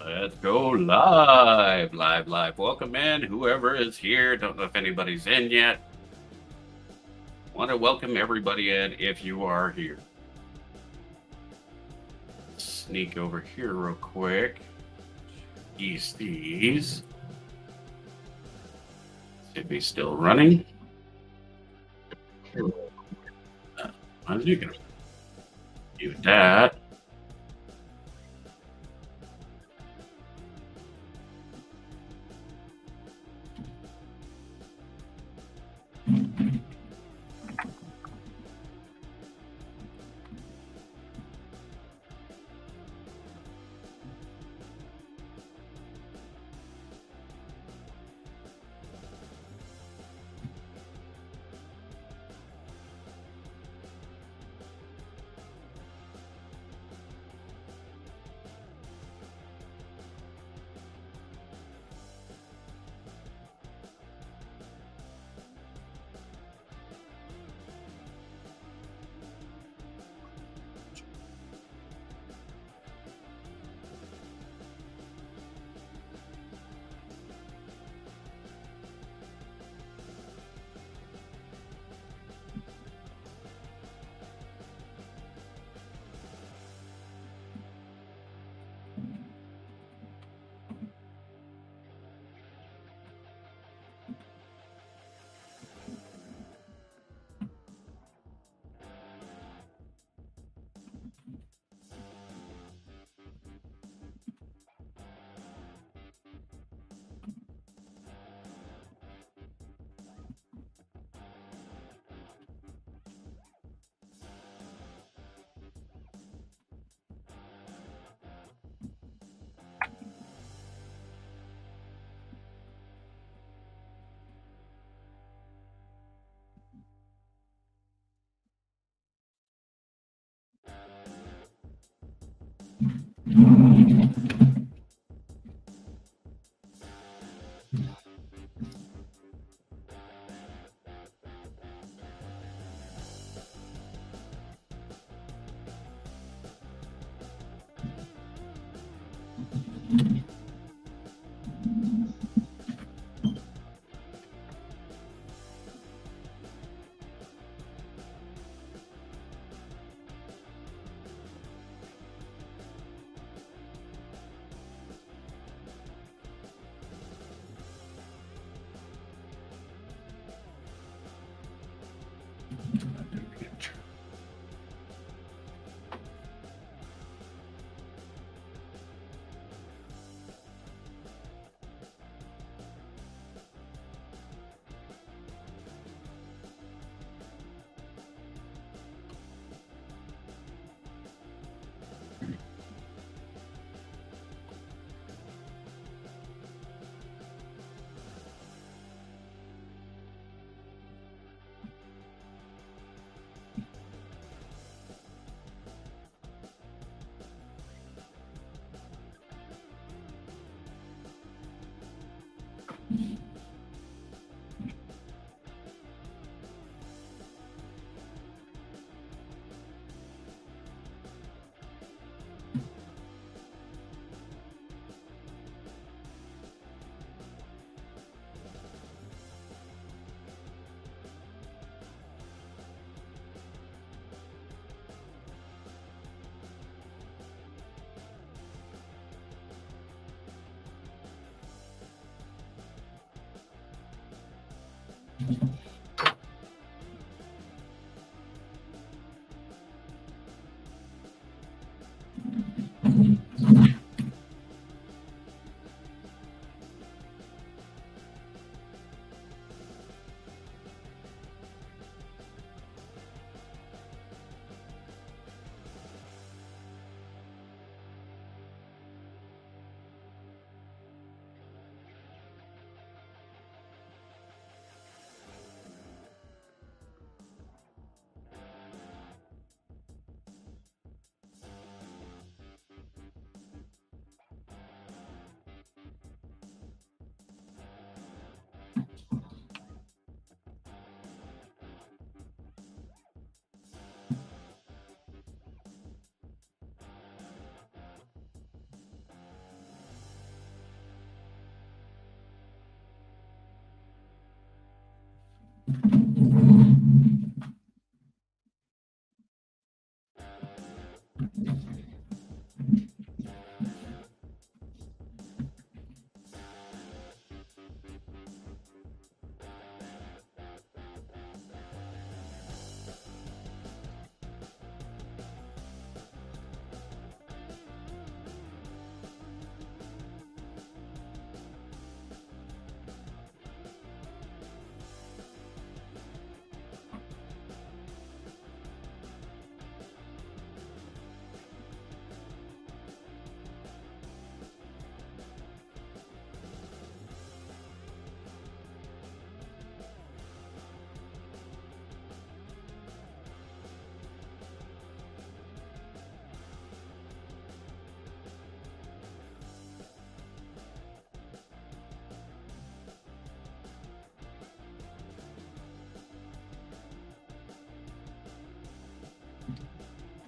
Let's go live, live. Welcome in, whoever is here. Don't know if anybody's in yet. Want to welcome everybody in if you are here. Sneak over here real quick. Ease these. Should be still running. How's you gonna do that?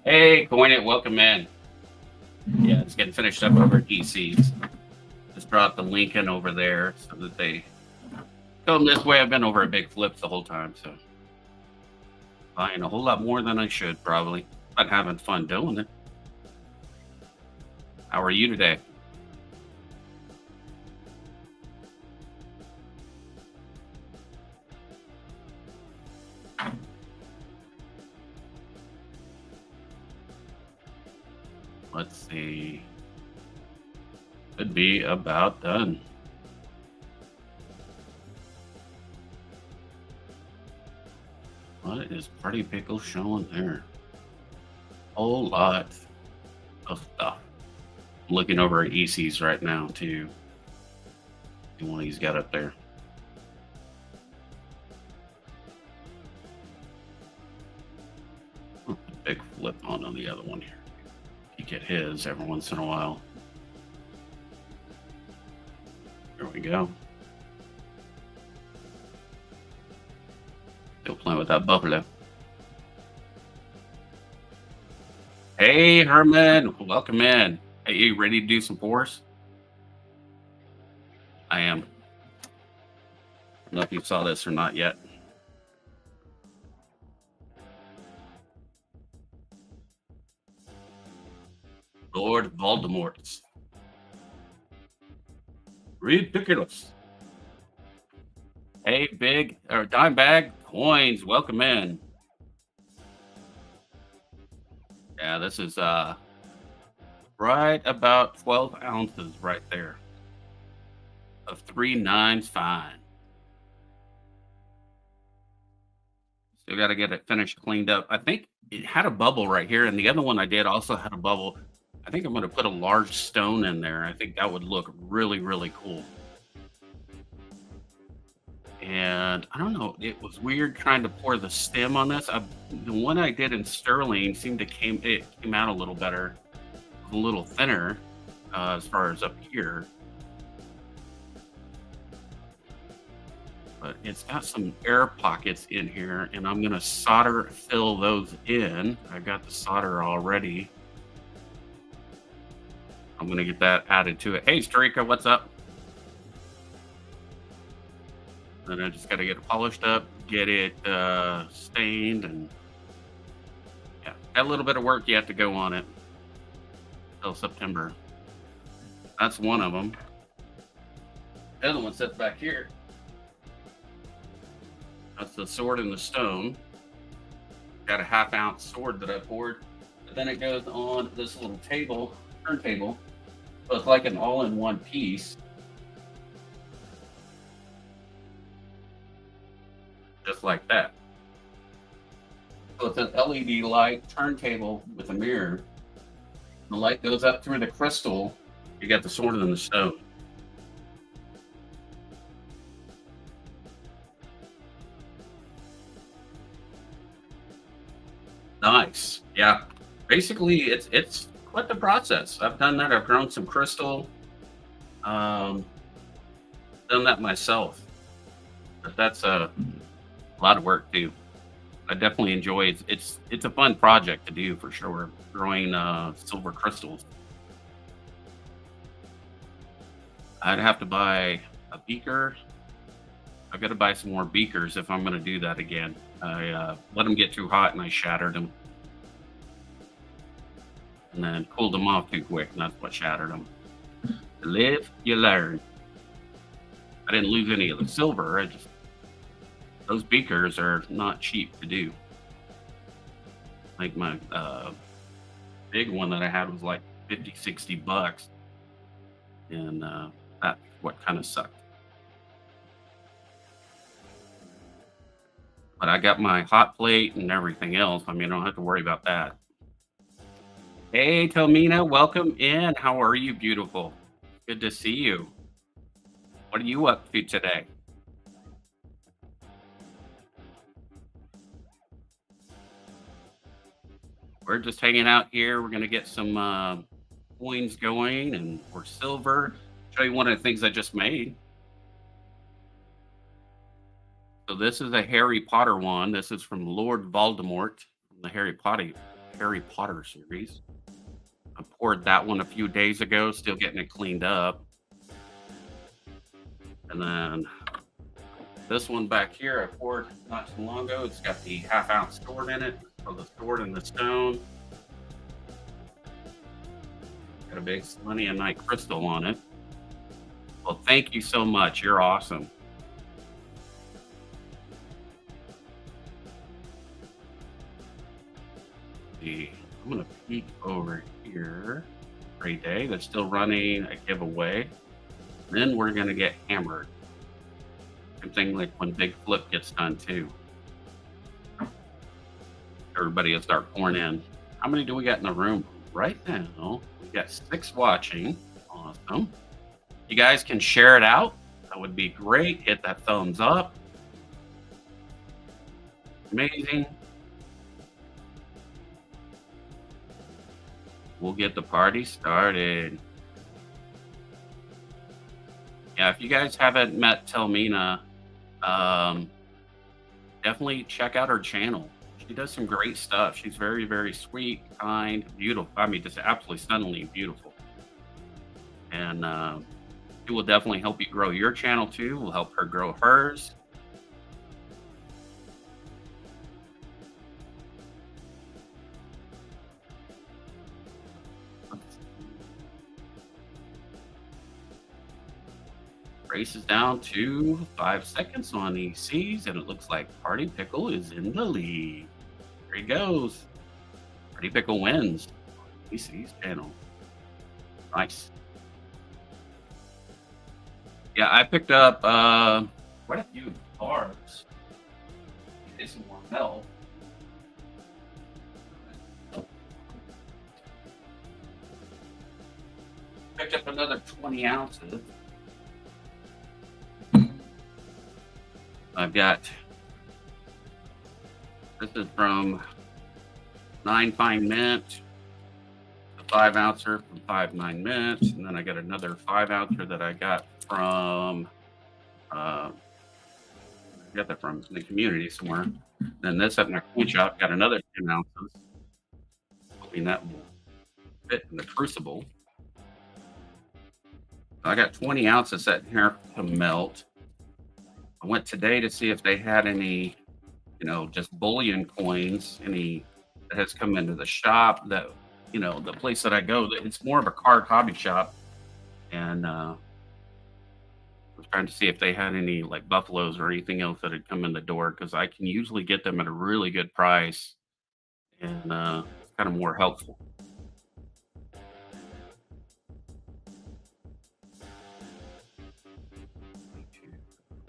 Hey, coin it, welcome in. Yeah, it's getting finished up over at DC's. Just dropped the link in over there so that they come this way. I've been over at Big Flips the whole time, so buying a whole lot more than I should probably, but having fun doing it. How are you today? Let's see. Could be about done. What is Party Pickle showing there? Whole lot of stuff. I'm looking over at EC's right now too. The one he's got up there. Put a big flip on the other one here. You get his every once in a while. There we go. Still playing with that buffalo. Hey, Herman, welcome in. Hey, you ready to do some pours? I am. I don't know if you saw this or not yet. Lord Voldemort's. Ridiculous. Hey, big or dime bag coins, welcome in. Yeah, this is right about 12 ounces right there of 3 9 fine. Still got to get it finished cleaned up. I think it had a bubble right here, and the other one I did also had a bubble. I think I'm going to put a large stone in there. I think that would look really, really cool. And I don't know, it was weird trying to pour the stem on this. The one I did in sterling seemed to came out a little better, a little thinner as far as up here. But it's got some air pockets in here, and I'm gonna solder fill those in. I've got the solder already. I'm gonna get that added to it. Hey, Strika, what's up? Then I just gotta get it polished up, get it stained, and yeah, got a little bit of work yet to go on it till September. That's one of them. The other one sits back here. That's the sword and the stone. Got a half-ounce sword that I poured. But then it goes on this little table, turntable. So it's like an all-in-one piece. Just like that. So it's an LED light turntable with a mirror. The light goes up through the crystal. You got the sword and the stone. Nice. Yeah. Basically, it's quite the process. I've done that. I've grown some crystal. Um, done that myself. But that's a lot of work too. I definitely enjoy it. It's a fun project to do for sure. Growing silver crystals. I'd have to buy a beaker. I've got to buy some more beakers if I'm going to do that again. I let them get too hot and I shattered them, and then cooled them off too quick, and that's what shattered them. You live, you learn. I didn't lose any of the silver. I just those beakers are not cheap to do. Like my big one that I had was like 50, $60, and that's what kind of sucked. But I got my hot plate and everything else. I mean, I don't have to worry about that. Hey, Tomina, welcome in. How are you, beautiful? Good to see you. What are you up to today? We're just hanging out here. We're going to get some coins going and or silver. Show you one of the things I just made. So this is a Harry Potter one. This is from Lord Voldemort from the Harry Potter series. I poured that one a few days ago, still getting it cleaned up. And then this one back here, I poured not too long ago. It's got the half-ounce sword in it, or the sword and the stone. Got a big Seleniumite crystal on it. Well, thank you so much. You're awesome. I'm gonna peek over here. Great day. They're still running a giveaway. Then we're gonna get hammered. Same thing like when Big Flip gets done too. Everybody will start pouring in. How many do we got in the room right now? We got 6 watching. Awesome. You guys can share it out. That would be great. Hit that thumbs up. Amazing. We'll get the party started. Yeah, if you guys haven't met Telmina, definitely check out her channel. She does some great stuff. She's very, very sweet, kind, beautiful. I mean, just absolutely stunningly beautiful. And it will definitely help you grow your channel too. Will help her grow hers. Race is down to 5 seconds on ECs, and it looks like Party Pickle is in the lead. There he goes. Party Pickle wins on EC's channel. Nice. Yeah, I picked up quite a few barbs. Get some more milk. Picked up another 20 ounces. I've got, this is from 9 Fine Mint, a 5 ouncer from 5 9 Mint, and then I got another 5 ouncer that I got from, I got that from the community somewhere. Then this at my coin shop got another 10 ounces. Hoping that will fit in the crucible. I got 20 ounces sitting here to melt. I went today to see if they had any, just bullion coins, any that has come into the shop that, the place that I go, it's more of a card hobby shop. And I was trying to see if they had any like buffaloes or anything else that had come in the door, because I can usually get them at a really good price, and it's kind of more helpful.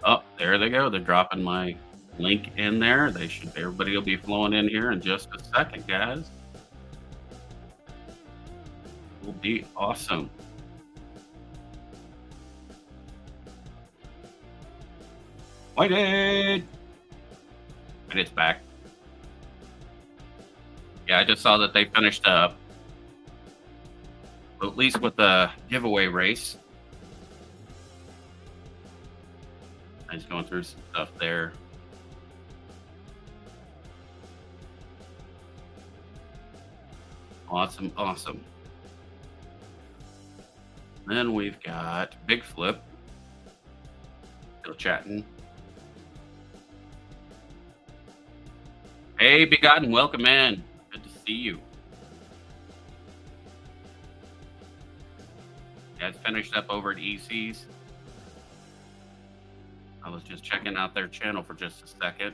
Oh, there they go. They're dropping my link in there. Everybody will be flowing in here in just a second, guys. Will be awesome. Waited. And it's back. Yeah, I just saw that they finished up. At least with the giveaway race. I was going through some stuff there. Awesome, awesome. Then we've got Big Flip. Still chatting. Hey, Begotten, welcome in. Good to see you. Guys finished up over at EC's. I was just checking out their channel for just a second.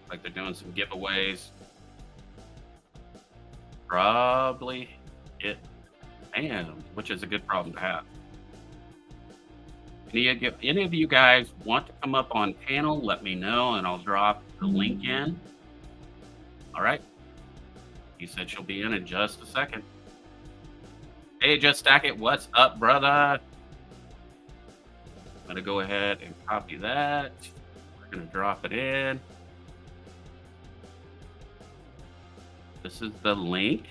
Like they're doing some giveaways. Probably it and which is a good problem to have. Any of you guys want to come up on panel, let me know and I'll drop the link in. All right. He said she'll be in just a second. Hey, Just Stack It, what's up, brother? I'm gonna go ahead and copy that. We're gonna drop it in. This is the link.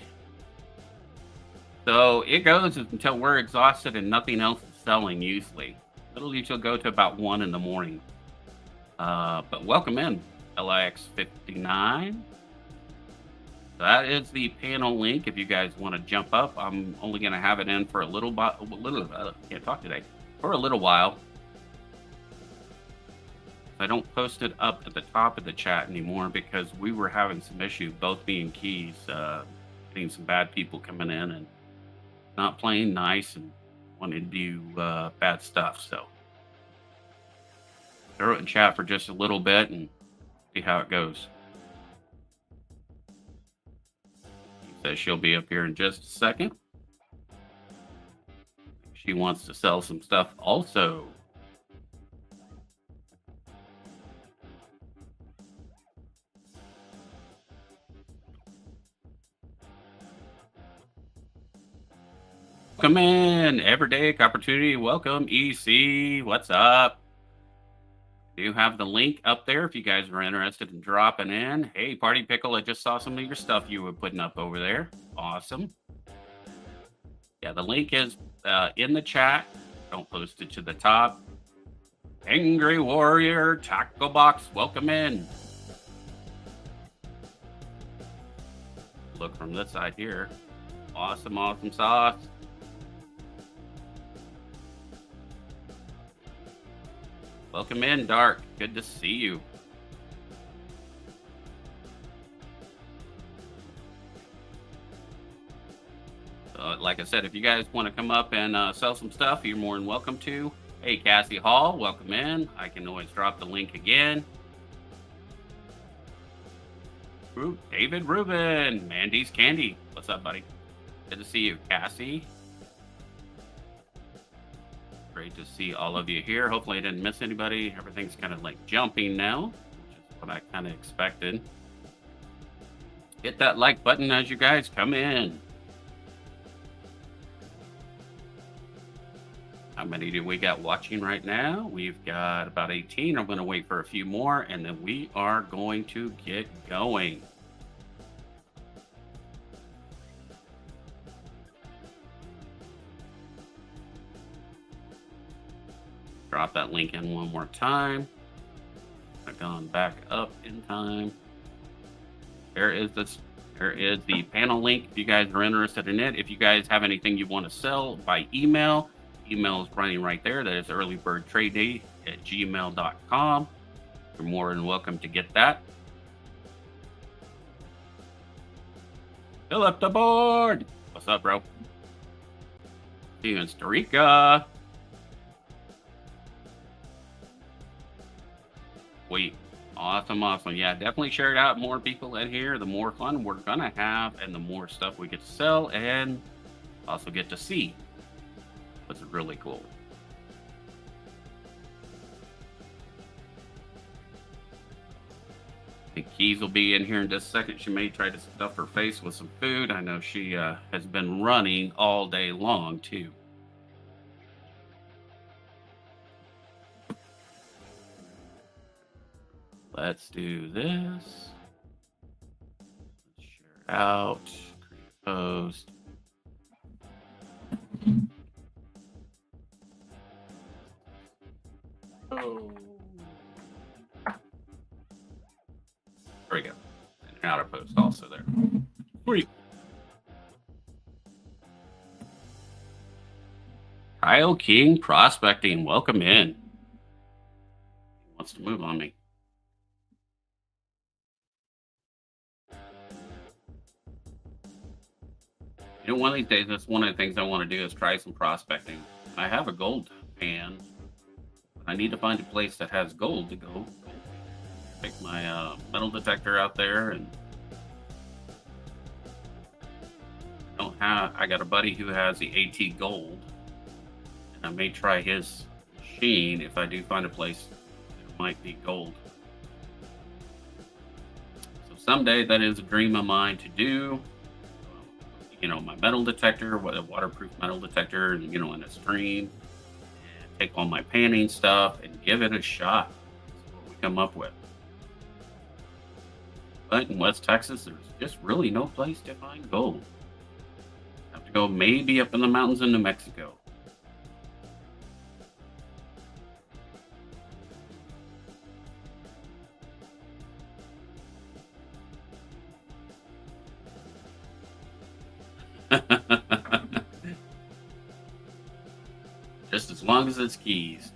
So it goes until we're exhausted and nothing else is selling usually. It'll usually go to about 1 in the morning. But welcome in, LIX59. That is the panel link. If you guys want to jump up, I'm only going to have it in for a can't talk today, for a little while. I don't post it up at the top of the chat anymore because we were having some issue, both being keys, getting some bad people coming in and not playing nice and wanting to do bad stuff. So throw it in chat for just a little bit and see how it goes. She says she'll be up here in just a second. She wants to sell some stuff also. Welcome in, Everyday Opportunity. Welcome, EC. What's up? Do have the link up there if you guys are interested in dropping in. Hey, Party Pickle, I just saw some of your stuff you were putting up over there. Awesome. Yeah, the link is in the chat. Don't post it to the top. Angry Warrior Taco Box, welcome in. Look from this side here. Awesome, awesome sauce. Welcome in, Dark. Good to see you. Like I said, if you guys want to come up and sell some stuff, you're more than welcome to. Hey, Cassie Hall, welcome in. I can always drop the link again. David Rubin, Mandy's Candy. What's up, buddy? Good to see you, Cassie. Great to see all of you here. Hopefully I didn't miss anybody. Everything's kind of like jumping now, which is what I kind of expected. Hit that like button as you guys come in. How many do we got watching right now? We've got about 18. I'm going to wait for a few more, and then we are going to get going. Drop that link in one more time. I've gone back up in time. There is the panel link if you guys are interested in it. If you guys have anything you want to sell by email, email is running right there. That is earlybirdtradeday@gmail.com. You're more than welcome to get that. Fill up the board. What's up, bro? See you in Costa Rica. Sweet. Awesome, awesome. Yeah, definitely share it out. More people in here, the more fun we're going to have and the more stuff we get to sell and also get to see. Which is really cool. I think Keys will be in here in just a second. She may try to stuff her face with some food. I know she has been running all day long, too. Let's do this. Let's share it out. Create a post. Oh. There we go. And an outer post also there. Sweet. Kyle King Prospecting, welcome in. He wants to move on me. You know, one of these days, that's one of the things I want to do is try some prospecting. I have a gold pan. I need to find a place that has gold to go. Take my metal detector out there, and I got a buddy who has the AT gold, and I may try his machine if I do find a place that might be gold. So someday that is a dream of mine to do. You know, my metal detector, a waterproof metal detector, you know, in a stream, and take all my panning stuff and give it a shot. That's what we come up with. But in West Texas, there's just really no place to find gold. Have to go maybe up in the mountains in New Mexico. just as long as it's keys.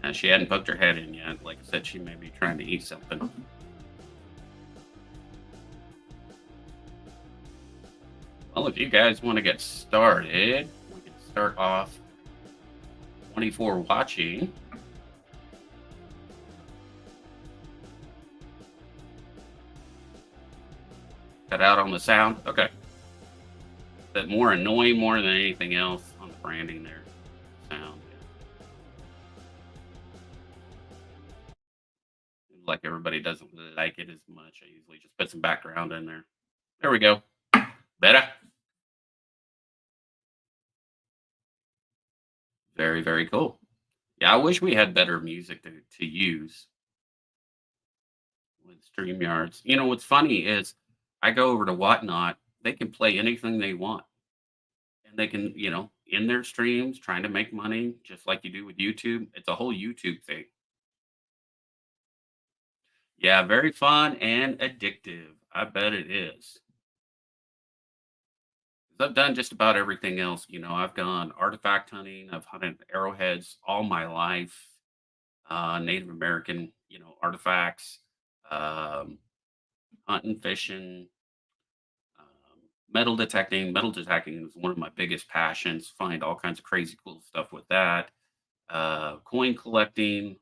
And she hadn't poked her head in yet. Like I said, she may be trying to eat something. Well, if you guys want to get started, we can start off 24 watching. Cut out on the sound. Okay. That more annoying more than anything else on the branding there. Sound. Like everybody doesn't like it as much. I usually just put some background in there. There we go. Better. Very, very cool. Yeah, I wish we had better music to use with StreamYards. You know, what's funny is I go over to Whatnot, they can play anything they want. And they can, in their streams, trying to make money just like you do with YouTube. It's a whole YouTube thing. Yeah, very fun and addictive. I bet it is. 'Cause I've done just about everything else. I've gone artifact hunting, I've hunted arrowheads all my life, Native American, artifacts, um, hunting, fishing, metal detecting. Metal detecting is one of my biggest passions. Find all kinds of crazy cool stuff with that. Coin collecting,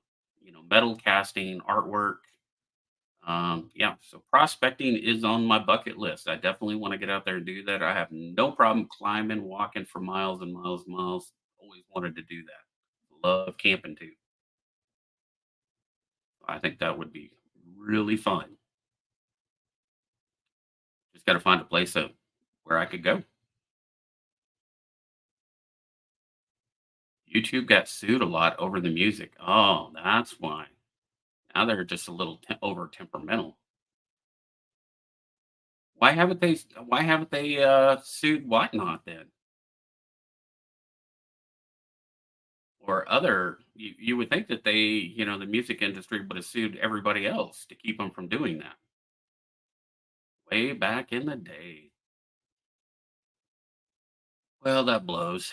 metal casting, artwork. Yeah, so prospecting is on my bucket list. I definitely want to get out there and do that. I have no problem climbing, walking for miles and miles and miles. Always wanted to do that. Love camping too. I think that would be really fun. Just got to find a place where I could go. YouTube got sued a lot over the music. Oh, that's why. Now they're just a little over temperamental. Why haven't they sued Whatnot then? Or other you would think that the music industry would have sued everybody else to keep them from doing that way back in the day. Well, that blows.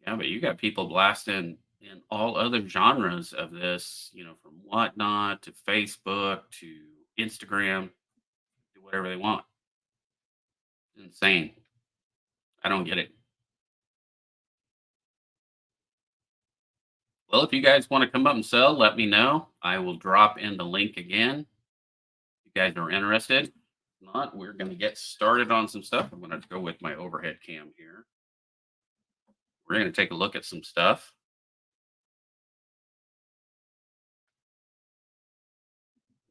Yeah, but you got people blasting in all other genres of this, from Whatnot to Facebook to Instagram, do whatever they want. Insane. I don't get it. Well, if you guys want to come up and sell, let me know. I will drop in the link again. If you guys are interested. If not, we're going to get started on some stuff. I'm going to go with my overhead cam here. We're going to take a look at some stuff.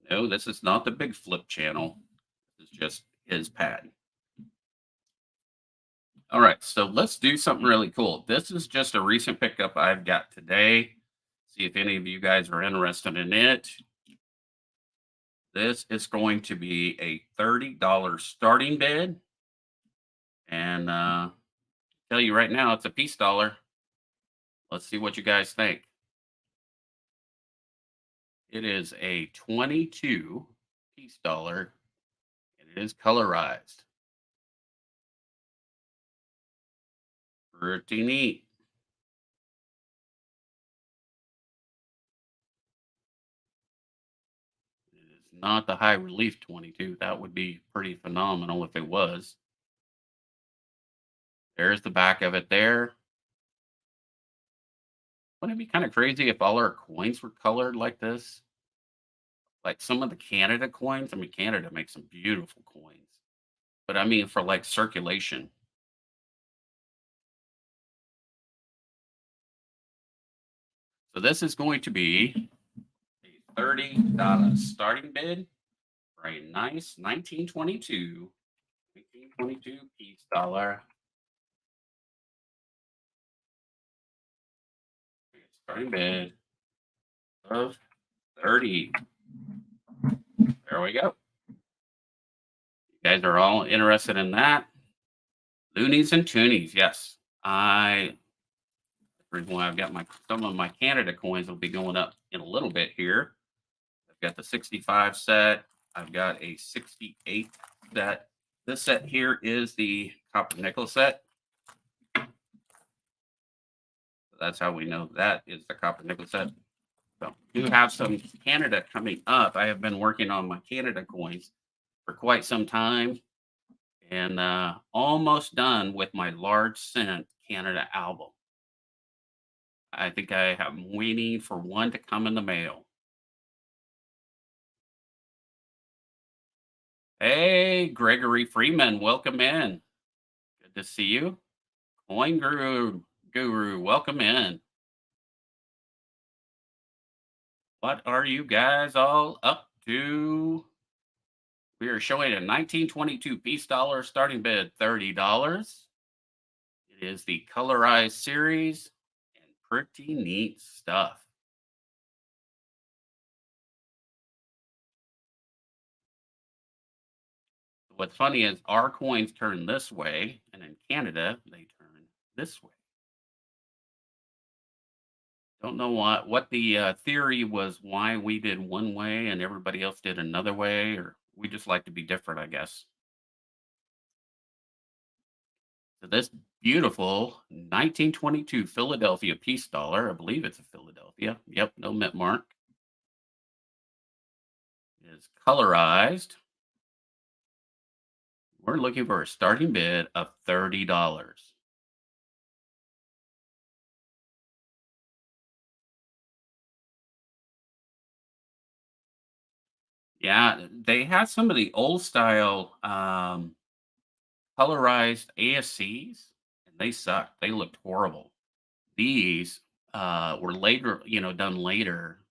No, this is not the big flip channel. This is just his pad. All right, so let's do something really cool. This is just a recent pickup I've got today. See if any of you guys are interested in it. This is going to be a $30 starting bid. And tell you right now, it's a peace dollar. Let's see what you guys think. It is a 22 piece dollar, and it is colorized. Pretty neat. It is not the high relief 22. That would be pretty phenomenal if it was. There's the back of it there. Wouldn't it be kind of crazy if all our coins were colored like this? Like some of the Canada coins. I mean, Canada makes some beautiful coins. But I mean, for like circulation. So this is going to be a $30 starting bid for a nice 1922 piece dollar. Starting bid of 30. There we go. You guys are all interested in that. Loonies and toonies, yes. The reason why I've got some of my Canada coins will be going up in a little bit here. I've got the 65 set. I've got a 68 set. This set here is the copper nickel set. That's how we know that is the copper nickel set. So do have some Canada coming up. I have been working on my Canada coins for quite some time and almost done with my large cent Canada album. I think am waiting for one to come in the mail. Hey, Gregory Freeman, welcome in. Good to see you. Coin Guru, welcome in. What are you guys all up to? We are showing a 1922 piece dollar starting bid $30. It is the colorized series and pretty neat stuff. What's funny is our coins turn this way, and in Canada, they turn this way. Don't know what the theory was why we did one way and everybody else did another way, or we just like to be different, I guess. So this beautiful 1922 Philadelphia piece dollar, I believe it's a Philadelphia. Yep, no mint mark. Is colorized. We're looking for a starting bid of $30. Yeah, they had some of the old style colorized ASCs, and they sucked. They looked horrible. These were later, done later,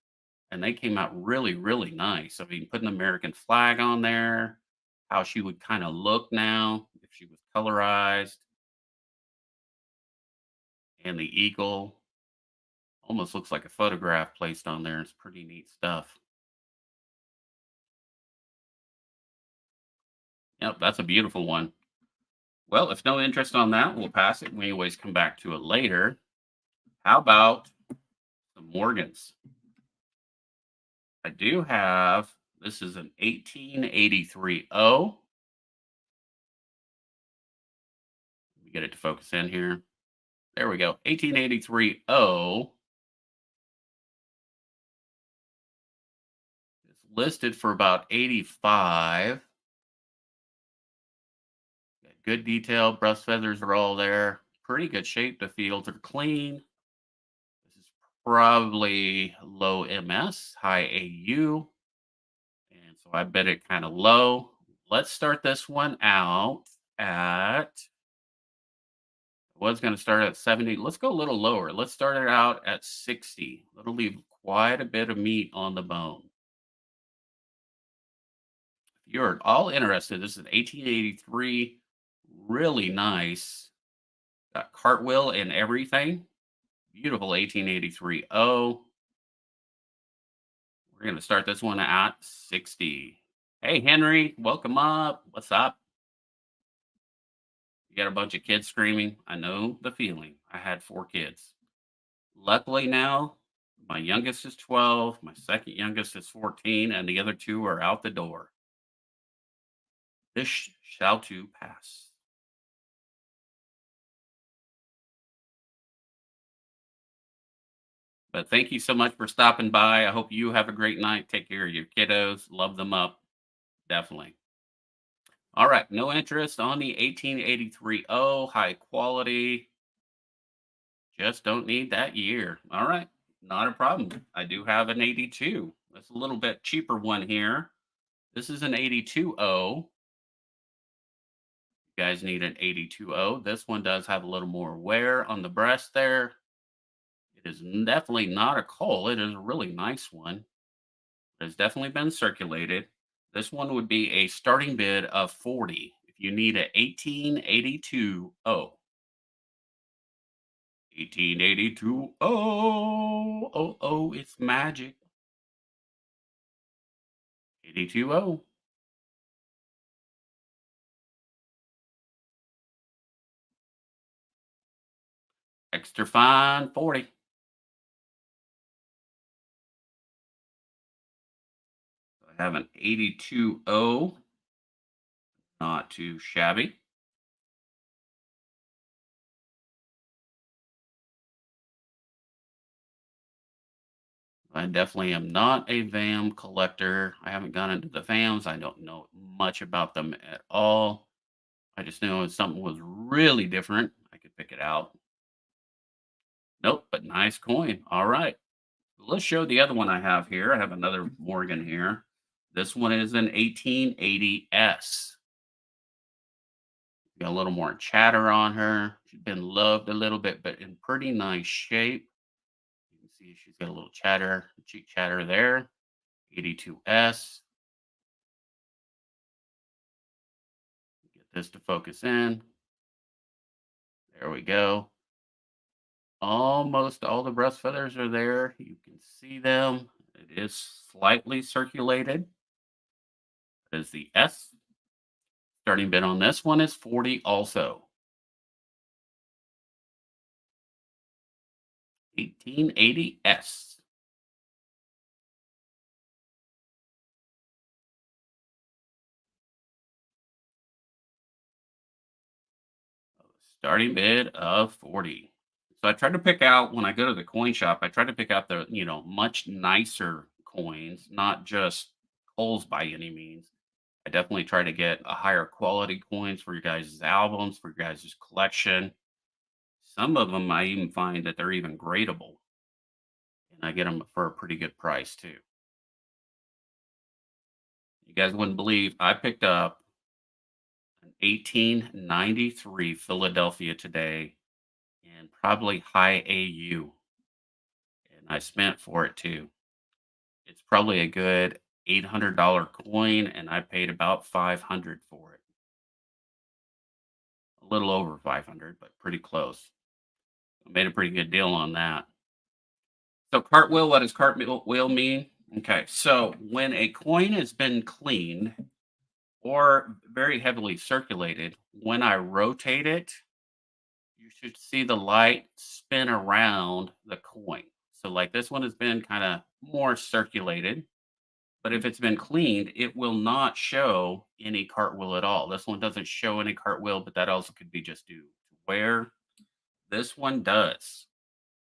and they came out really, really nice. I mean, putting the American flag on there, how she would kind of look now if she was colorized, and the eagle almost looks like a photograph placed on there. It's pretty neat stuff. Yep, that's a beautiful one. Well, if no interest on that, we'll pass it. We always come back to it later. How about the Morgans? I do have, this is an 1883 O. Let me get it to focus in here. There we go. 1883 O. It's listed for about 85. Got good detail. Breast feathers are all there. Pretty good shape. The fields are clean. This is probably low MS, high AU. And so I bet it kind of low. Let's start this one out at, I was going to start at 70. Let's go a little lower. Let's start it out at 60. That'll leave quite a bit of meat on the bone. If you're at all interested, this is 1883. Really nice. Got cartwheel and everything. Beautiful 1883 O. We're going to start this one at 60. Hey, Henry, welcome up. What's up? You got a bunch of kids screaming. I know the feeling. I had 4 kids. Luckily now, my youngest is 12, my second youngest is 14, and the other two are out the door. This shall too pass. But thank you so much for stopping by. I hope you have a great night. Take care of your kiddos. Love them up. Definitely. All right. No interest on the 1883 O. High quality. Just don't need that year. All right. Not a problem. I do have an 82. That's a little bit cheaper one here. This is an 82 O. You guys need an 82 O. This one does have a little more wear on the breast there. It is definitely not a coal. It is a really nice one. It has definitely been circulated. This one would be a starting bid of 40 if you need an 1882 O. 1882 O. Oh, oh, it's magic. 82 O. Extra fine 40. I have an 82O, not too shabby. I definitely am not a VAM collector. I haven't gone into the VAMs. I don't know much about them at all. I just know if something was really different, I could pick it out. Nope, but nice coin. All right. Let's show the other one I have here. I have another Morgan here. This one is an 1880S. Got a little more chatter on her. She's been loved a little bit, but in pretty nice shape. You can see she's got a little chatter, cheek chatter there. 82S. Get this to focus in. There we go. Almost all the breast feathers are there. You can see them. It is slightly circulated. That is the S. Starting bid on this one is 40 also. 1880S. Starting bid of 40. So I tried to pick out when I go to the coin shop, I try to pick out the, much nicer coins, not just holes by any means. I definitely try to get a higher quality coins for your guys' albums, for your guys' collection. Some of them I even find that they're even gradable, and I get them for a pretty good price too. You guys wouldn't believe I picked up an 1893 Philadelphia today and probably high AU, and I spent for it too. It's probably a good $800 coin, and I paid about 500 for it. A little over 500, but pretty close. I made a pretty good deal on that. So cartwheel, what does cartwheel mean? Okay, so when a coin has been cleaned or very heavily circulated, when I rotate it, you should see the light spin around the coin. So like this one has been kind of more circulated, but if it's been cleaned, it will not show any cartwheel at all. This one doesn't show any cartwheel, but that also could be just due to wear. This one does.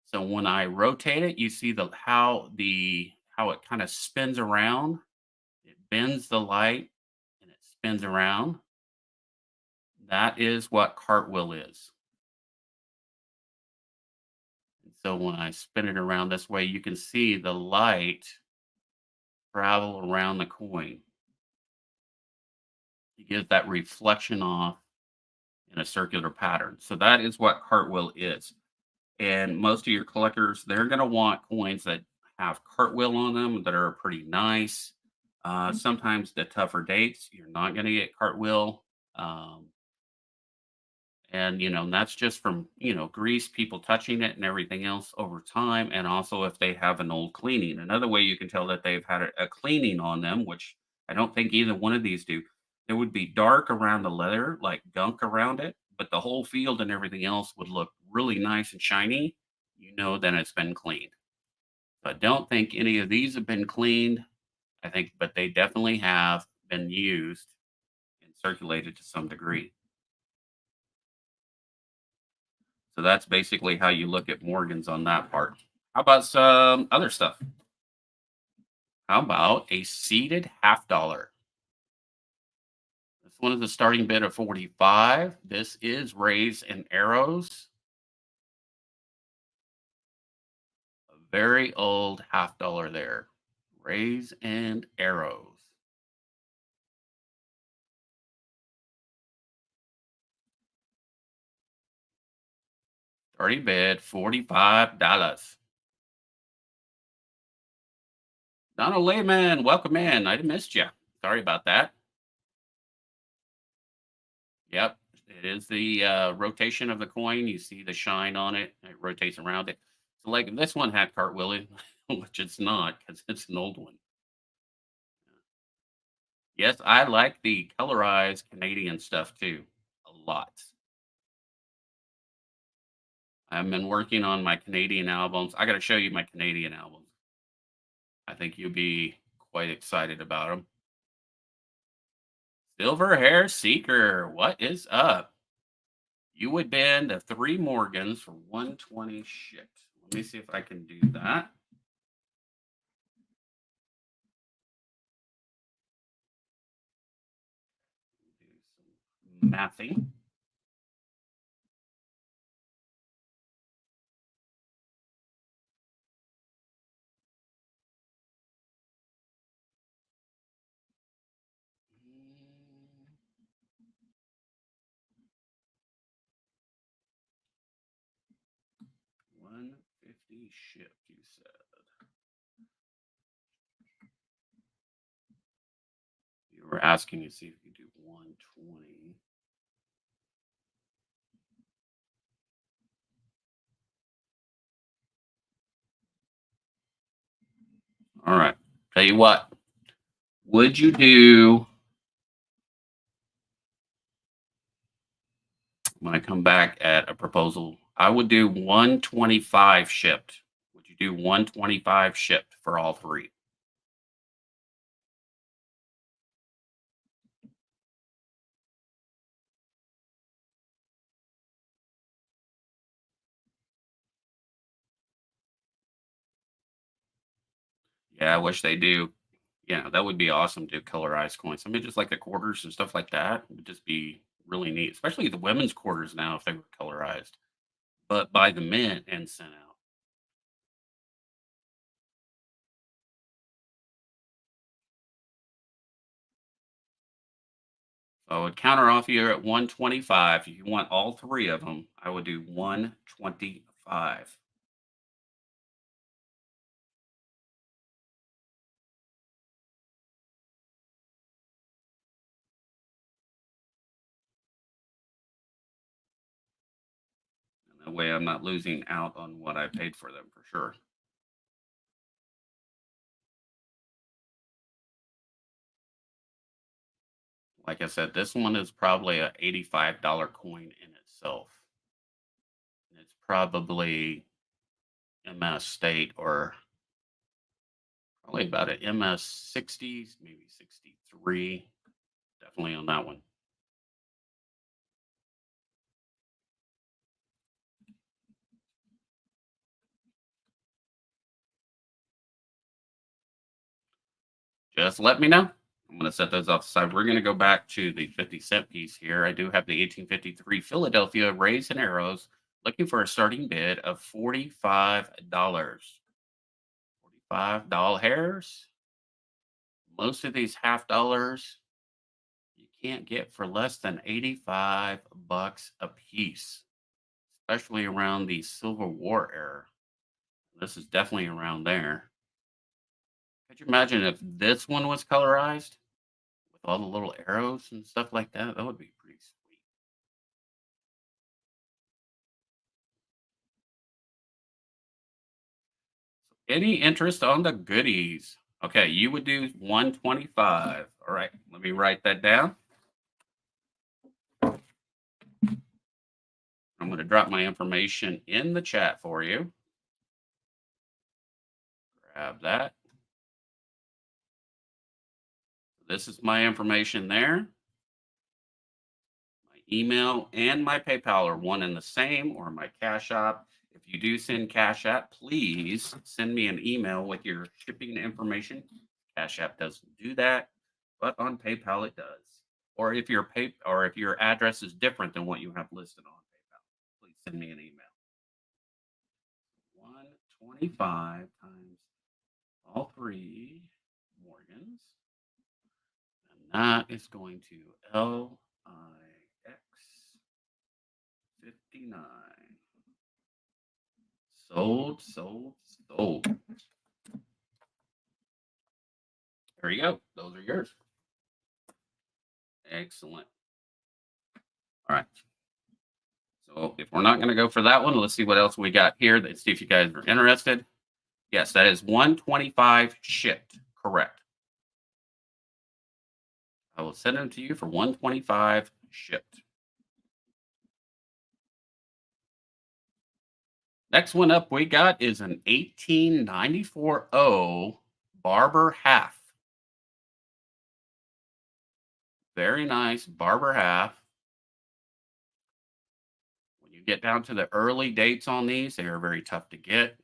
So when I rotate it, you see how it kind of spins around. It bends the light and it spins around. That is what cartwheel is. And so when I spin it around this way, you can see the light travel around the coin. You get that reflection off in a circular pattern. So that is what cartwheel is. And most of your collectors, they're going to want coins that have cartwheel on them that are pretty nice. Sometimes the tougher dates, you're not going to get cartwheel. And that's just from grease, people touching it and everything else over time, and also if they have an old cleaning. Another way you can tell that they've had a cleaning on them, which I don't think either one of these do, there would be dark around the leather, like gunk around it, but the whole field and everything else would look really nice and shiny. Then it's been cleaned. So I don't think any of these have been cleaned. I think, but they definitely have been used and circulated to some degree. So that's basically how you look at Morgans on that part. How about some other stuff? How about a seated half dollar? This one is a starting bid of 45. This is rays and arrows. A very old half dollar there. Rays and arrows. Starting bid $45. Donald Layman, welcome in. I missed you. Sorry about that. Yep. It is the rotation of the coin. You see the shine on it. It rotates around it. So, like this one had cartwheeling, which it's not because it's an old one. Yes, I like the colorized Canadian stuff too, a lot. I've been working on my Canadian albums. I got to show you my Canadian albums. I think you'll be quite excited about them. Silver Hair Seeker, what is up? You would bend the three Morgans for 120 shipped. Let me see if I can do that. Do some mathing. Mm, 150 shipped, you said. You were asking to see if you could do 120. All right. Tell you what, would you do, when I come back at a proposal, I would do 125 shipped. Would you do 125 shipped for all three? Yeah, I wish they do. Yeah, that would be awesome to colorize coins. I mean, just like the quarters and stuff like that would just be really neat, especially the women's quarters now if they were colorized, but by the mint and sent out. So I would counter offer you at 125. If you want all three of them, I would do 125. And that way I'm not losing out on what I paid for them for sure. Like I said, this one is probably a $85 coin in itself. It's probably MS state or probably about an MS 60s, maybe 63. Definitely on that one. Just let me know. I'm going to set those off the side. We're going to go back to the 50-cent piece here. I do have the 1853 Philadelphia Rays and Arrows looking for a starting bid of $45. $45. Most of these half dollars you can't get for less than 85 bucks a piece, especially around the Civil War era. This is definitely around there. Could you imagine if this one was colorized with all the little arrows and stuff like that? That would be pretty sweet. Any interest on the goodies? Okay, you would do 125. All right, let me write that down. I'm going to drop my information in the chat for you. Grab that. This is my information there. My email and my PayPal are one and the same, or my Cash App. If you do send Cash App, please send me an email with your shipping information. Cash App doesn't do that, but on PayPal it does. Or if your address is different than what you have listed on PayPal, please send me an email. 125 times all three Morgans. And that is going to LIX 59. Sold, sold, sold. There you go. Those are yours. Excellent. All right. So if we're not going to go for that one, let's see what else we got here. Let's see if you guys are interested. Yes, that is 125 shipped. Correct. I will send them to you for 125 shipped. Next one up we got is an 1894 O Barber half. Very nice barber half. When you get down to the early dates on these, they are very tough to get.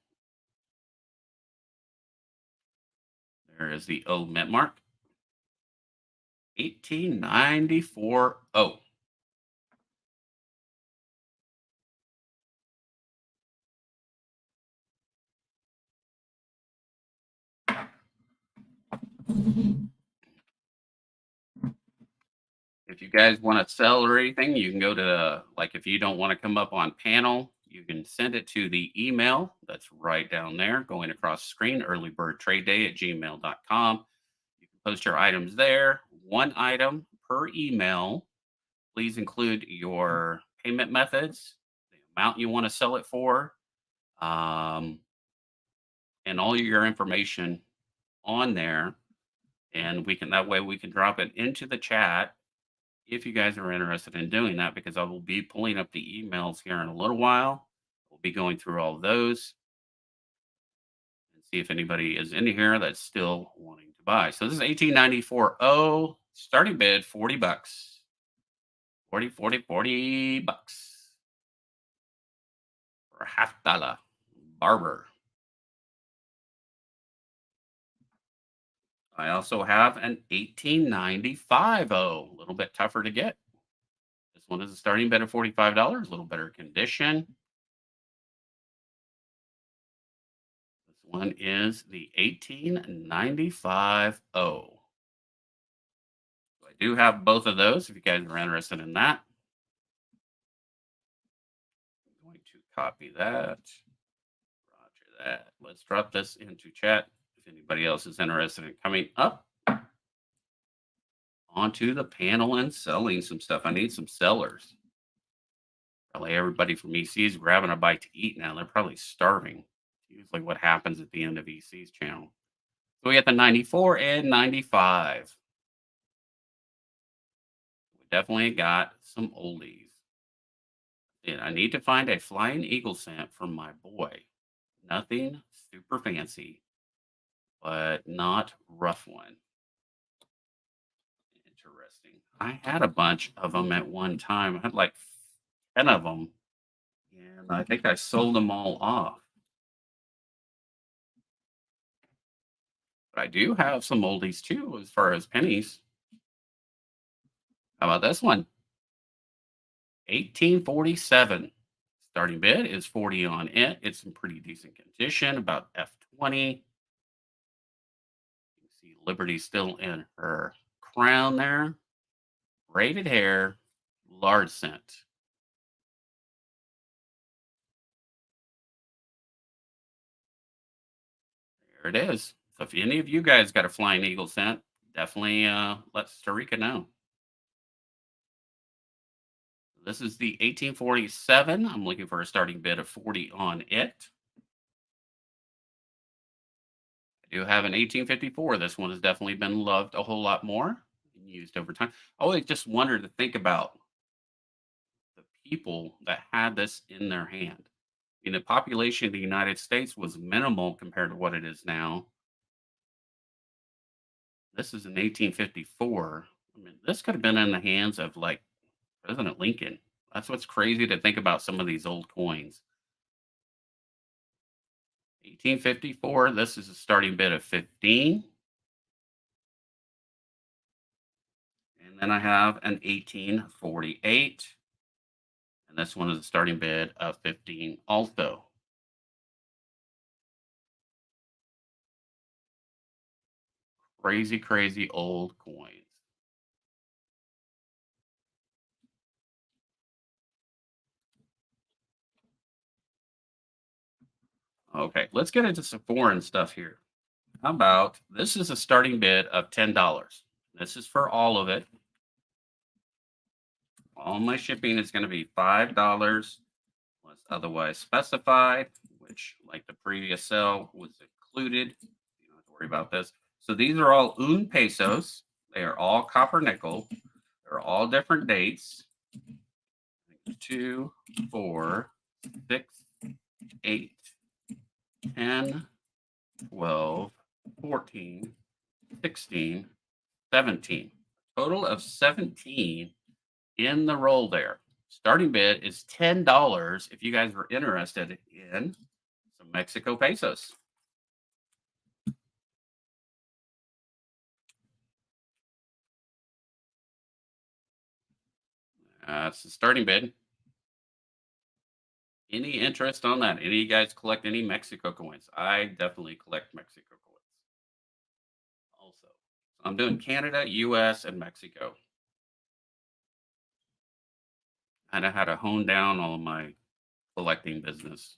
There is the O mint mark, 1894 O. If you guys want to sell or anything, you can go to, like, if you don't want to come up on panel, you can send it to the email that's right down there going across the screen, earlybirdtradeday@gmail.com. You can post your items there, one item per email. Please include your payment methods, the amount you want to sell it for, um, and all your information on there. And we can, that way we can drop it into the chat if you guys are interested in doing that, because I will be pulling up the emails here in a little while. We'll be going through all of those and see if anybody is in here that's still wanting to buy. So this is 1894 O, starting bid 40 bucks. 40 bucks for a half dollar barber. I also have an 1895 O, a little bit tougher to get. This one is a starting bid of $45, a little better condition. This one is the 1895 O. So I do have both of those if you guys are interested in that. I'm going to copy that. Roger that. Let's drop this into chat if anybody else is interested in coming up onto the panel and selling some stuff. I need some sellers. Probably everybody from EC is grabbing a bite to eat now. They're probably starving. It's usually what happens at the end of EC's channel. So we got the 94 and 95. We definitely got some oldies. And I need to find a flying eagle scent from my boy. Nothing super fancy, but not rough one. Interesting. I had a bunch of them at one time. I had like 10 of them, and I think I sold them all off. But I do have some oldies too, as far as pennies. How about this one? 1847. Starting bid is 40 on it. It's in pretty decent condition, about F20. You can see Liberty still in her crown there. Braided hair, large scent. There it is. So if any of you guys got a flying eagle scent, definitely let Starika know. This is the 1847. I'm looking for a starting bid of 40 on it. I do have an 1854. This one has definitely been loved a whole lot more and used over time. I always just wondered to think about the people that had this in their hand. The population of the United States was minimal compared to what it is now. This is in 1854. I mean, this could have been in the hands of like President Lincoln. That's what's crazy to think about some of these old coins. 1854, this is a starting bid of 15. And then I have an 1848. And this one is a starting bid of 15 also. Crazy, crazy old coins. Okay, let's get into some foreign stuff here. How about this is a starting bid of $10. This is for all of it. All my shipping is going to be $5 unless otherwise specified, which, like the previous sale, was included. You don't have to worry about this. So these are all un pesos. They are all copper nickel. They're all different dates. 2, 4, 6, 8, 10, 12, 14, 16, 17. Total of 17 in the roll there. Starting bid is $10 if you guys were interested in some Mexico pesos. It's the starting bid. Any interest on that? Any of you guys collect any Mexico coins? I definitely collect Mexico coins also. I'm doing Canada, US, and Mexico. I know how to hone down all of my collecting business.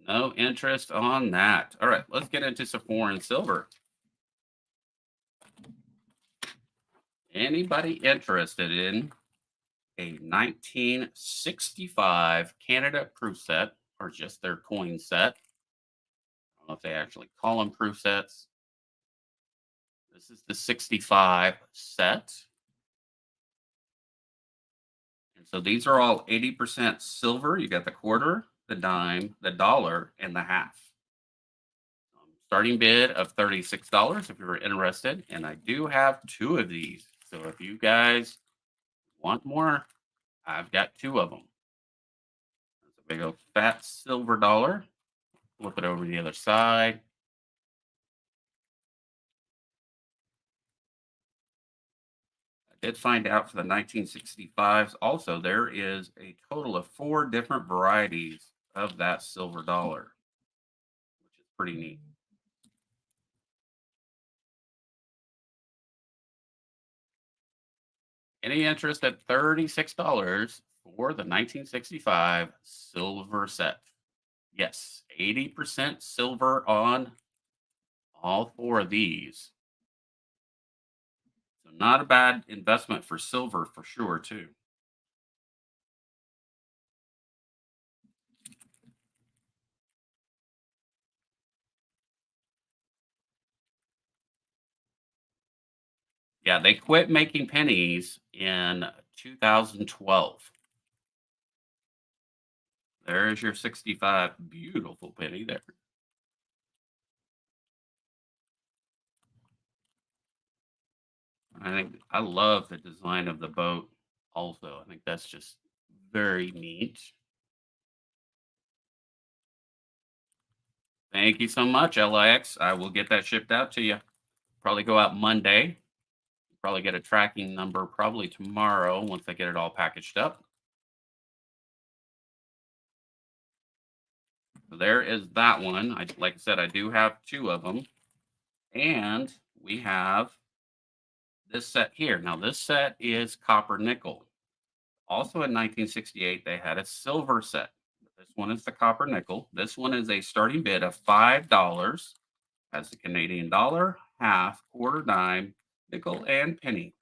No interest on that. All right, let's get into some foreign silver. Anybody interested in a 1965 Canada proof set or just their coin set? I don't know if they actually call them proof sets. This is the 65 set. And so these are all 80% silver. You got the quarter, the dime, the dollar, and the half. Starting bid of $36 if you're interested. And I do have two of these. So if you guys want more, I've got two of them. That's a big old fat silver dollar. Flip it over to the other side. I did find out for the 1965s also, there is a total of 4 different varieties of that silver dollar, which is pretty neat. Any interest at $36 for the 1965 silver set? Yes, 80% silver on all 4 of these. So not a bad investment for silver for sure too. Yeah, they quit making pennies in 2012. There's your 65 beautiful penny there. I think I love the design of the boat also. I think that's just very neat. Thank you so much, LIX. I will get that shipped out to you. Probably go out Monday. Probably get a tracking number probably tomorrow once I get it all packaged up. So there is that one. Like I said, I do have two of them. And we have this set here. Now, this set is copper nickel. Also in 1968, they had a silver set. This one is the copper nickel. This one is a starting bid of $5 as the Canadian dollar, half, quarter dime, nickel, and penny.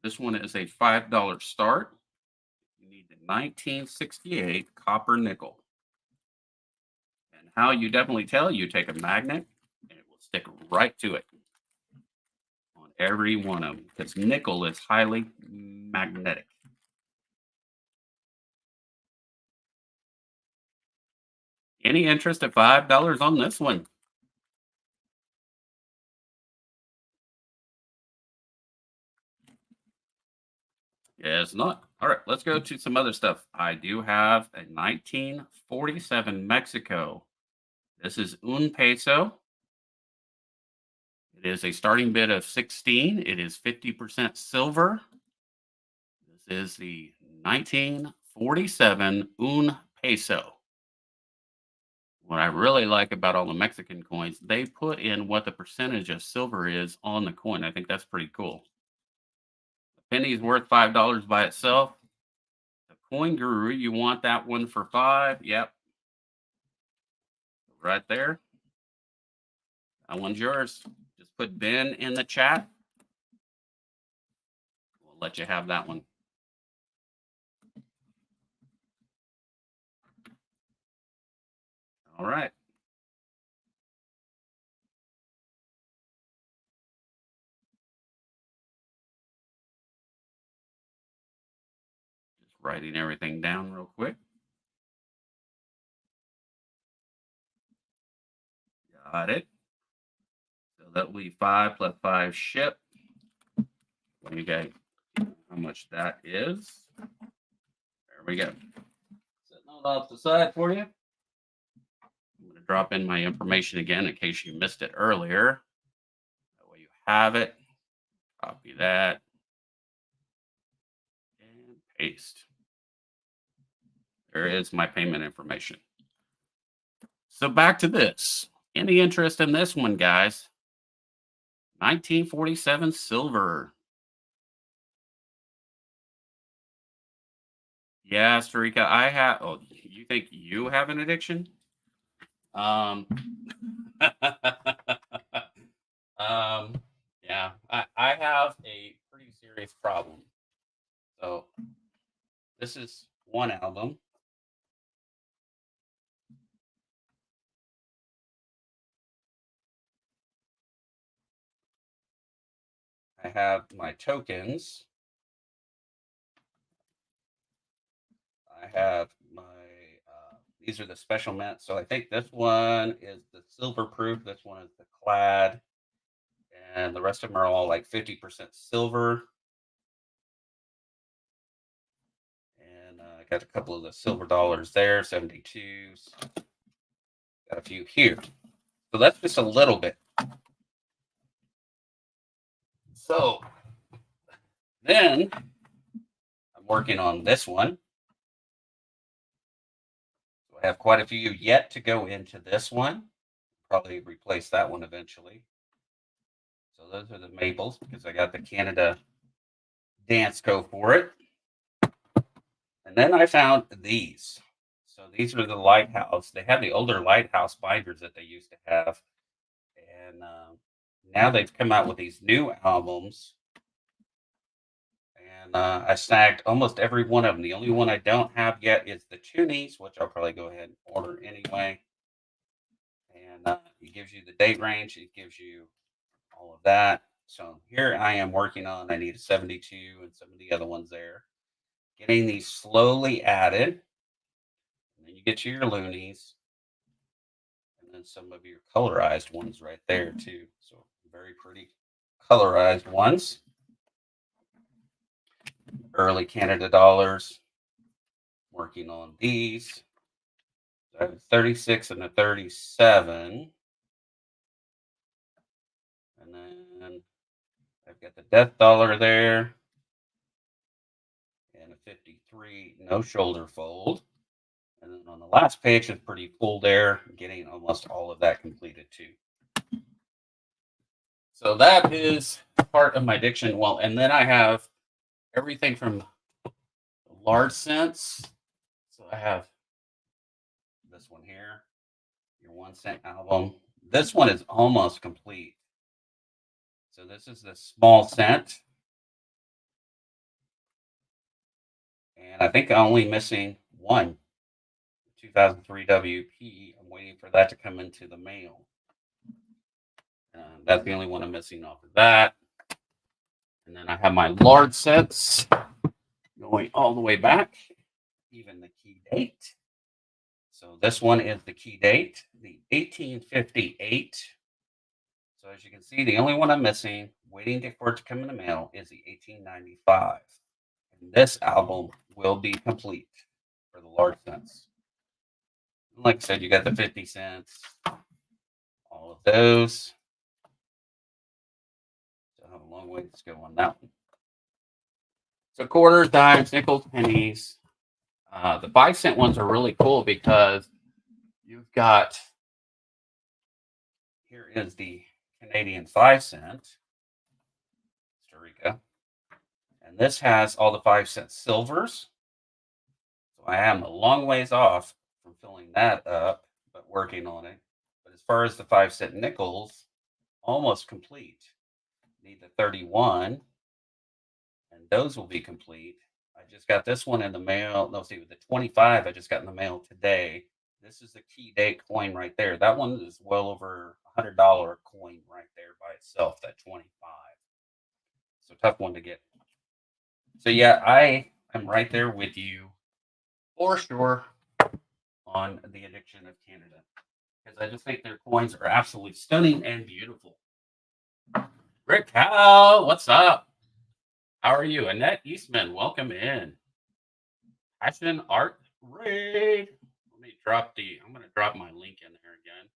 This one is a $5 start. You need the 1968 copper nickel. And how you definitely tell, you take a magnet and it will stick right to it on every one of them because nickel is highly magnetic. Any interest at $5 on this one? Yes, not. All right, let's go to some other stuff. I do have a 1947 Mexico. This is un peso. It is a starting bid of 16. It is 50% silver. This is the 1947 un peso. What I really like about all the Mexican coins, they put in what the percentage of silver is on the coin. I think that's pretty cool. The penny is worth $5 by itself. The coin guru, you want that one for 5? Yep, right there. That one's yours. Just put Ben in the chat. We'll let you have that one. All right. Just writing everything down real quick. Got it. So that will be 5 plus 5 ship. Let me get how much that is. There we go. Setting that off the side for you. I'm going to drop in my information again in case you missed it earlier. That way you have it. Copy that and paste. There is my payment information. So back to this. Any interest in this one, guys? 1947 silver. Yeah, Starika, I have. Oh, you think you have an addiction? Um, yeah, I have a pretty serious problem. So this is one album. I have my tokens. I have my, these are the special mints. So I think this one is the silver proof. This one is the clad. And the rest of them are all like 50% silver. And I got a couple of the silver dollars there, 72s. Got a few here. So that's just a little bit. So then I'm working on this one. So I have quite a few yet to go into this one. Probably replace that one eventually. So those are the maples because I got the Canada dance go for it. And then I found these. So these are the lighthouse. They have the older lighthouse binders that they used to have. And now they've come out with these new albums. And I snagged almost every one of them. The only one I don't have yet is the Toonies, which I'll probably go ahead and order anyway. And it gives you the date range. It gives you all of that. So here I am working on, I need a 72 and some of the other ones there. Getting these slowly added. And then you get your loonies. And then some of your colorized ones right there too. So very pretty colorized ones. Early Canada dollars. Working on these. So I have a 36 and a 37. And then I've got the death dollar there. And a 53 no shoulder fold. And then on the last page is pretty full there, getting almost all of that completed too. So that is part of my addiction. Well, and then I have everything from large cents. So I have this one here, your 1 cent album. This one is almost complete. So this is the small cent. And I think I'm only missing one, 2003 WP. I'm waiting for that to come into the mail. That's the only one I'm missing off of that. And then I have my large sets going all the way back, even the key date. So this one is the key date, the 1858. So as you can see, the only one I'm missing, waiting for it to come in the mail, is the 1895. And this album will be complete for the large cents. Like I said, you got the 50 cents, all of those. So I have a long way to go on that one. So quarters, dimes, nickels, pennies. The 5 cent ones are really cool because you've got, here is the Canadian 5 cent, Costa Rica. And this has all the 5 cent silvers. So I am a long ways off from filling that up, but working on it. But as far as the 5 cent nickels, almost complete. Need the 31, and those will be complete. I just got this one in the mail. No, see, with the 25, I just got in the mail today. This is the key date coin right there. That one is well over $100 coin right there by itself, that 25. So tough one to get. So yeah, I am right there with you for sure on the addiction of Canada. because I just think their coins are absolutely stunning and beautiful. Rick Howe, what's up? How are you? Annette Eastman, welcome in. Passion Art Raid. I'm going to drop my link in there again.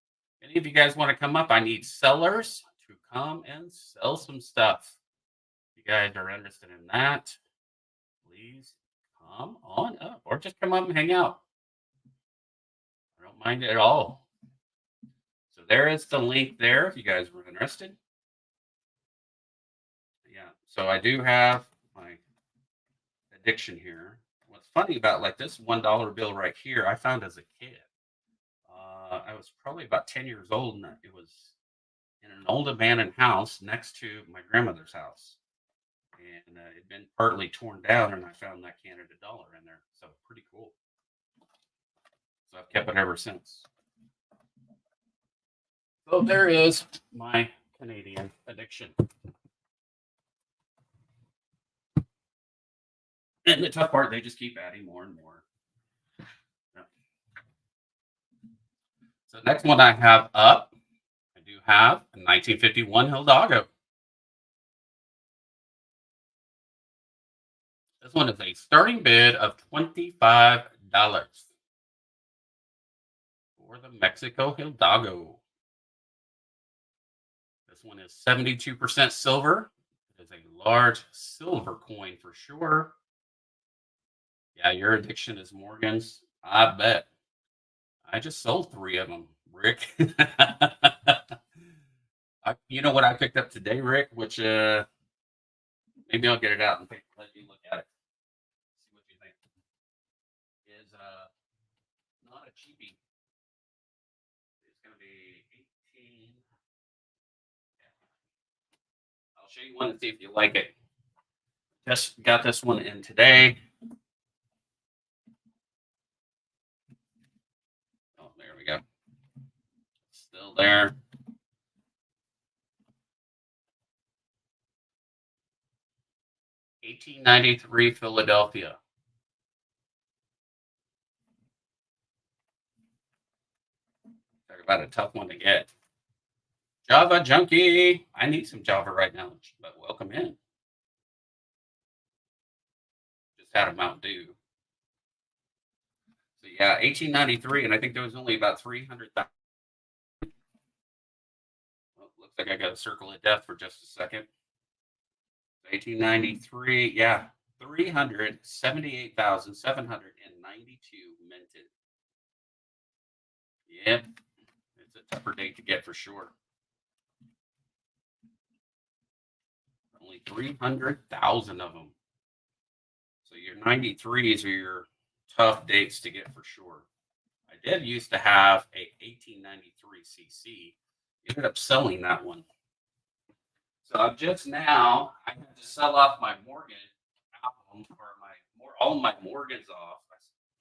Any of you guys want to come up? I need sellers to come and sell some stuff. If you guys are interested in that, please come on up or just come up and hang out. I don't mind it at all. So there is the link there if you guys were interested. Yeah, so I do have my addiction here. What's funny about like this $1 bill right here, I found as a kid. I was probably about 10 years old, and it was in an old abandoned house next to my grandmother's house. And it had been partly torn down, and I found that Canada dollar in there. So pretty cool. So I've kept it ever since. So there is my Canadian addiction. And the tough part, they just keep adding more and more. Yeah. So next one I have up, I do have a 1951 Hidalgo. This one is a starting bid of $25 for the Mexico Hidalgo. This one is 72% silver. It is a large silver coin for sure. Yeah, your addiction is Morgan's. I bet. I just sold 3 of them, Rick. You know what I picked up today, Rick? Which maybe I'll get it out and let you look at it. See what you think. Is not a cheapie. It's going to be 18. I'll show you one and see if you like it. Just got this one in today. Oh, there we go. Still there. $18.93 Philadelphia. Talk about a tough one to get. Java Junkie. I need some Java right now, but welcome in. Just had a Mountain Dew. So yeah, 1893, and I think there was only about 300,000. Well, looks like I got a circle of death for just a second. 1893, yeah, 378,792 minted. Yep, it's a tougher date to get for sure. Only 300,000 of them. So your 93s are your tough dates to get for sure. I did used to have a 1893 CC. Ended up selling that one. So I'm just now, I had to sell off my Morgan album, or all my Morgans off. I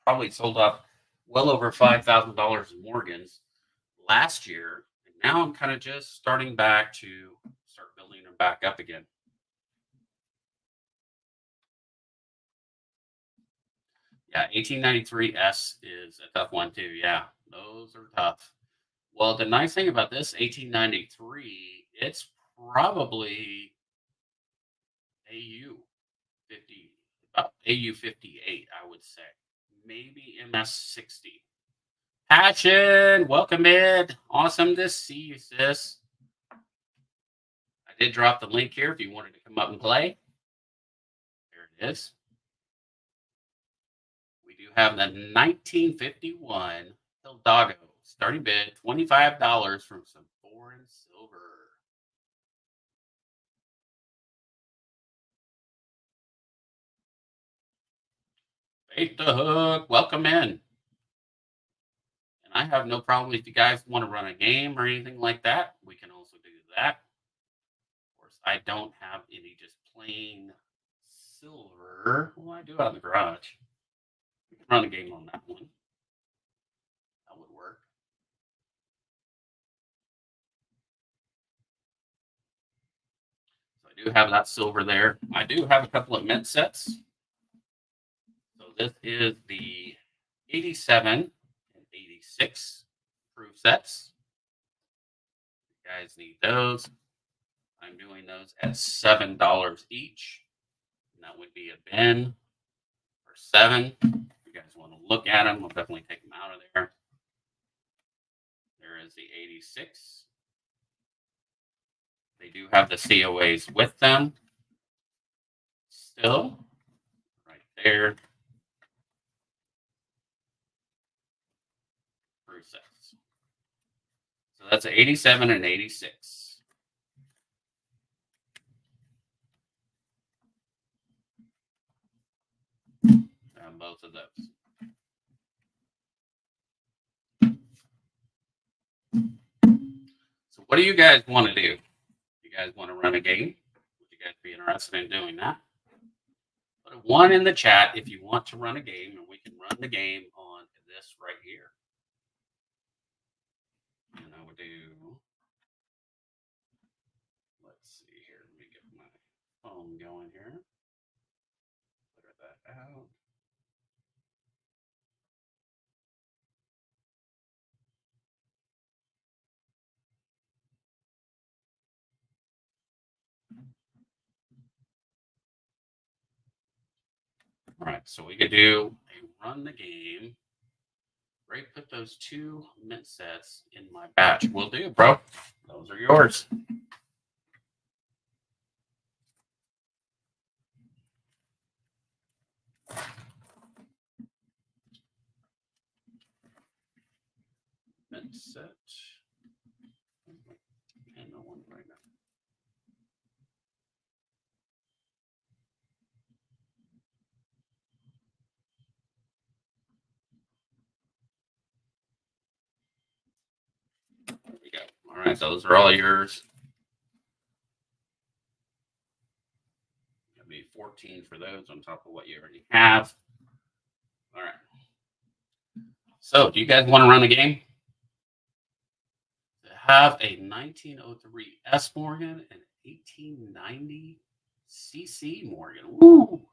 probably sold off well over $5,000 in Morgans last year. And now I'm kind of just starting back to start building them back up again. Yeah, 1893S is a tough one too. Yeah, those are tough. Well, the nice thing about this 1893, it's probably AU 50, about AU 58, I would say. Maybe MS 60. Passion, welcome in. Awesome to see you, sis. I did drop the link here if you wanted to come up and play. There it is. We do have the 1951 Hidalgo. Starting bid $25 from some foreign silver. Bait the hook. Welcome in. And I have no problem if you guys want to run a game or anything like that. We can also do that. Of course, I don't have any just plain silver. Well, I do have the garage. We can run a game on that one. That would work. So I do have that silver there. I do have a couple of mint sets. So this is the 87 and 86 proof sets. You guys need those. I'm doing those at $7 each. And that would be a bin for $7. If you guys want to look at them, I'll definitely take them out of there. There is the 86. They do have the COAs with them. Still, right there. Proof sets. So that's 87 and 86. Both of those. So what do you guys want to do? You guys want to run a game? Would you guys be interested in doing that? Put a 1 in the chat if you want to run a game, and we can run the game on this right here. And I would do, let's see here. Let me get my phone going here. Clear that out. All right, so we could do a run the game. Ray, put those 2 mint sets in my batch. Will do, bro. Those are yours. Mint set. And no one right now. There we go. All right, those are all yours. That'll be 14 for those on top of what you already have. All right. So, do you guys want to run a game? To have a 1903 S Morgan and 1890 CC Morgan. Woo!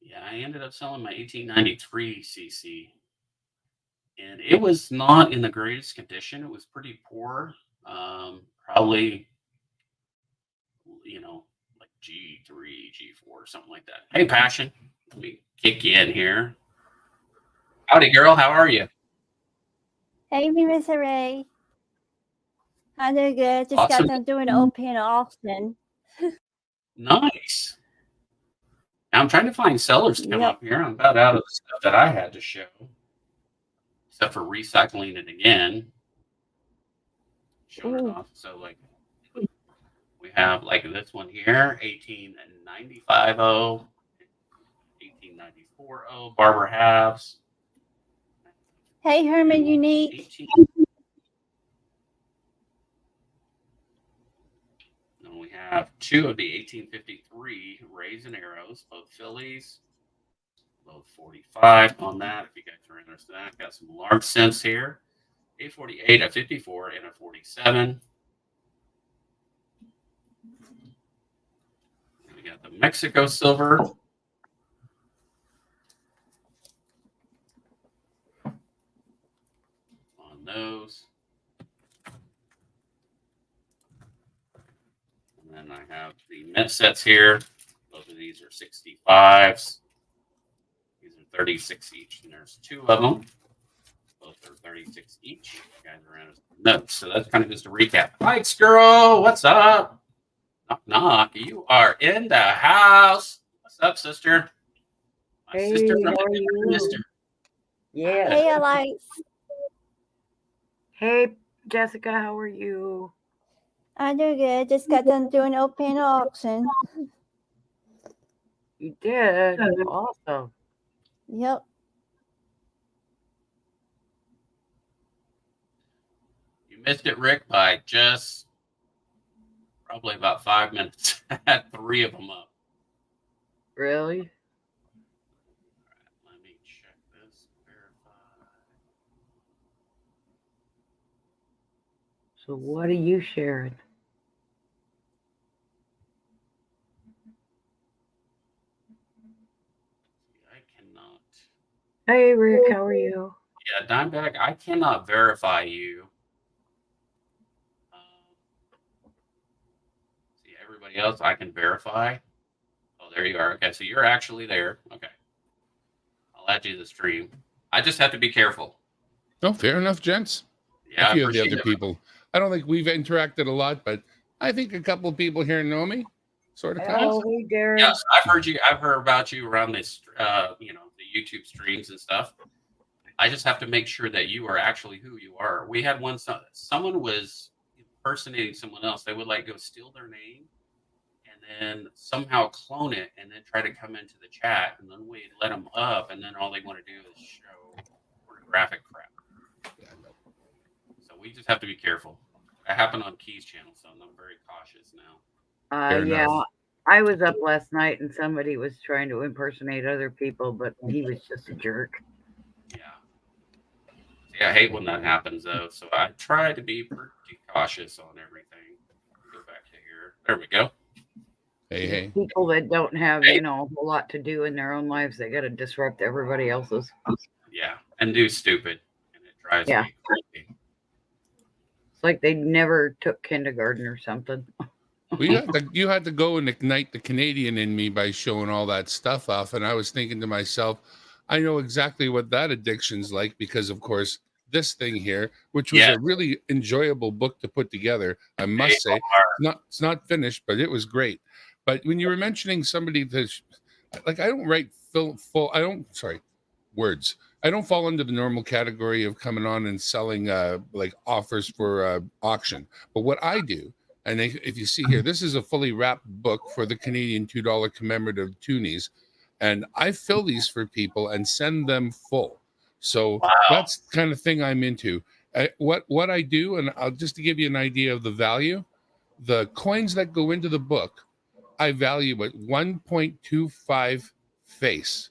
Yeah, I ended up selling my 1893 CC. And it was not in the greatest condition. It was pretty poor. Probably, like G3, G4, something like that. Hey, Passion. Let me kick you in here. Howdy, girl. How are you? Hey, Mr. Ray. I'm doing good. Just got done doing an open auction. Nice. Now I'm trying to find sellers to come up here. I'm about out of the stuff that I had to show, except for recycling it again. Showing it off. So, like, we have like this one here, 1895 1894 Barber halves. Hey, Herman Unique. And we have 2 of the 1853 Rays and Arrows, both Phillies, both 45 on that. If you guys are interested in that, got some large cents here. A 48, a 54, and a 47. We got the Mexico silver. On those. And then I have the mint sets here. Both of these are 65s. These are 36 each. And there's 2 of them. Both are 36 each. You guys are interested in those. So that's kind of just a recap. Lights girl, what's up? Knock, knock. You are in the house. What's up, sister? My sister from the mister. Yeah. Hey, Alex. Hey, Jessica, how are you? I'm doing good. Just got done doing an open auction. You did? Awesome. Yep. You missed it, Rick, by just probably about 5 minutes. I had 3 of them up. Really? Let me check this. Verify. So what are you sharing? I cannot. Hey, Rick, how are you? Yeah, Dimebag, I cannot verify you. See, everybody else I can verify. Oh, there you are. Okay, so you're actually there. Okay. I'll add you to the stream. I just have to be careful. Oh, fair enough, gents. Yeah, A I few of the appreciate other it. people. I don't think we've interacted a lot, but I think a couple of people here know me, sort of. Kind of. Oh, hey, Darren. Yes, I've heard you. I've heard about you around this, the YouTube streams and stuff. I just have to make sure that you are actually who you are. We had one. Someone was impersonating someone else. They would like go steal their name and then somehow clone it and then try to come into the chat, and then we let them up, and then all they want to do is show pornographic crap. So we just have to be careful. That happened on Key's channel, so I'm very cautious now. Fair Yeah, enough. I was up last night and somebody was trying to impersonate other people, but he was just a jerk. Yeah, I hate when that happens though. So I try to be pretty cautious on everything. Go back to here. There we go. Hey. People that don't have, a whole lot to do in their own lives, they got to disrupt everybody else's. Yeah, and do stupid, and it drives me crazy. It's like they never took kindergarten or something. Well, you had to go and ignite the Canadian in me by showing all that stuff off, and I was thinking to myself, I know exactly what that addiction's like because, of course, this thing here, which was a really enjoyable book to put together, I must say. It's not finished, but it was great. But when you were mentioning somebody that, like, I don't write words. I don't fall into the normal category of coming on and selling like offers for auction. But what I do, and if you see here, this is a fully wrapped book for the Canadian $2 commemorative toonies. And I fill these for people and send them full. So that's the kind of thing I'm into. What I do, and I'll just to give you an idea of the value, the coins that go into the book, I value at 1.25 face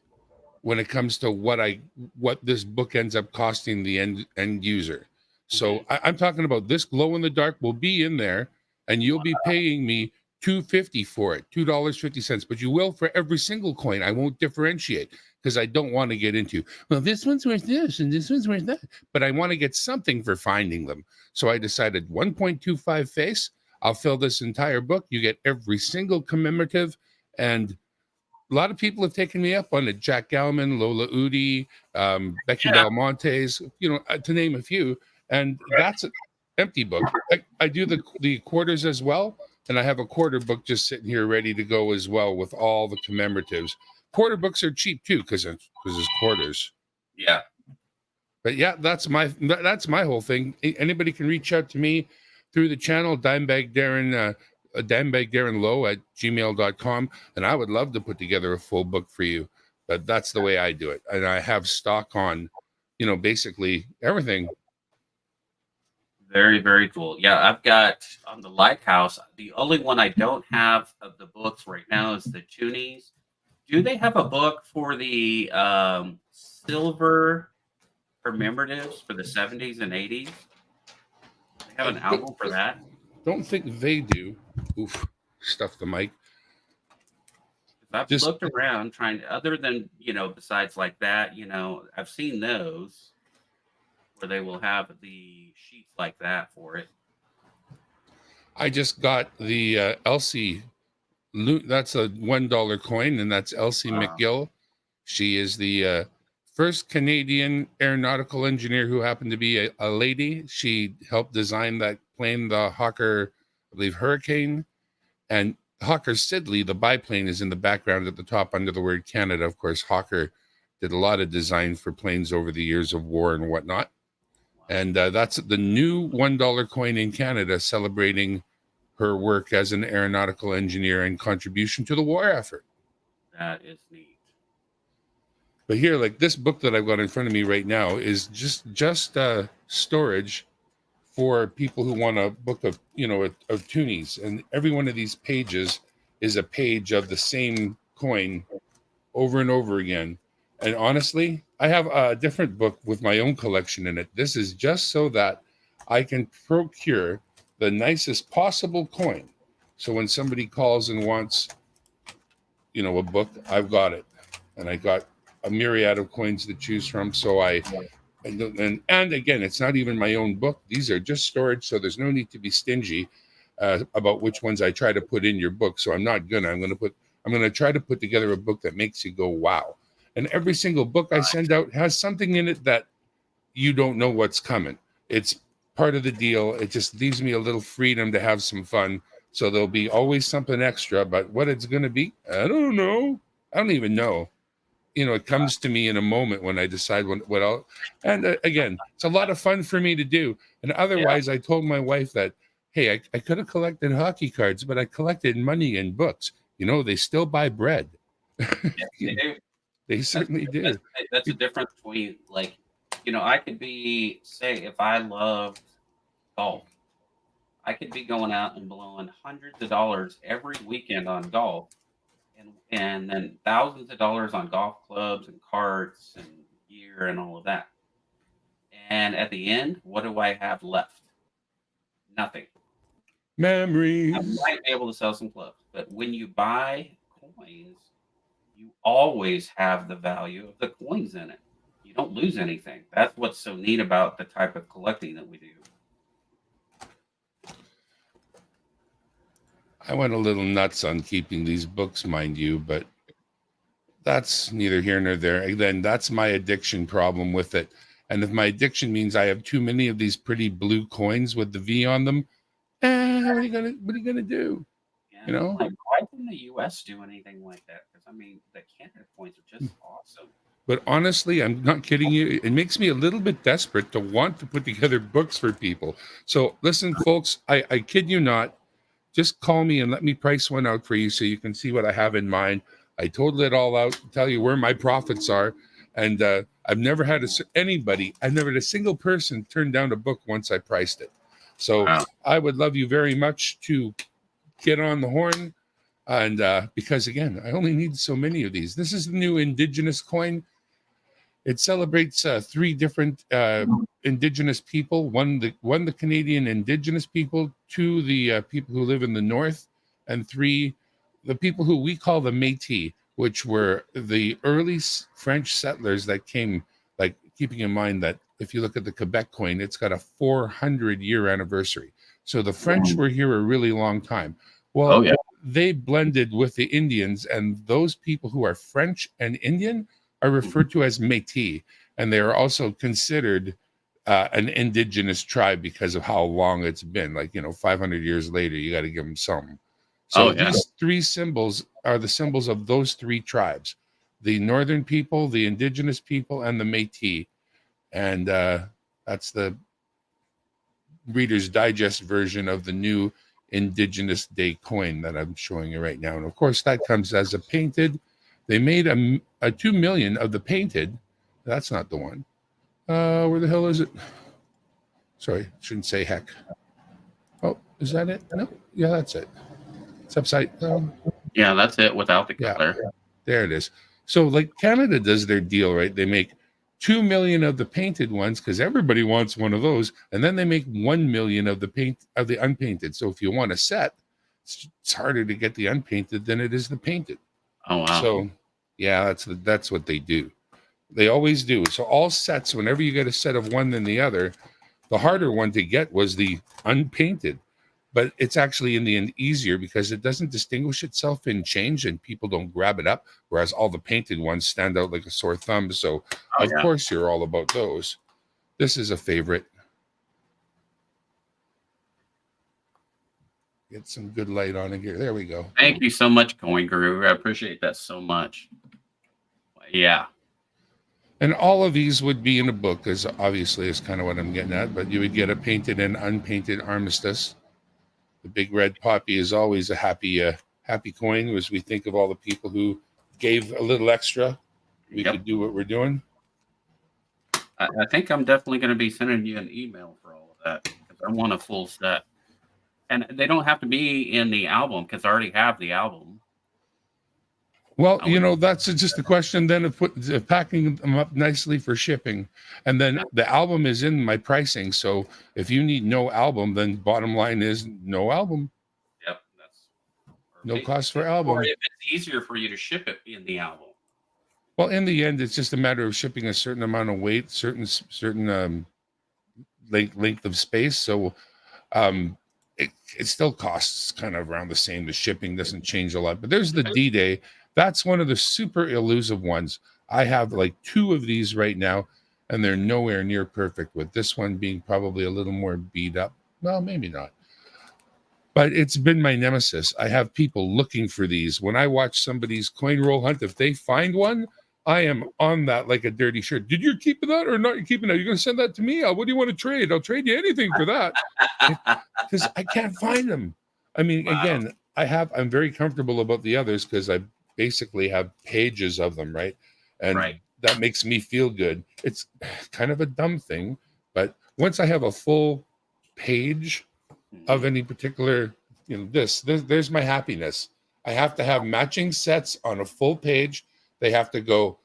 when it comes to what this book ends up costing the end user. So I'm talking about this glow in the dark will be in there, and you'll be paying me $2.50 for it, $2.50, but you will for every single coin. I won't differentiate because I don't want to get into, well, this one's worth this and this one's worth that, but I want to get something for finding them. So I decided 1.25 face. I'll fill this entire book. You get every single commemorative, and a lot of people have taken me up on it. Jack Gallman, Lola Udi, Becky Belmontes, to name a few. And that's an empty book. I do the quarters as well. And I have a quarter book just sitting here ready to go as well with all the commemoratives. Quarter books are cheap too because it's quarters. Yeah. But yeah, that's my whole thing. Anybody can reach out to me through the channel, Dimebag Darren Low at gmail.com. And I would love to put together a full book for you. But that's the way I do it. And I have stock on, basically everything. Very, very cool. Yeah, I've got on the Lighthouse. The only one I don't have of the books right now is the Toonies. Do they have a book for the silver commemoratives for the 70s and 80s? They have an album for that? Don't think they do. Oof, stuff the mic. I've looked around trying to, other than, besides like that, I've seen those where they will have the sheets like that for it. I just got the Elsie. That's a $1 coin, and that's Elsie McGill. She is the first Canadian aeronautical engineer who happened to be a lady. She helped design that plane, the Hawker, I believe, Hurricane. And Hawker Siddeley, the biplane, is in the background at the top under the word Canada. Of course, Hawker did a lot of design for planes over the years of war and whatnot. And that's the new $1 coin in Canada, celebrating her work as an aeronautical engineer and contribution to the war effort. That is neat. But here, like this book that I've got in front of me right now is just storage for people who want a book of, of toonies. And every one of these pages is a page of the same coin over and over again. And honestly, I have a different book with my own collection in it. This is just so that I can procure the nicest possible coin. So when somebody calls and wants, a book, I've got it. And I got a myriad of coins to choose from. So I And again, it's not even my own book. These are just storage, so there's no need to be stingy about which ones I try to put in your book. So I'm not gonna. I'm gonna try to put together a book that makes you go wow. And every single book I send out has something in it that you don't know what's coming. It's part of the deal. It just leaves me a little freedom to have some fun. So there'll be always something extra, but what it's going to be, I don't know. I don't even know. It comes to me in a moment when I decide what I'll. And again, it's a lot of fun for me to do. And otherwise, I told my wife that, hey, I could have collected hockey cards, but I collected money and books. They still buy bread. They do. They certainly do. That's a difference between, like, I could be, say, if I loved golf, I could be going out and blowing hundreds of dollars every weekend on golf, and then thousands of dollars on golf clubs and carts and gear and all of that. And at the end, what do I have left? Nothing. I Memories. might be able to sell some clubs, but when you buy coins, you always have the value of the coins in it. You don't lose anything. That's what's so neat about the type of collecting that we do. I went a little nuts on keeping these books, mind you, but that's neither here nor there. Again, that's my addiction problem with it. And if my addiction means I have too many of these pretty blue coins with the V on them, what are you gonna do? Yeah, like, why didn't the U.S. do anything like that? Because I mean, the Canada coins are just awesome. But honestly, I'm not kidding you. It makes me a little bit desperate to want to put together books for people. So listen, folks, I kid you not. Just call me and let me price one out for you so you can see what I have in mind. I total it all out, tell you where my profits are. And I've never had I've never had a single person turn down a book once I priced it. So Wow. I would love you very much to get on the horn. And because, again, I only need so many of these. This is the new Indigenous coin. It celebrates three different Indigenous people. One, the Canadian Indigenous people. Two, the people who live in the north. And three, the people who we call the Métis, which were the early French settlers that came, like, keeping in mind that if you look at the Quebec coin, it's got a 400-year anniversary. So the French were here a really long time. Well, they blended with the Indians, and those people who are French and Indian are referred to as Métis, and they are also considered an indigenous tribe because of how long it's been. Like, 500 years later, you got to give them something. So these three symbols are the symbols of those three tribes: the northern people, the indigenous people, and the Métis. And that's the Reader's Digest version of the new Indigenous Day coin that I'm showing you right now. And of course, that comes as a painted. They made a 2 million of the painted. That's not the one. Where the hell is it? Sorry, shouldn't say heck. Oh, is that it? No. Yeah, that's it. It's upside down. Yeah, that's it without the color. Yeah, there it is. So, like, Canada does their deal, right? They make 2 million of the painted ones because everybody wants one of those, and then they make 1 million of the unpainted. So if you want a set, it's harder to get the unpainted than it is the painted. Oh wow! So yeah, that's what they do. They always do. So all sets, whenever you get a set of one than the other, the harder one to get was the unpainted. But it's actually in the end easier because it doesn't distinguish itself in change and people don't grab it up, whereas all the painted ones stand out like a sore thumb. So, of course, you're all about those. This is a favorite. Get some good light on it here. There we go. Thank you so much, Coin Guru. I appreciate that so much. Yeah. And all of these would be in a book, as obviously is kind of what I'm getting at, but you would get a painted and unpainted armistice. The big red poppy is always a happy coin, as we think of all the people who gave a little extra. We could do what we're doing. I think I'm definitely going to be sending you an email for all of that because I want a full set. And they don't have to be in the album because I already have the album. Well, that's just a question then of packing them up nicely for shipping. And then the album is in my pricing. So if you need no album, then bottom line is no album. Yep. That's no cost for album. Or if it's easier for you to ship it in the album. Well, in the end, it's just a matter of shipping a certain amount of weight, certain length of space. So it still costs kind of around the same. The shipping doesn't change a lot. But there's the D-Day. That's one of the super elusive ones. I have like 2 of these right now, and they're nowhere near perfect, with this one being probably a little more beat up. Well, maybe not. But it's been my nemesis. I have people looking for these. When I watch somebody's coin roll hunt, if they find one, I am on that like a dirty shirt. Did you keep that or not? You keeping that? You're going to send that to me? What do you want to trade? I'll trade you anything for that, because I can't find them. I mean, Wow. again, I'm very comfortable about the others because I basically have pages of them, right? And Right. that makes me feel good. It's kind of a dumb thing, but once I have a full page of any particular, there's my happiness. I have to have matching sets on a full page. They have to go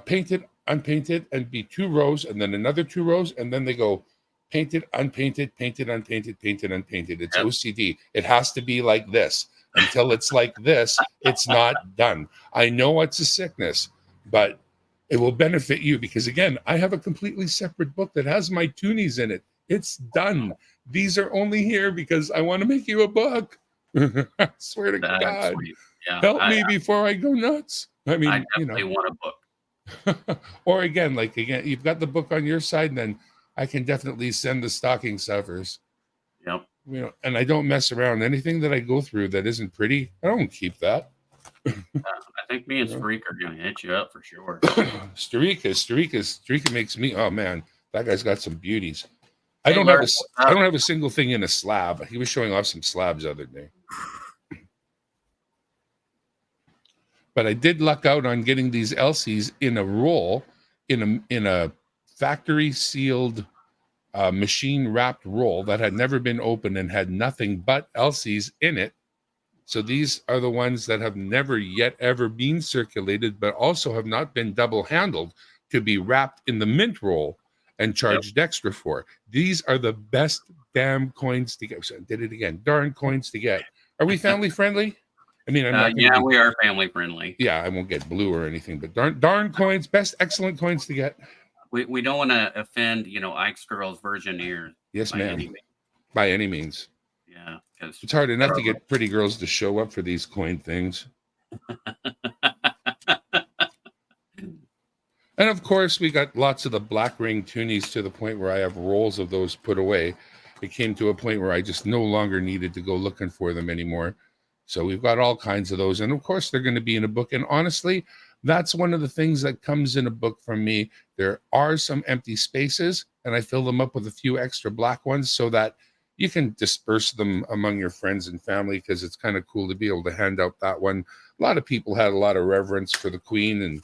painted, unpainted, and be 2 rows, and then another 2 rows, and then they go painted, unpainted, painted, unpainted, painted, unpainted. It's Yep. OCD. It has to be like this. Until it's like this, it's not done. I know it's a sickness, but it will benefit you because, again, I have a completely separate book that has my toonies in it. It's done. These are only here because I want to make you a book. I swear to That's God. sweet. Yeah. Help me before I go nuts. I mean, I definitely want a book. or again, you've got the book on your side, and then I can definitely send the stocking stuffers. Yep. And I don't mess around. Anything that I go through that isn't pretty, I don't keep that. I think me and Streak are going to hit you up for sure. Streaka makes me. Oh man, that guy's got some beauties. I don't have a single thing in a slab. He was showing off some slabs the other day. But I did luck out on getting these LCs in a roll, in a factory sealed, machine wrapped roll that had never been opened and had nothing but LCs in it. So these are the ones that have never yet ever been circulated, but also have not been double handled to be wrapped in the mint roll and charged extra for. These are the best damn coins to get. So I did it again. Darn coins to get. Are we family friendly? I mean, we are family friendly. Yeah, I won't get blue or anything, but darn coins, best excellent coins to get. We don't want to offend, Ike's girls virgin ears. Yes, ma'am. By any means. Yeah, because it's hard enough to get pretty girls to show up for these coin things. And of course, we got lots of the black ring toonies to the point where I have rolls of those put away. It came to a point where I just no longer needed to go looking for them anymore. So we've got all kinds of those. And of course, they're going to be in a book. And honestly, that's one of the things that comes in a book from me. There are some empty spaces, and I fill them up with a few extra black ones so that you can disperse them among your friends and family, because it's kind of cool to be able to hand out that one. A lot of people had a lot of reverence for the Queen, and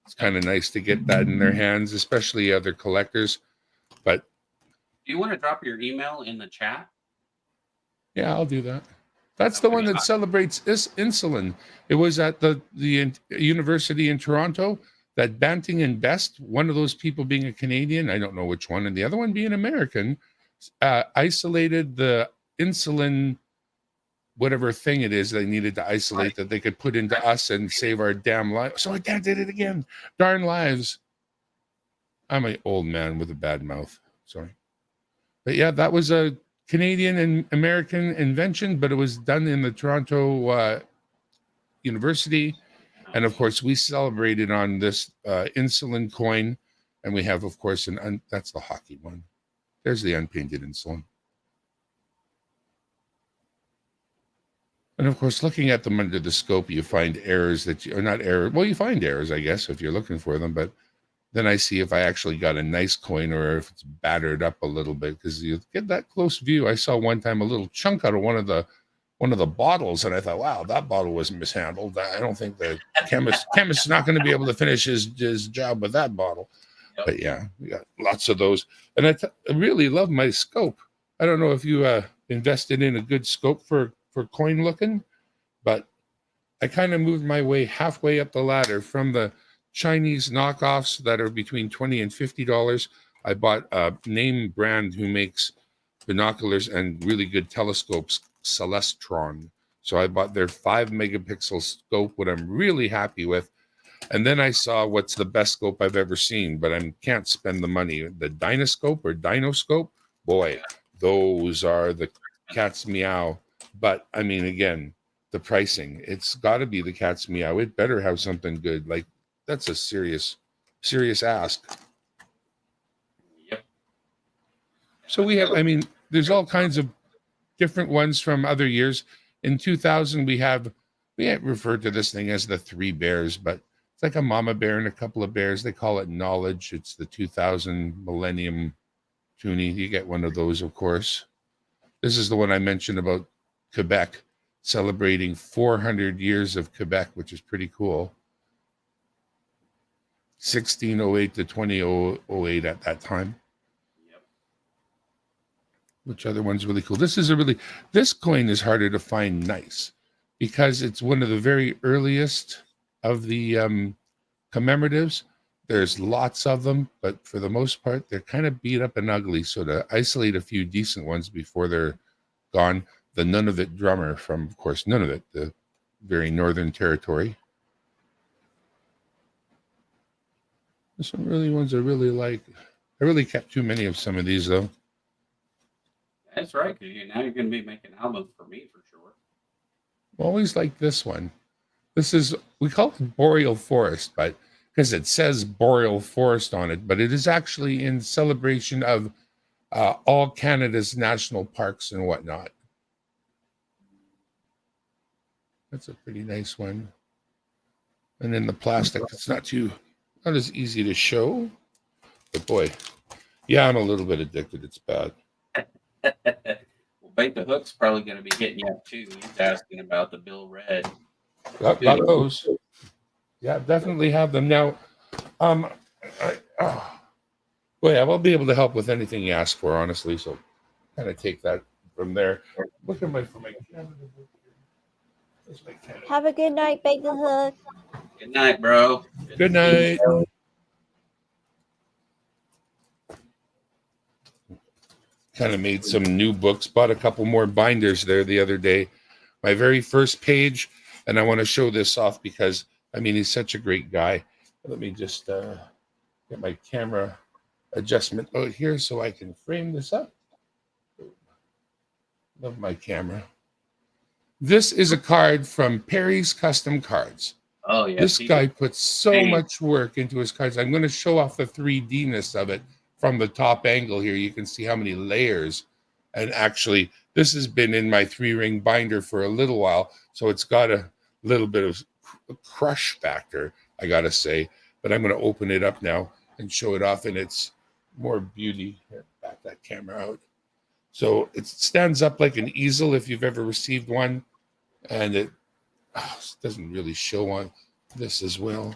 it's kind of nice to get that in their hands, especially other collectors. But do you want to drop your email in the chat? Yeah, I'll do that. That's the one that celebrates insulin. It was at the university in Toronto that Banting and Best, one of those people being a Canadian, I don't know which one, and the other one being American, isolated the insulin, whatever thing it is they needed to isolate, that they could put into us and save our damn lives. So I did it again. Darn lives. I'm an old man with a bad mouth. Sorry. But yeah, that was a Canadian and American invention, but it was done in the Toronto University. And of course, we celebrated on this insulin coin. And we have, of course, that's the hockey one. There's the unpainted insulin. And of course, looking at them under the scope, you find errors that are not errors. Well, you find errors, I guess, if you're looking for them. But then I see if I actually got a nice coin or if it's battered up a little bit, because you get that close view. I saw one time a little chunk out of one of the bottles, and I thought, wow, that bottle was mishandled. I don't think the chemist's not going to be able to finish his job with that bottle. Yep. But yeah, we got lots of those. And I really love my scope. I don't know if you invested in a good scope for coin looking, but I kind of moved my way halfway up the ladder from the Chinese knockoffs that are between $20 and $50. I bought a name brand who makes binoculars and really good telescopes, Celestron. So I bought their 5 megapixel scope, what I'm really happy with. And then I saw what's the best scope I've ever seen, but I can't spend the money. The Dynoscope or Dinoscope, boy, those are the cat's meow. But I mean, again, the pricing, it's got to be the cat's meow. It better have something good. Like, that's a serious ask. Yep. So we have, I mean, there's all kinds of different ones from other years. In 2000, we have referred to this thing as the Three Bears, but it's like a mama bear and a couple of bears. They call it Knowledge. It's the 2000 Millennium Toonie. You get one of those, of course. This is the one I mentioned about Quebec, celebrating 400 years of Quebec, which is pretty cool. 1608 to 2008 at that time. Yep. Which other one's really cool? This coin is harder to find nice because it's one of the very earliest of the commemoratives. There's lots of them, but for the most part, they're kind of beat up and ugly. So to isolate a few decent ones before they're gone, the Nunavut drummer from, of course, Nunavut, the very northern territory. There's some really ones I really like. I really kept too many of some of these, though. That's right, because now you're going to be making albums for me for sure. Always like this one. This is, we call it Boreal Forest, but because it says Boreal Forest on it, but it is actually in celebration of all Canada's national parks and whatnot. That's a pretty nice one. And then the plastic, it's not as easy to show, but boy, yeah, I'm a little bit addicted. It's bad. Well, Bait the Hook's probably going to be hitting you up too. He's asking about the Bill Red. Got those. Yeah, definitely have them. Now, well, yeah, I'll be able to help with anything you ask for, honestly. So kind of take that from there. Look at my camera. Have a good night, Bait the Hook. Good night, bro. Good night. Kind of made some new books, bought a couple more binders there the other day. My very first page, and I want to show this off because, I mean, he's such a great guy. Let me just get my camera adjustment out here so I can frame this up. Love my camera. This is a card from Perry's Custom Cards. Oh, yeah. This guy puts so much work into his cards. I'm going to show off the 3D-ness of it from the top angle here. You can see how many layers. And actually, this has been in my 3-ring binder for a little while, so it's got a little bit of crush factor, I got to say. But I'm going to open it up now and show it off in its more beauty. Here, back that camera out. So it stands up like an easel if you've ever received one. And it doesn't really show on this as well.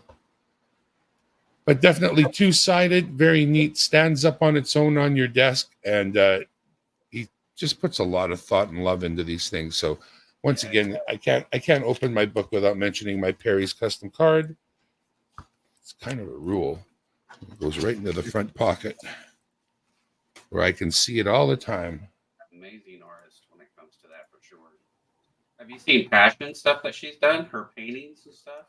But definitely two-sided, very neat, stands up on its own on your desk. And he just puts a lot of thought and love into these things. So once again, I can't open my book without mentioning my Perry's Custom Card. It's kind of a rule. It goes right into the front pocket where I can see it all the time. Amazing artist when it comes to that for sure. Have you seen Passion stuff that she's done? Her paintings and stuff?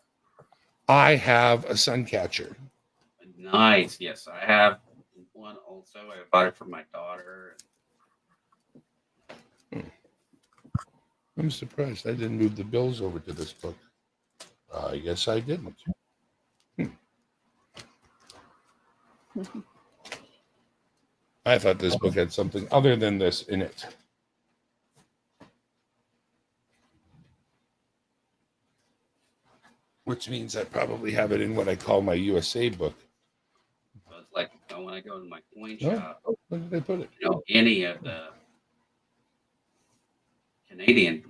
I have a sun catcher. Nice. Yes, I have one also. I bought it for my daughter. I'm surprised I didn't move the bills over to this book. I guess I didn't. I thought this book had something other than this in it. Which means I probably have it in what I call my USA book. So it's like when I go to my coin shop, Where did I put it? you know, any of the Canadian,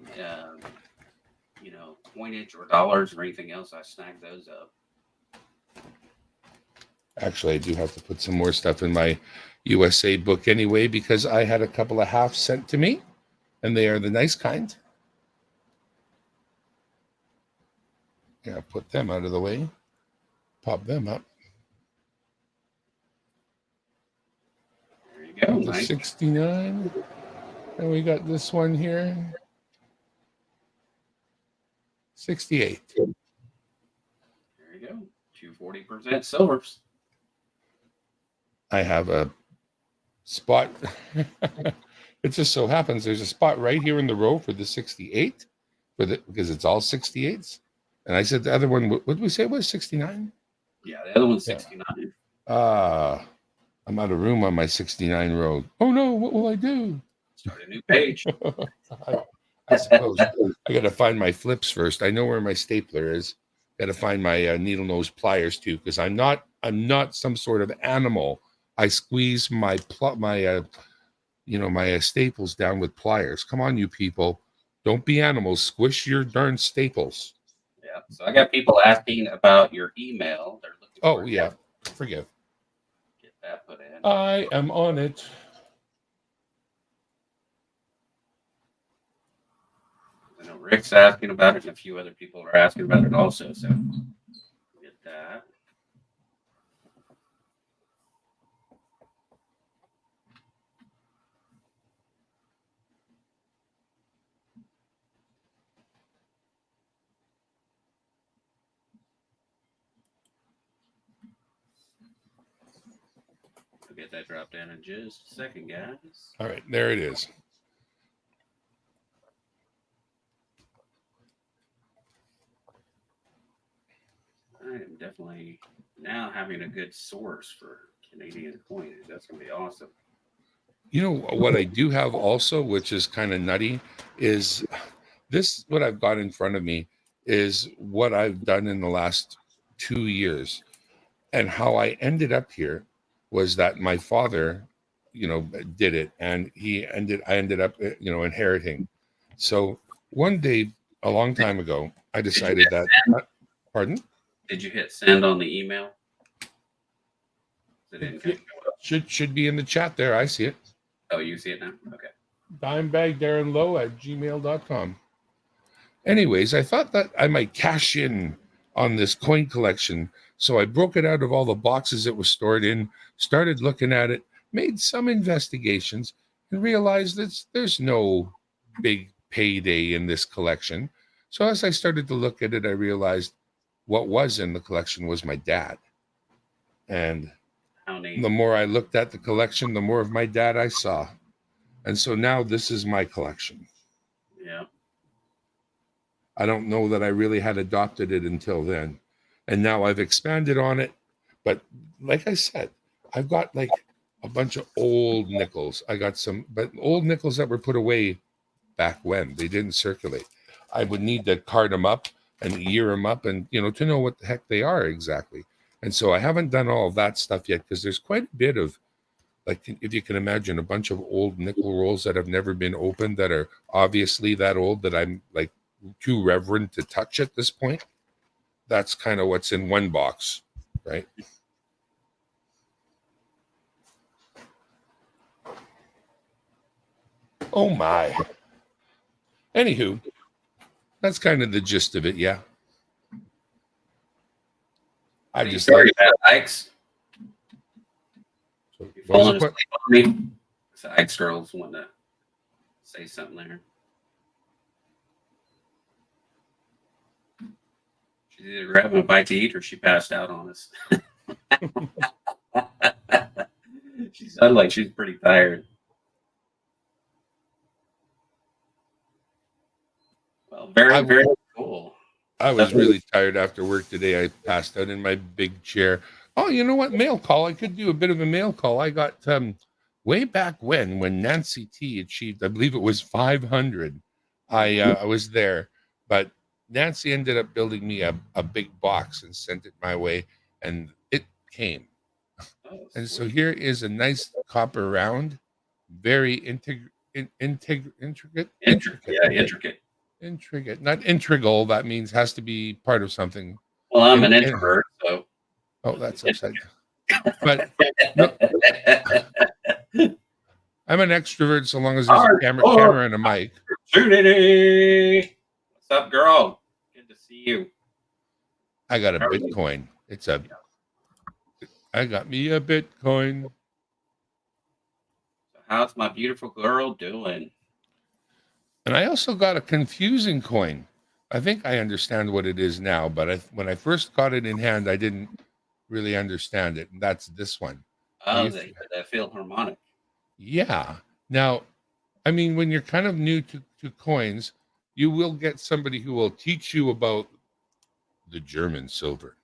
you know, coinage or dollars or anything else, I snag those up. Actually, I do have to put some more stuff in my USA book anyway, because I had a couple of halves sent to me, and they are the nice kind. Yeah, put them out of the way. Pop them up. There you go. The Nice. 69. And we got this one here. 68. There you go. Two 40% silvers. I have a spot. It just so happens there's a spot right here in the row for the 68 because it's all 68s. And I said the other one, what did we say it was 69? Yeah, the other one's Yeah. 69. I'm out of room on my 69 road. Oh no, what will I do? Start a new page. I suppose I got to find my flips first. I know where my stapler is. Got to find my needle nose pliers too, because I'm not some sort of animal. I squeeze my staples down with pliers. Come on, you people, don't be animals. Squish your darn staples. Yeah. So I got people asking about your email. They're looking Oh for it. yeah, forgive. Get that put in. I am on it. I know Rick's asking about it, and a few other people are asking about it also. So get that. I'll get that dropped in just a second, guys. All right, there it is. I am definitely now having a good source for Canadian coinage. That's going to be awesome. You know what I do have also, which is kind of nutty, is this. What I've got in front of me is what I've done in the last 2 years, and how I ended up here was that my father, did it, and I ended up, inheriting. So one day, a long time ago, I decided that. Pardon? Did you hit send on the email? It didn't go up. Should be in the chat there. I see it. Oh, you see it now? Okay. dimebagdarrenlow@gmail.com. Anyways, I thought that I might cash in on this coin collection. So I broke it out of all the boxes it was stored in, started looking at it, made some investigations, and realized that there's no big payday in this collection. So as I started to look at it, I realized what was in the collection was my dad. And How neat. the more I looked at the collection, the more of my dad I saw. And so now this is my collection. Yeah. I don't know that I really had adopted it until then. And now I've expanded on it. But like I said, I've got like a bunch of old nickels. I got some, but old nickels that were put away back when they didn't circulate. I would need to card them up and year them up and, to know what the heck they are exactly. And so I haven't done all of that stuff yet because there's quite a bit of, like, if you can imagine, a bunch of old nickel rolls that have never been opened that are obviously that old that I'm like too reverent to touch at this point. That's kind of what's in one box, right? Oh my. Anywho, that's kind of the gist of it, yeah. I just sorry about Ike's. So, You what was falling the asleep on me? So Ike's girls want to say something there. She's either grabbing a bite to eat or she passed out on us. She sounded like she's pretty tired. Well, very cool. I was really tired after work today. I passed out in my big chair. Oh, you know what? Mail call. I could do a bit of a mail call. I got way back when Nancy T achieved, I believe it was 500. I was there, but Nancy ended up building me a big box and sent it my way, and it came. Oh, And so sweet. here is a nice copper round, very intricate. Yeah, intricate. Intricate, not integral. That means has to be part of something. Well, I'm an introvert, so. Oh, that's upside down. But no, I'm an extrovert so long as there's a camera and a mic. Opportunity. What's up, girl? Good to see you. I got a Bitcoin. I got me a Bitcoin. So how's my beautiful girl doing? And I also got a confusing coin. I think I understand what it is now, but when I first got it in hand, I didn't really understand it. And that's this one. Oh, You- that Philharmonic. Yeah. Now, I mean, when you're kind of new to coins, you will get somebody who will teach you about the German silver.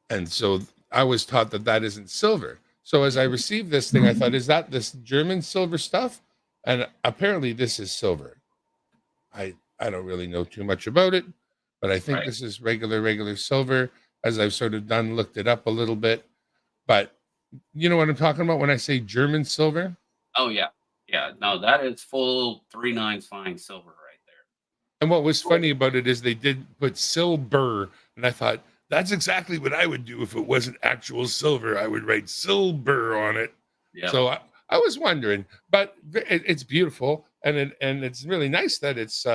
And so I was taught that that isn't silver. So as I received this thing, I thought, is that this German silver stuff? And apparently this is silver. I don't really know too much about it, but I think Right. this is regular silver. As I've sort of looked it up a little bit. But you know what I'm talking about when I say German silver? Oh yeah, yeah. No, that is full 3/9 fine silver right there. And what was funny about it is they did put silver, and I thought that's exactly what I would do if it wasn't actual silver. I would write silver on it. Yeah. So I was wondering, but it's beautiful, and it's really nice that it's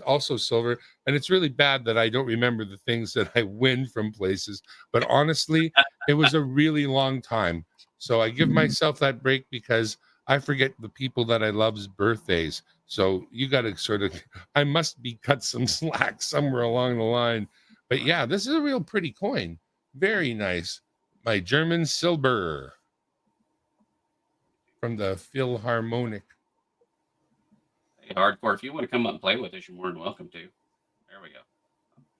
also silver. And it's really bad that I don't remember the things that I win from places. But honestly, it was a really long time. So I give myself that break because I forget the people that I love's birthdays. So you got to sort of, I must be cut some slack somewhere along the line. But yeah, this is a real pretty coin. Very nice. My German silver from the Philharmonic. Hey, Hardcore, if you want to come up and play with us, you're more than welcome to. There we go.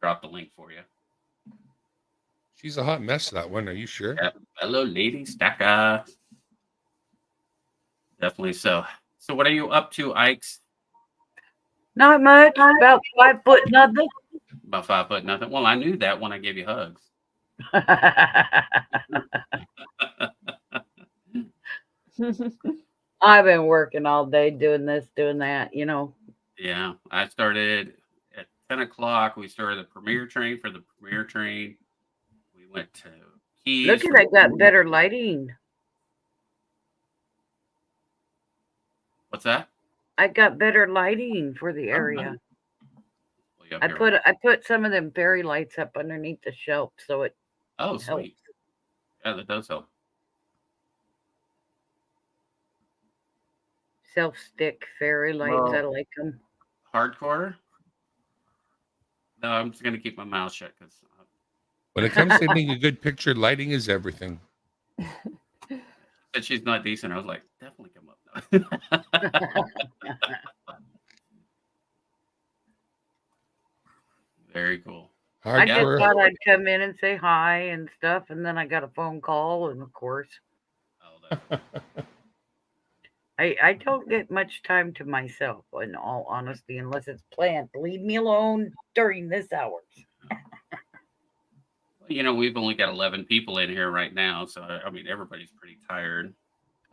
Drop the link for you. She's a hot mess, that one. Are you sure? Yeah. Hello, lady stacker. Definitely so. So what are you up to, Ikes? Not much. About 5 foot nothing. About 5 foot nothing. Well, I knew that when I gave you hugs. I've been working all day doing this, doing that, you know. Yeah, I started at 10 o'clock. We started the premiere train for the premiere train. We went to Keys. Look at I got better lighting. What's that? I got better lighting for the area. I put some of them fairy lights up underneath the shelf so it Oh, helps. sweet. Yeah, that does help. Self-stick fairy lights. Well, I like them. Hardcore? No, I'm just going to keep my mouth shut because When it comes to making a good picture, lighting is everything. said she's not decent. I was like, definitely come up. Very cool. I just Hardcore. thought I'd come in and say hi and stuff, and then I got a phone call, and of course, Oh, that, I don't get much time to myself, in all honesty, unless it's planned. Leave me alone during this hours. you know, we've only got 11 people in here right now, so I mean, everybody's pretty tired.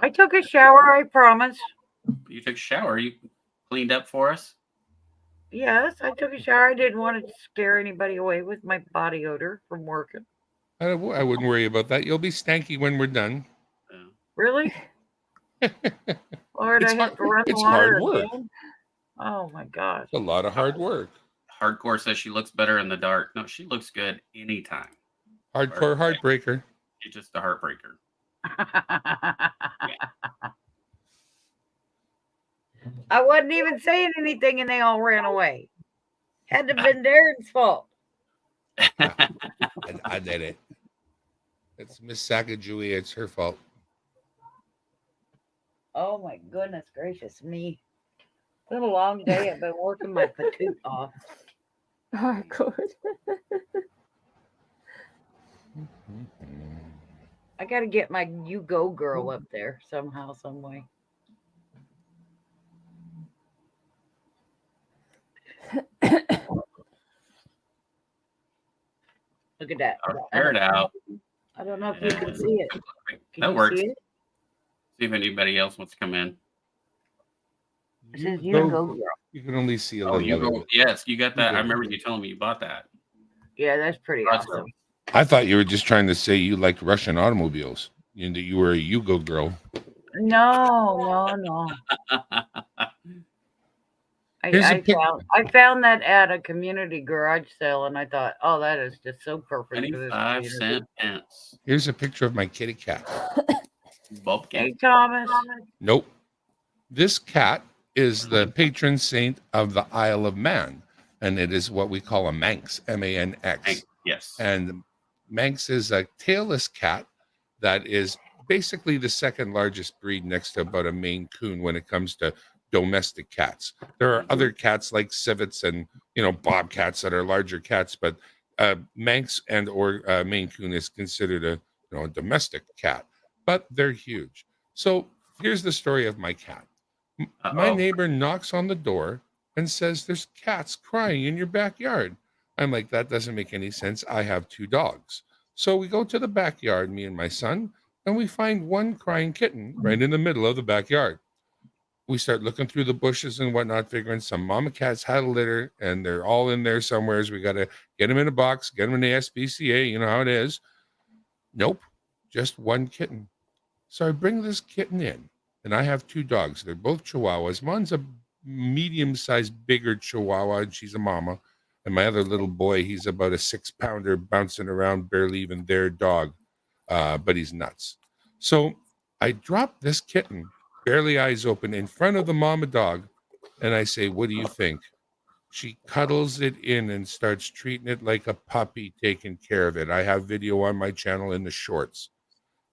I took a shower, I promise. You took a shower. You cleaned up for us. Yes, I took a shower. I didn't want to scare anybody away with my body odor from working. I wouldn't worry about that. You'll be stanky when we're done. Yeah. Really? Lord, It's I have to run it's water hard work. again? Oh my gosh. It's a lot of hard work. Hardcore says she looks better in the dark. No, she looks good anytime. Hardcore heartbreaker. She's just a heartbreaker. I wasn't even saying anything and they all ran away. Had to have been Darren's fault. I did it. It's Miss Sacagawea. It's her fault. Oh my goodness gracious me. It's been a long day. I've been working my patoot off. Hardcore. I got to get my You Go Girl up there somehow, some way. Look at that. Air it out. I don't know if you can see it. Can That you works. see it? See if anybody else wants to come in. It says You Go Girl. You can only see a Oh, little you of go. it. Yes, you got that. You I go. remember you telling me you bought that. Yeah, that's pretty awesome. I thought you were just trying to say you liked Russian automobiles. You that you were a Yugo girl. No. Here's a pic- I found that at a community garage sale, and I thought, oh, that is just so perfect for this 25 community. cent pence. Here's a picture of my kitty cat. Bob Hey, cat. Thomas. Nope. This cat is the patron saint of the Isle of Man, and it is what we call a Manx, M-A-N-X. Yes. And Manx is a tailless cat that is basically the second largest breed next to about a Maine Coon when it comes to domestic cats. There are other cats like civets and bobcats that are larger cats, but Manx and or Maine Coon is considered a domestic cat, but they're huge. So here's the story of my cat. My neighbor knocks on the door and says, "There's cats crying in your backyard." I'm like, that doesn't make any sense. I have 2 dogs. So we go to the backyard, me and my son, and we find one crying kitten right in the middle of the backyard. We start looking through the bushes and whatnot, figuring some mama cats had a litter and they're all in there somewhere. We got to get them in a box, get them in the SPCA. You know how it is. Nope, just one kitten. So I bring this kitten in, and I have 2 dogs. They're both Chihuahuas. One's a medium-sized, bigger Chihuahua, and she's a mama. And my other little boy, he's about a 6-pounder bouncing around, barely even their dog, but he's nuts. So I drop this kitten, barely eyes open, in front of the mama dog, and I say, "What do you think?" She cuddles it in and starts treating it like a puppy, taking care of it. I have video on my channel in the shorts.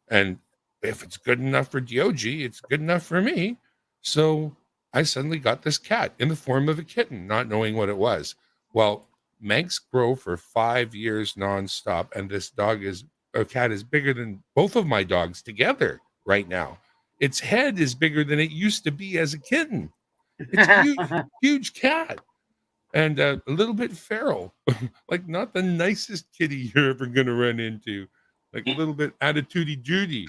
And if it's good enough for Diogi, it's good enough for me. So I suddenly got this cat in the form of a kitten, not knowing what it was. Well, Manx grow for 5 years nonstop, and this cat is bigger than both of my dogs together right now. Its head is bigger than it used to be as a kitten. It's a huge, huge cat. And a little bit feral, like not the nicest kitty you're ever going to run into, like a little bit attitudey Judy.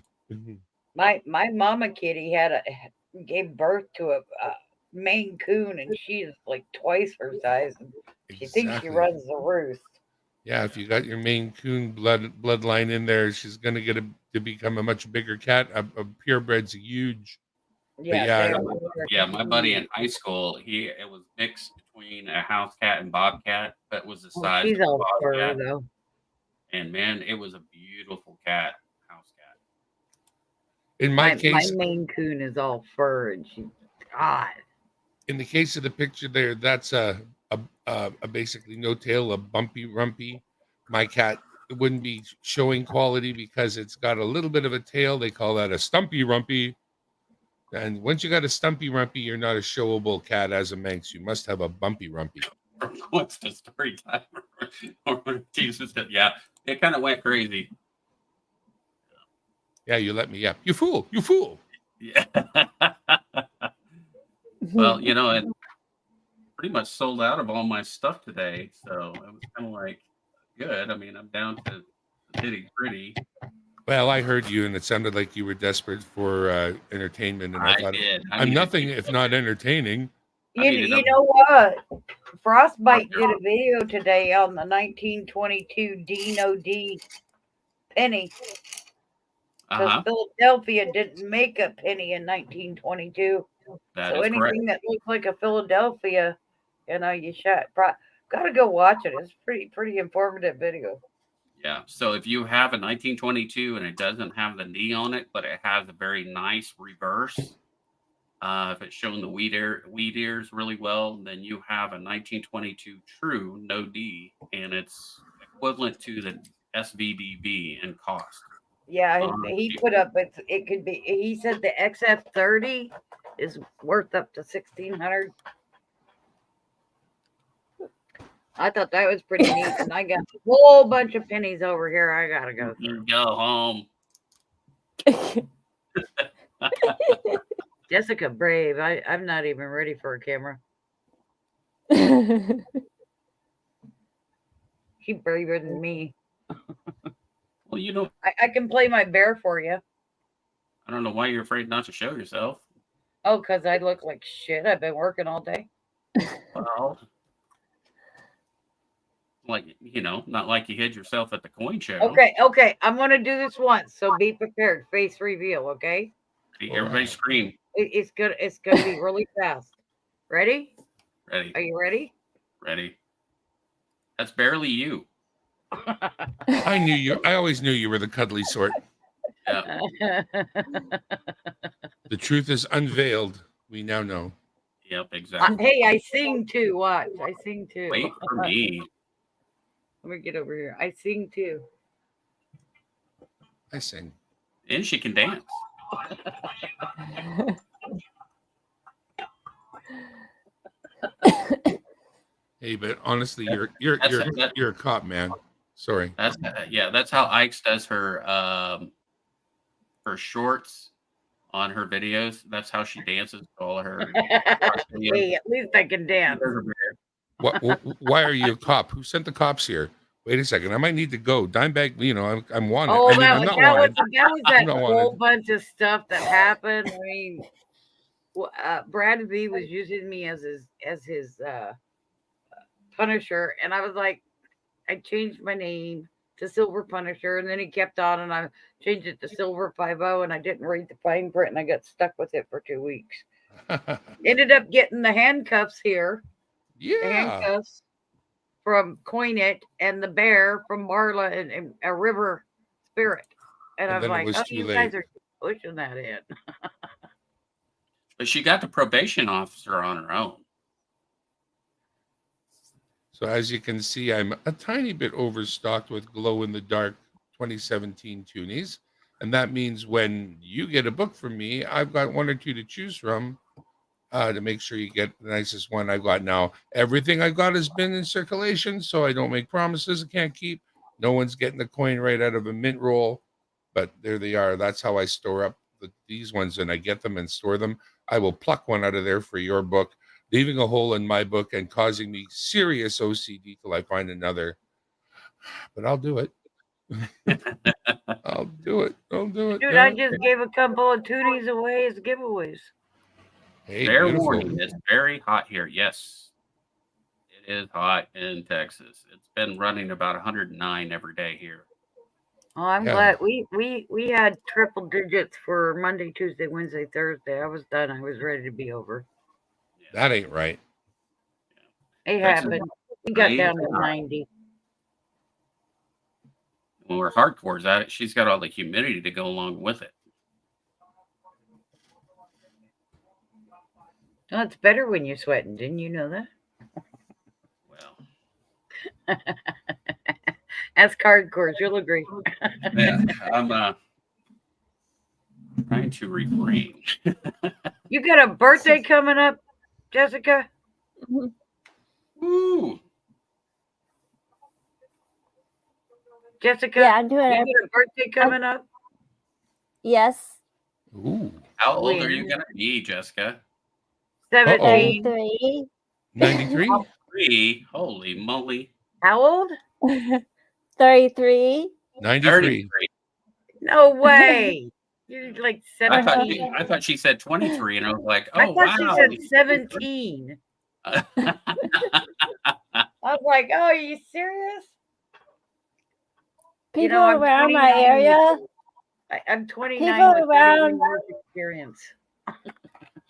My mama kitty gave birth to a Maine Coon, and she's like twice her size. And she thinks she runs the roost. Yeah, if you got your Maine Coon bloodline in there, she's going to get to become a much bigger cat. A purebred's huge. Yeah, my buddy in high school, it was mixed between a house cat and bobcat, but it was the size she's of a all fur, bobcat. though. And man, it was a beautiful cat, house cat. In my case, my Maine Coon is all fur, and God. In the case of the picture there, that's a basically no tail, a bumpy rumpy. My cat wouldn't be showing quality because it's got a little bit of a tail. They call that a stumpy rumpy. And once you got a stumpy rumpy, you're not a showable cat as a Manx. You must have a bumpy rumpy. What's the story time? Yeah, it kind of went crazy. Yeah, you let me up. You fool. You fool. Yeah. Well, it pretty much sold out of all my stuff today. So it was kind of like good. I mean, I'm down to the nitty gritty. Well, I heard you, and it sounded like you were desperate for entertainment. And I thought, did. I'm nothing if not entertaining. You know what? Frostbite did a video today on the 1922 D penny. Because Philadelphia didn't make a penny in 1922. So anything correct. that looks like a Philadelphia, you gotta go watch it. It's pretty informative video. Yeah. So if you have a 1922 and it doesn't have the D on it, but it has a very nice reverse, if it's showing the wheat ears really well, then you have a 1922 true no D, and it's equivalent to the SVDV in cost. Yeah, he put up it could be. He said the XF30 is worth up to $1,600. I thought that was pretty neat, and I got a whole bunch of pennies over here. I gotta go. Go home. Jessica Brave. I'm not even ready for a camera. She's braver than me. Well, I can play my bear for you. I don't know why you're afraid not to show yourself. Oh, because I look like shit. I've been working all day. Well, not like you hid yourself at the coin show. Okay. I'm gonna do this once, so be prepared. Face reveal, okay? Everybody scream. It's gonna be really fast. Ready? Ready. Are you ready? Ready. That's barely you. I knew you. I always knew you were the cuddly sort. Yeah. The truth is unveiled. We now know. Yep, exactly. Hey, I sing too. Watch, I sing too. Wait for me. Let me get over here. I sing too. I sing. And she can dance. Hey, but honestly, you're a cop, man. Sorry. That's how Ike's does her shorts on her videos. That's how she dances to all her videos. Hey, at least I can dance. Why are you a cop? Who sent the cops here? Wait a second. I might need to go. Dimebag, I'm wanted. Oh, I mean, I'm not wanted. that was that I'm not whole wanted. bunch of stuff that happened. I mean, Brad V was using me as his Punisher, and I was like, I changed my name to Silver Punisher, and then he kept on, and I changed it to Silver 50, and I didn't read the fine print, and I got stuck with it for 2 weeks. Ended up getting the handcuffs here. Yeah. The handcuffs from Coinit and the bear from Marla and a river spirit. And I was like, oh, you guys are pushing that in. But she got the probation officer on her own. So as you can see, I'm a tiny bit overstocked with glow-in-the-dark 2017 toonies. And that means when you get a book from me, I've got one or two to choose from to make sure you get the nicest one I've got now. Everything I've got has been in circulation, so I don't make promises I can't keep. No one's getting the coin right out of a mint roll, but there they are. That's how I store up these ones, and I get them and store them. I will pluck one out of there for your book, leaving a hole in my book and causing me serious OCD till I find another. But I'll do it. I'll do it. Dude, I just gave a couple of toonies away as giveaways. Hey, fair warning, it's very hot here. Yes, it is hot in Texas. It's been running about 109 every day here. Oh, I'm glad we had triple digits for Monday, Tuesday, Wednesday, Thursday. I was done. I was ready to be over. That ain't right. It happened. We got down to 90. When we're hardcores at it, she's got all the humidity to go along with it. No, it's better when you're sweating. Didn't you know that? Well, ask hardcores. You'll agree. Yeah, I'm trying to refrain. You got a birthday coming up, Jessica? Ooh. Jessica? Yeah, I'm doing you got a birthday coming up? Yes. Ooh. How old are you going to be, Jessica? 17. 33. 93? 3. Holy moly. How old? 33. 93. No way. You're like 17. I thought she said 23, and I was like, oh, I thought wow. she said 17. I was like, oh, are you serious? People around my area. I'm 29 people with around years experience.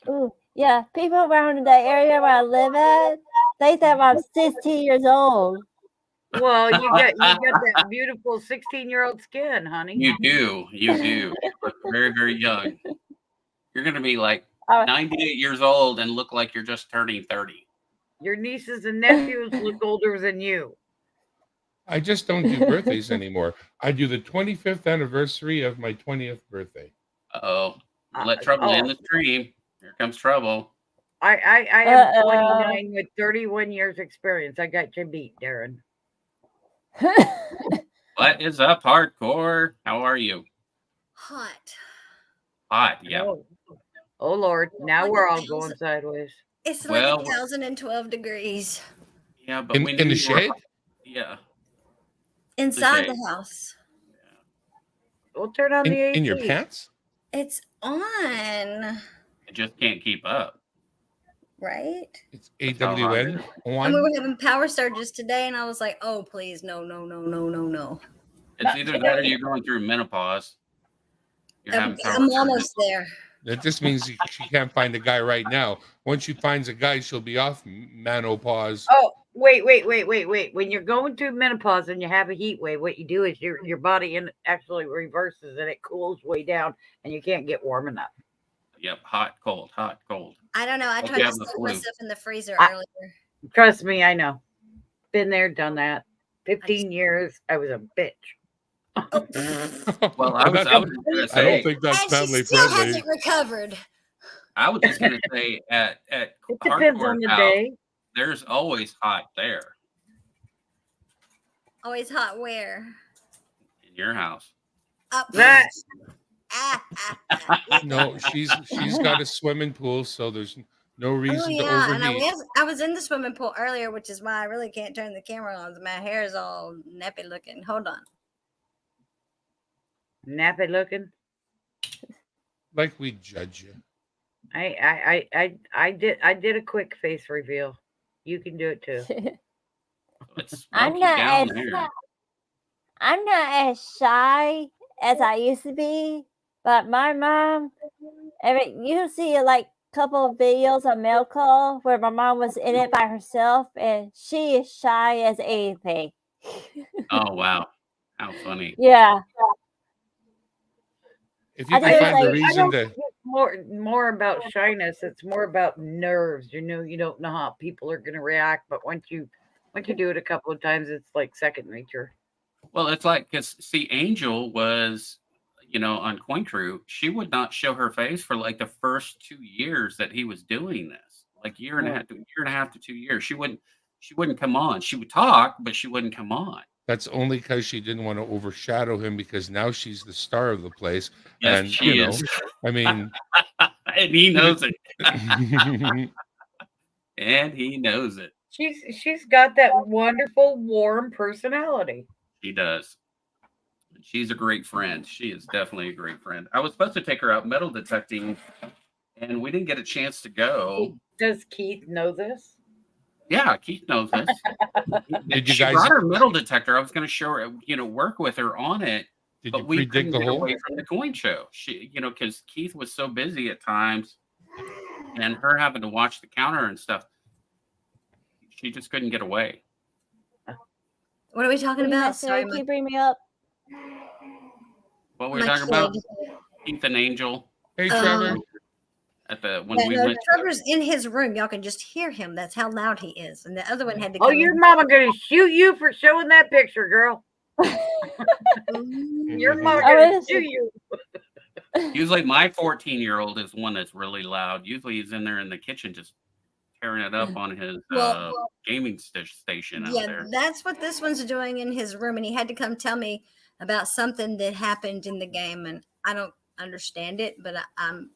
Ooh, yeah, people around the area where I live at, they think I'm 16 years old. Well, you got that beautiful 16-year-old skin, honey. You do. You look very, very young. You're going to be like 98 years old and look like you're just turning 30. Your nieces and nephews look older than you. I just don't do birthdays anymore. I do the 25th anniversary of my 20th birthday. Uh-oh. Let trouble in the stream. Here comes trouble. I am 29 with 31 years experience. I got you beat, Darren. What is up, hardcore? How are you? Hot, yeah. Oh Lord, now we're all going sideways. It's like 1,012 degrees. Yeah, but we in the shade? Yeah. Inside the house. Yeah. We'll turn on the AC. In your pants? It's on. It just can't keep up. Right? It's AWN. And we were having power surges today, and I was like, oh, please, no. It's either that or you're going through menopause. I'm almost there. That just means she can't find a guy right now. Once she finds a guy, she'll be off menopause. Oh, wait. When you're going through menopause and you have a heat wave, what you do is your body actually reverses and it cools way down and you can't get warm enough. Yep, hot, cold, hot, cold. I don't know. I Hope tried you to have the stick flu. myself in the freezer I- earlier. Trust me, I know. Been there, done that. 15 years. I was a bitch. Well, I was just gonna I don't say, think that's And she family still friendly. hasn't recovered. I was just gonna say at It depends Hardcore on the House, day. there's always hot there Always hot where? in your house. Up. Right. No, she's got a swimming pool, so there's no Oh reason to yeah, and overheat. I was in the swimming pool earlier, which is why I really can't turn the camera on. My hair is all nappy looking. Hold on. Nappy looking. Like we judge you. I did a quick face reveal. You can do it too. It's I'm smoky not down as there. I'm not as shy as I used to be, but my mom, you see like couple of videos on Melco where my mom was in it by herself, and she is shy as anything. Oh wow, how funny! Yeah, If you I can think find it's the like reason to, It's more about shyness. It's more about nerves. You don't know how people are gonna react, but once you do it a couple of times, it's like second nature. Well, it's like because see, Angel was, on Coin Crew, she would not show her face for like the first 2 years that he was doing this, like year and a half to 2 years. She wouldn't come on. She would talk, but she wouldn't come on. that's only because she didn't want to overshadow him because now she's the star of the place. Yes, And, she is, I mean, and he knows it, and he knows it. She's got that wonderful, warm personality. She does. She's a great friend. She is definitely a great friend. I was supposed to take her out metal detecting, and we didn't get a chance to go. Does Keith know this? Yeah, Keith knows this. Did you She guys- brought her metal detector. I was going to show her, work with her on it, did but you we pre-dig couldn't the get hole? away from the coin show. She, because Keith was so busy at times, and her having to watch the counter and stuff, she just couldn't get away. What are we talking about? Sorry, Can you bring me up? What were we my talking about? kid. Keith and Angel Hey, Trevor. at the when Yeah, we no, went. Trevor's in his room. Y'all can just hear him. That's how loud he is. And the other one had to Oh, come your in. mama gonna shoot you for showing that picture, girl. Your mama gonna shoot you. Usually, my 14-year-old is one that's really loud. Usually, he's in there in the kitchen just tearing it up on his gaming station out Yeah, there. that's what this one's doing in his room. And he had to come tell me about something that happened in the game. And I don't understand it, but I'm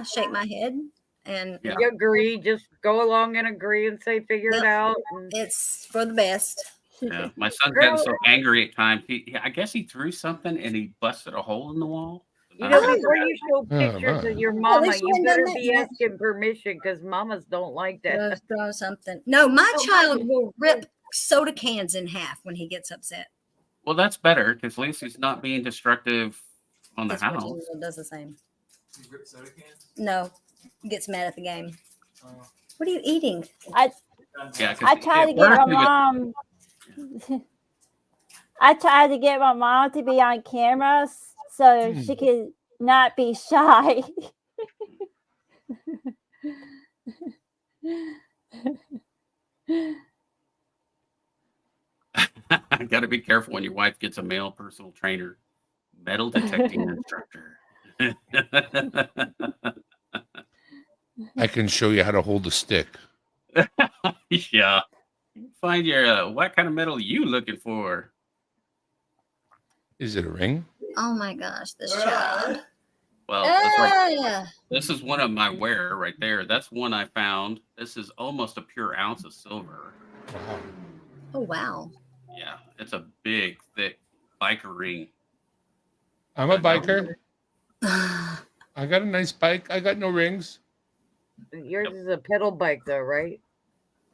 shake my head. And Yeah. You agree, just go along and agree and say, figure it out. And it's for the best. Yeah, my son's getting so angry at times. I guess he threw something and he busted a hole in the wall. you know, before you show pictures my. of your At mama, least we you hadn't done better that be yet. asking permission because mamas don't like that. Throw something. No, my child will rip soda cans in half when he gets upset. Well, that's better because at least he's not being destructive on the That's house. what Daniel does the same. No, gets mad at the game. What are you eating? Yeah, 'cause I tried to it get my worked with- mom. I tried to get my mom to be on camera so she could not be shy. I got to be careful when your wife gets a male personal trainer, metal detecting instructor. I can show you how to hold a stick. Yeah. Find your what kind of metal you looking for? Is it a ring? Oh my gosh, this child. Well, that's right. Ah, This is one of my wear right there. That's one I found. This is almost a pure ounce of silver. Wow. oh wow. Yeah, it's a big, thick biker ring. I'm a biker. I got a nice bike. I got no rings. Yours is a pedal bike, though, right?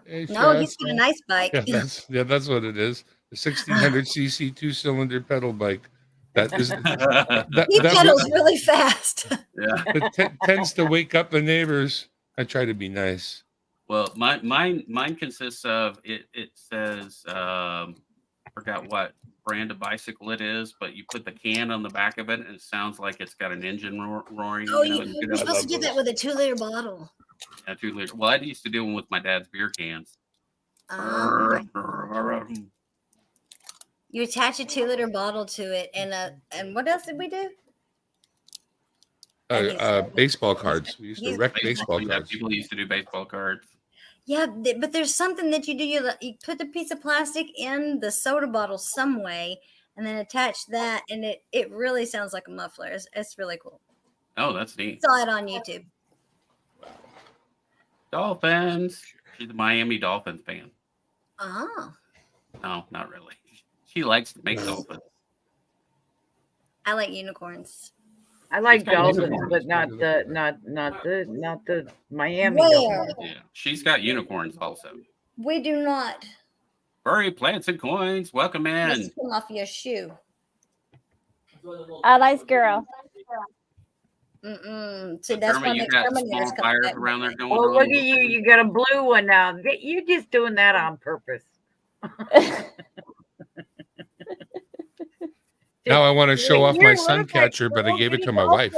Hey, No, Shaz. he's got a nice bike. Yeah, that's what it is. The 1600cc 2-cylinder pedal bike. That is He that pedals really fast. Yeah. tends to wake up the neighbors. I try to be nice. Well, mine consists of it says forgot what brand of bicycle it is, but you put the can on the back of it, and it sounds like it's got an engine roaring. Oh, you know, you, you you're could have supposed to do that with a 2-liter bottle. a 2 liter. Well, I used to do them with my dad's beer cans. You attach a 2-liter bottle to it, and what else did we do? Baseball cards. We used to wreck baseball Yeah, cards. people used to do baseball cards. Yeah, but there's something that you do. You put the piece of plastic in the soda bottle some way, and then attach that, and it really sounds like a muffler. It's really cool. Oh, that's neat. Saw it on YouTube. Dolphins. She's a Miami Dolphins fan. Oh, No, not really. She likes to make dolphins. I like unicorns. I like She's got dolphins, unicorns. but not the Miami Where? dolphins. Yeah, she's got unicorns also. We do not. Furry plants and coins. Welcome in. Let's come off your shoe. I like squirrel. See, that's why German, the you got exterminators small come fires back. around there going Oh, on. look at you! You got a blue one now. You're just doing that on purpose. Now I want to show off my Here, sun look, catcher, but I gave it to my wife.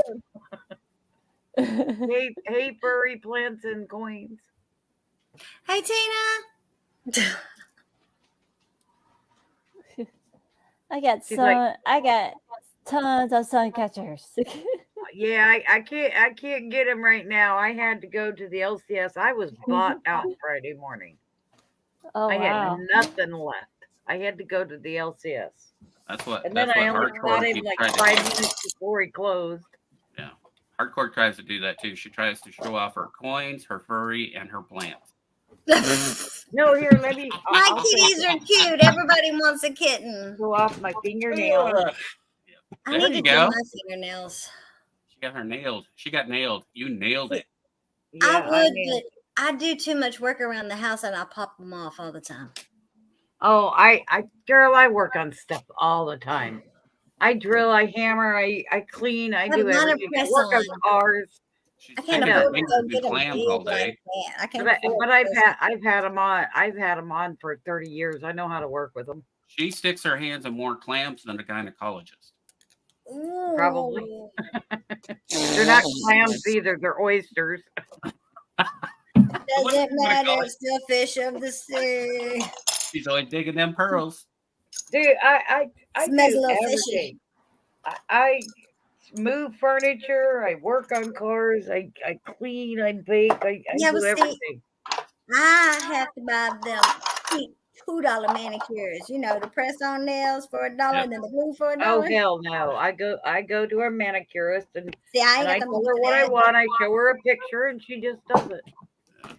Hey, furry plants and coins. Hey, Tina. I got She's like- I got tons of sun catchers. Yeah, I can't get them right now. I had to go to the LCS. I was bought out Friday morning. Oh I wow. had nothing left. I had to go to the LCS. That's what. And That's then I what only hardcore got him keeps like trying to 5 do. minutes before he closed. Yeah, hardcore tries to do that too. She tries to show off her coins, her furry, and her plants. No, here, let me. My I'll kitties are cute. Everybody wants a kitten. go off my fingernail. I There need to you do go. my fingernails. She got her nailed. She got nailed. You nailed it. I would, mean- but I do too much work around the house and I pop them off all the time. Oh, girl, I work on stuff all the time. I drill, I hammer, I clean, I But do mine are everything. I press work on on. cars. She's I can't sticking her afford to fingers go in get them clams big all like day. that. I can't But, afford but to- I've had them on. I've had them on for 30 years. I know how to work with them. She sticks her hands in more clams than a gynecologist. Ooh. Probably. They're not clams either. They're oysters. What Doesn't you gonna call matter. it? It's the fish of the sea. She's always digging them pearls. Dude, I Smells a do little fishy. everything. I move furniture. I work on cars. I clean. I bake. I Yeah, do but see, everything. I have to buy them cheap $2 manicures. You know, the press on nails for $1 Yep. and then the glue for $1. Oh hell no! I go to a manicurist and See, I ain't I got the tell money her for what I that. want. I show her a picture and she just does it.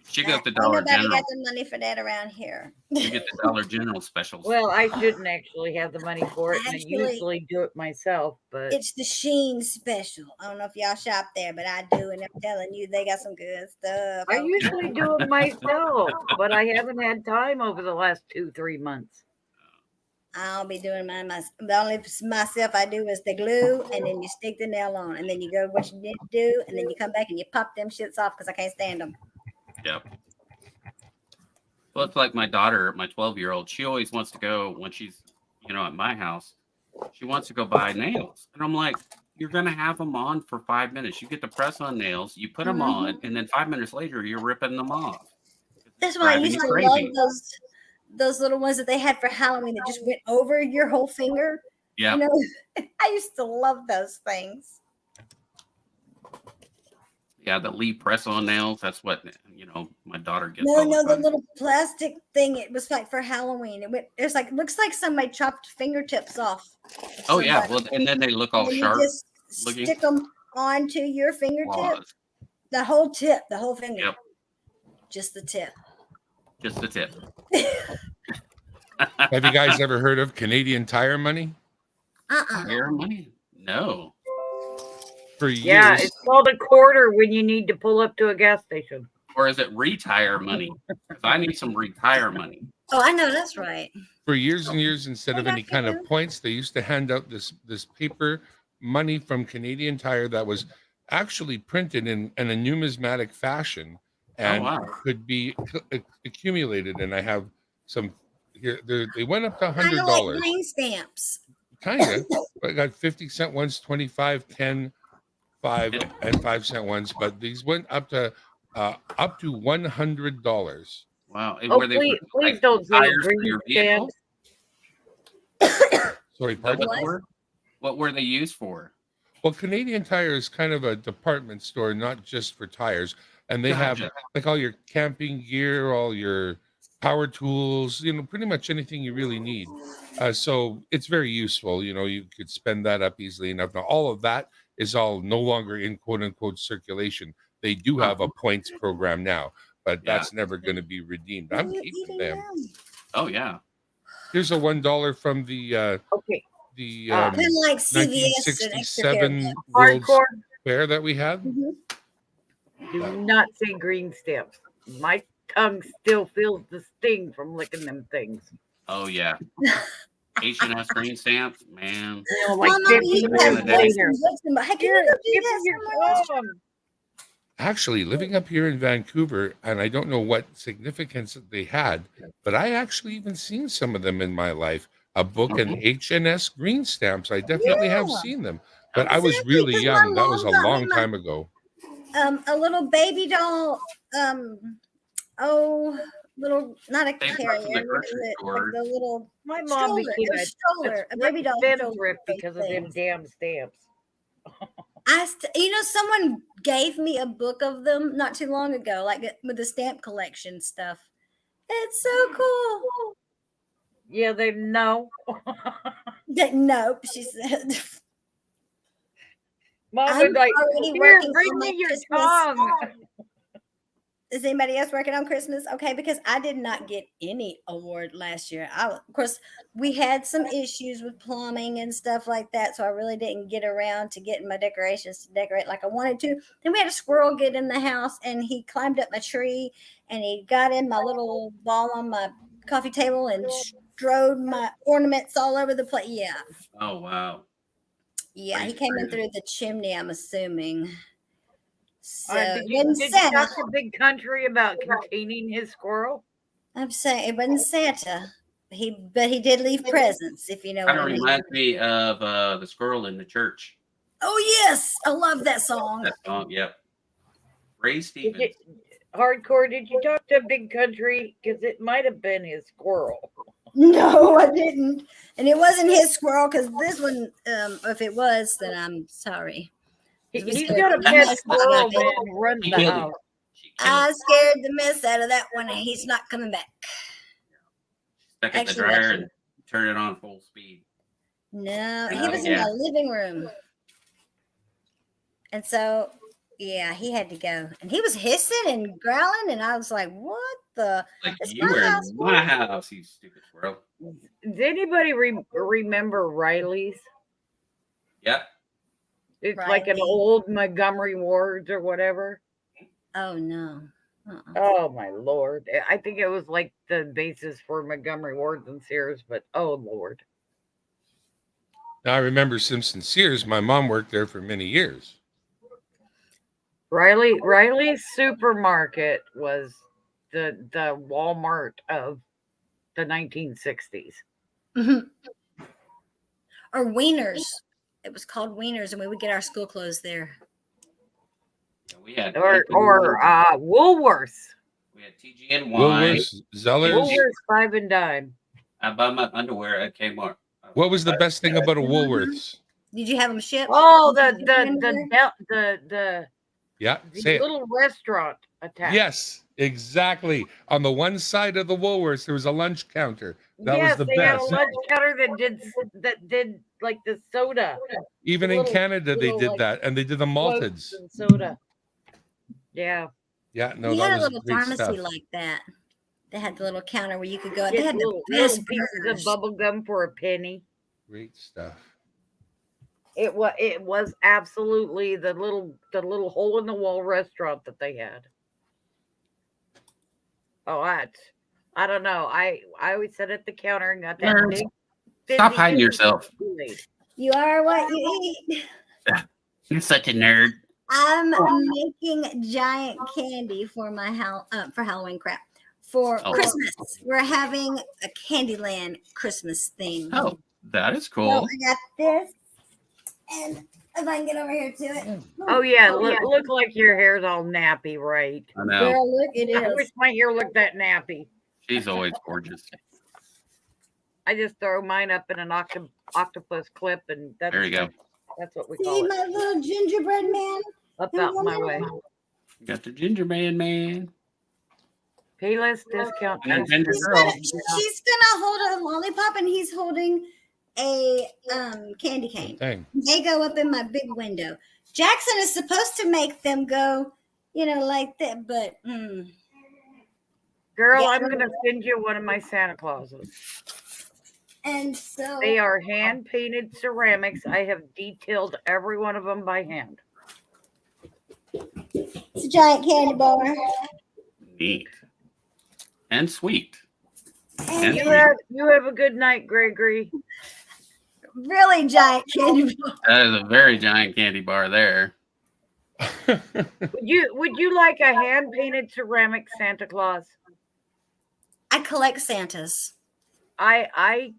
She got the Ain't Dollar nobody General. got the money for that around here. You get the Dollar General specials. Well, I shouldn't actually have the money for it, and I Actually, usually do it myself. But It's the Sheen special. I don't know if y'all shop there, but I do, and I'm telling you, they got some good stuff. I usually do it myself. But I haven't had time over the last 2-3 months. I'll be doing mine myself. The only myself I do is the glue, and then you stick the nail on, and then you go what you need to do, and then you come back and you pop them shits off because I can't stand them. Yep. Well, it's like my daughter, my 12-year-old. She always wants to go when she's, at my house. She wants to go buy nails, and I'm like, "You're gonna have them on for 5 minutes. You get the press on nails, you put them on, and then 5 minutes later, you're ripping them off." That's why I Driving used you to crazy. love those little ones that they had for Halloween that just went over your whole finger. Yeah. You know, I used to love those things. Yeah, the Lee press on nails. That's what my daughter gets. No, all the the time. little plastic thing. It was like for Halloween. It's like looks like somebody chopped fingertips off. Oh yeah, somebody. well, and then they look all And sharp. you just looking. stick them onto your fingertip. Claws. The whole tip, the whole finger. Yep. Just the tip. Just the tip. Have you guys ever heard of Canadian Tire Money? Tire money? No. For years, Yeah, it's called a quarter when you need to pull up to a gas station. Or is it retire money? 'Cause I need some retire money. Oh, I know that's right. for years and years, instead of any kind of points, they used to hand out this paper money from Canadian Tire that was actually printed in a numismatic fashion and wow. could be accumulated. And I have some here. They went up to Kind of like $100. green stamps. Kind of. I got 50-cent ones, 25, 10, 5, and 5-cent ones, but these went up to $100. Wow. And Oh, were they please, for, please like don't say tires for green your vehicle? stamps. Sorry, Is that pardon? what they were? What were they used for? Well, Canadian Tire is kind of a department store, not just for tires. And they have Gotcha. like all your camping gear, all your power tools, pretty much anything you really need. So it's very useful. You could spend that up easily enough. Now, all of that is all no longer in quote unquote circulation. They do have a points program now, but Yeah. that's never going to be redeemed. I'm keeping them. Oh yeah. Here's a $1 from the Okay. Kind of like CVS and extra care. 1967 World's Hardcore. Fair that we had. Do not say green stamps. My tongue still feels the sting from licking them things. Oh yeah. H&S green stamps, man. Like Mama, 50 you minutes guys later. Hey, can you go do Give that me your somewhere else? tongue. Actually, living up here in Vancouver, and I don't know what significance they had, but I actually even seen some of them in my life. A book and H&S green stamps. I definitely have Yeah. seen them, but I was Exactly, really 'cause my young. That was a mom got me long my- time ago. A little baby doll. Little, not a They brought carrier. from the What is grocery it? store. Like the little My mom stroller. became A stroller. A baby doll stroller. spendthrift because of them damn stamps. Someone gave me a book of them not too long ago, like with the stamp collection stuff. It's so cool. Yeah, they know. Nope, she said. Mom I'm was like, already "Here, working bring on my me your Christmas." tongue." Is anybody else working on Christmas? Okay, because I did not get any award last year. Of course, we had some issues with plumbing and stuff like that, so I really didn't get around to getting my decorations to decorate like I wanted to. Then we had a squirrel get in the house, and he climbed up my tree, and he got in my little ball on my coffee table and strode my ornaments all over the place. Yeah, Oh wow. yeah, he Crazy, came in crazy. through the chimney, I'm assuming. So Did you when Santa, talk to Big Country about containing his squirrel? I'm saying it wasn't Santa. But he did leave presents, if you know Kind what of I mean. reminds me of the squirrel in the church. Oh yes, I love that song. That song, yep. Ray Stevens. Hardcore, did you talk to Big Country? Because it might have been his squirrel. No, I didn't, and it wasn't his squirrel because this one. If it was, then I'm sorry. He's got a pet squirrel that runs She the killed him. house. She killed I him. scared the mess out of that one, and he's not coming back. Stuck it in the Actually, dryer and turn it on full speed. No, he Oh, was in yeah. my living room, and so yeah, he had to go, and he was hissing and growling, and I was like, "What the?" Like It's you my were house, in my house, you stupid squirrel. Does anybody remember Riley's? Yep. It's like an Riley. old Montgomery Wards or whatever. Oh no. Oh my Lord. I think it was like the basis for Montgomery Wards and Sears, but oh Lord. Now I remember Simpson Sears. My mom worked there for many years. Riley's supermarket was the Walmart of the 1960s. Or Wieners. It was called Wieners, and we would get our school clothes there. We had Or Woolworths. we had TG and wine. Woolworths, Zellers. Woolworths 5 and dime. I buy my underwear at Kmart. What was the best thing about a Woolworths? Did you have them shipped? Oh, Did you get them there? the Yeah, say it. little restaurant attached. Yes, exactly. On the one side of the Woolworths, there was a lunch counter. That yes, was the they had a best. lunch counter that did like the soda. Even in Canada, they did like, that, and they did the malteds. And soda. Yeah. Yeah, no, We that had a was little great pharmacy stuff. like that. They had the little counter where you could go. They Get had the little best pieces burgers. of bubble gum for a penny. Great stuff. It was absolutely the little hole in the wall restaurant that they had. Oh, I don't know. I always sat at the counter and got that Nerds. big. Stop hiding yourself. Kool-Aid. You are what you eat. You're such a nerd. I'm making giant candy for my for Halloween crap for Oh. Christmas. We're having a Candyland Christmas theme. Oh, that is So cool. I got this, and if I can get over here to it. Oh yeah, look like your hair's all nappy, right? I know. Girl, look, it I wish is. my hair looked that nappy. She's always gorgeous. I just throw mine up in an octopus clip, and that's There you go. That's what we See call it. my little gingerbread man? Up out my way. Got the gingerbread man. Payless discount. And then ice Ginger cream. Girl. She's gonna hold a lollipop, and he's holding a candy cane. Dang. They go up in my big window. Jackson is supposed to make them go, like that, but Girl, Yeah. I'm gonna send you one of my Santa Clauses. and so They are hand painted ceramics. I have detailed every one of them by hand. it's a giant candy bar. Neat. And sweet. And You have a good night, Gregory. really giant candy bar. That is a very giant candy bar there. Would you like a hand painted ceramic Santa Claus? I collect Santas. I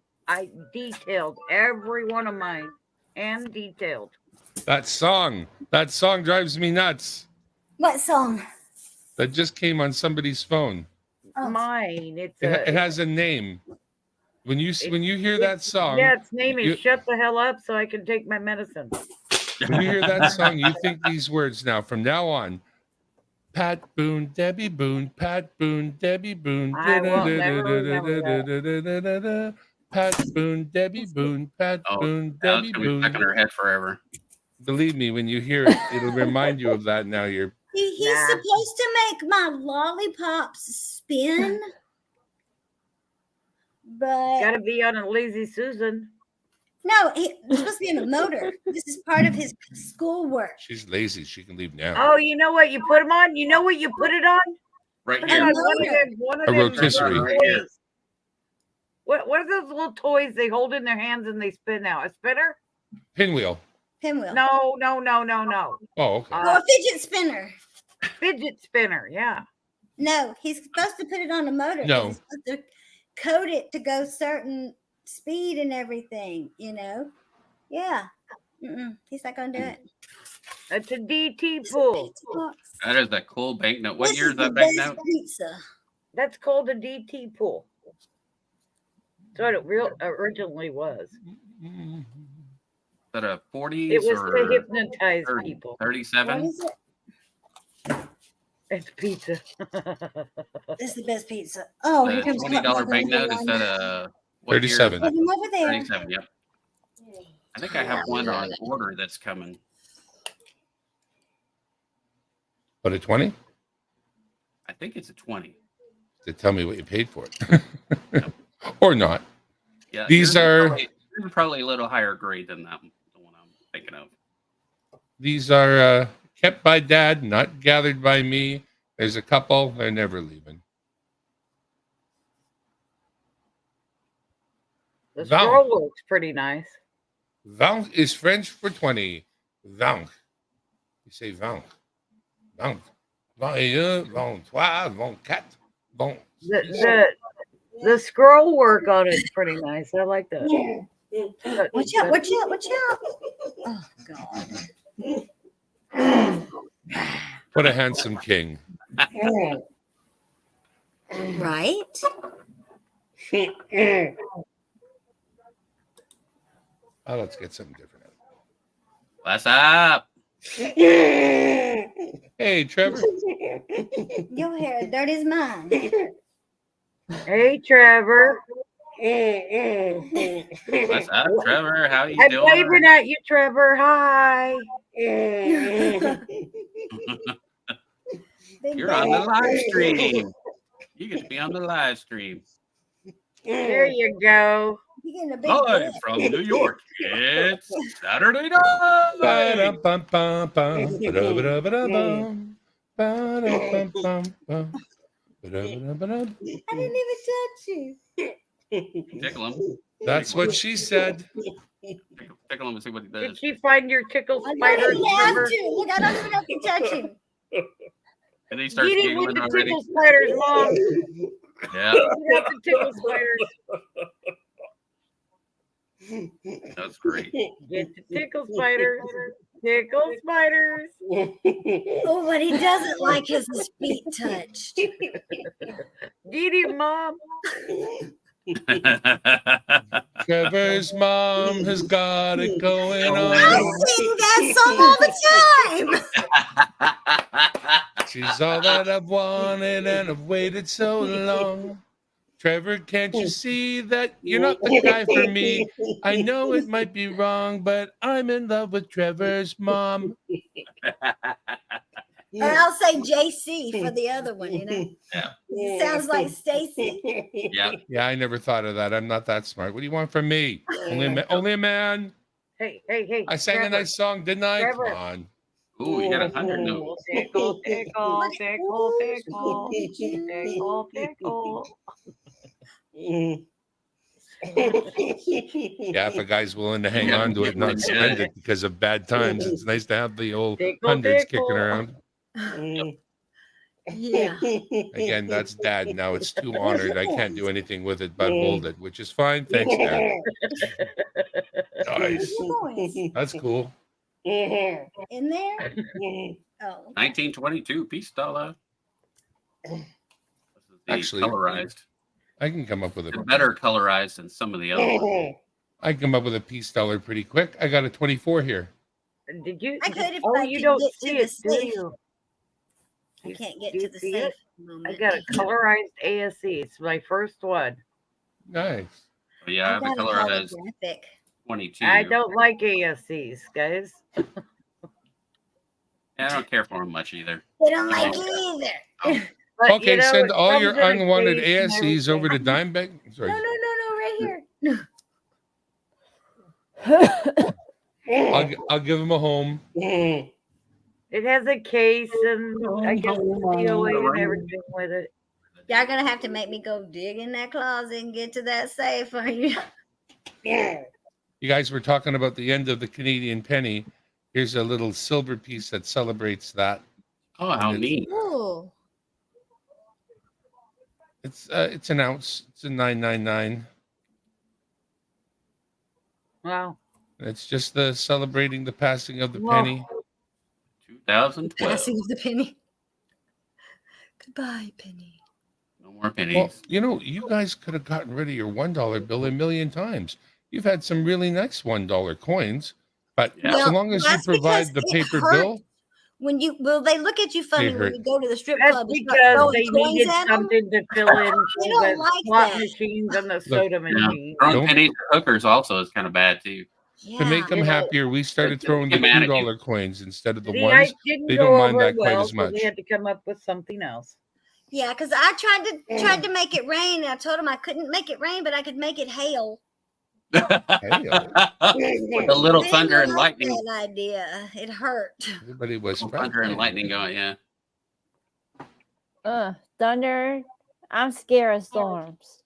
detailed every one of mine, and detailed. That song drives me nuts. What song? That just came on somebody's phone. Oh. Mine. It's It has a name. When you hear that song, Yeah, its name is you- "Shut the Hell Up So I Can Take My Medicine." when you hear that song, you think these words now. From now on, Pat Boone, Debbie Boone, Pat Boone, Debbie Boone. I will never remember Pat Boone, Debbie Boone, Pat Oh, Boone, Now it's Debbie gonna be stuck in Boone. her head forever. Believe me, when you hear it, it'll remind you of that. Now you're He's Nah. supposed to make my lollipops spin, but Got to be on a Lazy Susan. no, it's supposed to be in a motor. This is part of his schoolwork. she's lazy. She can leave now. Oh, you know what you put them on? You know what you put it on? Right Put it here. on motor. one of A them rotisserie. little Right here. toys. What are those little toys they hold in their hands and they spin out? A spinner? Pinwheel. Pinwheel. No. Oh, okay. Oh, a fidget spinner. Fidget spinner. Yeah. No, he's supposed to put it on a motor. 'cause No. He's supposed to code it to go certain speed and everything, Yeah. He's not going to do it. It's a DT pool. That is that cool banknote. What This year is is the that best banknote? pizza. That's called a DT pool. That's what it originally was. Is that a 40s It was to or hypnotize 30, people. What 37? is it? It's pizza. This is the best pizza. Oh, here The comes $20 banknote is that a what year is 37. that? Put him over there. 37, yep. I think I have one on order that's coming. But a 20? I think it's a 20. To tell me what you paid for it. Or not. Yeah, These yours is probably a little higher grade than that the one I'm thinking of. These are kept by Dad, not gathered by me. There's a couple. They're never leaving. The Val. scroll looks pretty nice. Vingt is French for 20. Vingt. You say vingt. Vingt. 21, 23, 24, 25. The scroll work on it's pretty nice. I like that. Watch out, watch out, watch out. Oh, God. What a handsome king. Right? Oh, let's get something different. What's up? Hey, Trevor. Your hair as dirty as mine. Hey, Trevor. What's up, Trevor? How you I'm doing? waving at you, Trevor. Hi. Big You're on the bag. live stream. You get to be on the live stream. There you go. You getting a big Live bag. from New York. It's Saturday night. Ba-dum-bum-bum-bum. Ba-da-ba-da-ba-da-bum. Ba-dum-bum-bum-bum. Ba-da-ba-da-ba-dum. I didn't even touch you. Tickle him. That's what she said. Tickle him and see what he Did does. she find your tickle I spider, don't even have Trevor? to. Look, I don't even have to touch him. And he starts Get him with giggling the already. tickle spiders, Mom. Yeah, You got the tickle spiders. that's great. Get the tickle spiders. Tickle spiders. Oh, what he doesn't like is his feet touched. Get him, Mom. Trevor's mom has got it going I on. sing that song all the time. She's all that I've wanted and I've waited so long. Trevor, can't you see that you're not the guy for me? I know it might be wrong, but I'm in love with Trevor's mom. Or I'll say JC for the other one, you know? Yeah. It sounds like Stacy. Yeah. Yeah, I never thought of that. I'm not that smart. What do you want from me? Only a man. Hey, hey, hey. I sang a Trevor. nice song, didn't I? Trevor. Come on. Ooh, you got 100 notes. Tickle, tickle, tickle, tickle, tickle, tickle. Yeah, if a guy's willing to hang on to it, not spend it because of bad times, it's nice to have the old Tickle, hundreds tickle. kicking around. Yeah. Again, that's Dad. Now it's too honored. I can't do anything with it but hold it, which is fine. Thanks, Dad. Nice. That's cool. In there? Oh. 1922 piece dollar. This is the Actually, colorized. I can come up with It's a better colorized than some of the other ones. I can come up with a peace dollar pretty quick. I got a 24 here. Did you? I could if Oh, I you could don't get see to it, the do safe. you? I can't get Do to you the see safe it? moment. I got a colorized ASE. It's my first one. Nice. But yeah, I have a got a colorized holographic. 22. I don't like ASCs, guys. I don't care for them much either. They don't like it either. Oh, But, Okay, you know, send it all your comes in a unwanted case and ASCs over to everything. Dimebag. No, Sorry. no, right here. I'll give him a home. It has a case and I guess the DOA and everything with it. Y'all gonna have to make me go dig in that closet and get to that safe, are you? You guys were talking about the end of the Canadian penny. Here's a little silver piece that celebrates that. oh, how And neat. Ooh. It's an ounce. It's a 999. Wow. It's just the celebrating the passing of the Wow. penny. 2012. Passing of the penny. Goodbye, penny. No more pennies. Well, you know, you guys could have gotten rid of your $1 bill a million times. You've had some really nice $1 coins, but Yeah. so long as you that's provide because the it paper hurt. bill, When you they look at you funny when hurt. you go to the strip That's club and start because throwing they coins needed at 'em. something to fill in They for don't the like slot that. machines and the soda machines. Throwing Don't- pennies at hookers also is kind of bad too. to make Yeah. them You know, happier, we started throwing the get mad at you. $2 coins instead of the The ice ones. didn't They go don't mind over that quite well, as so much. we had to come up with something else. Yeah, because I tried to make it rain, and I told him I couldn't make it rain, but I could make it hail. With a little They thunder didn't and like lightning. that idea. It hurt. Everybody was Little thunder and lightning going, yeah. Thunder. I'm scared of storms.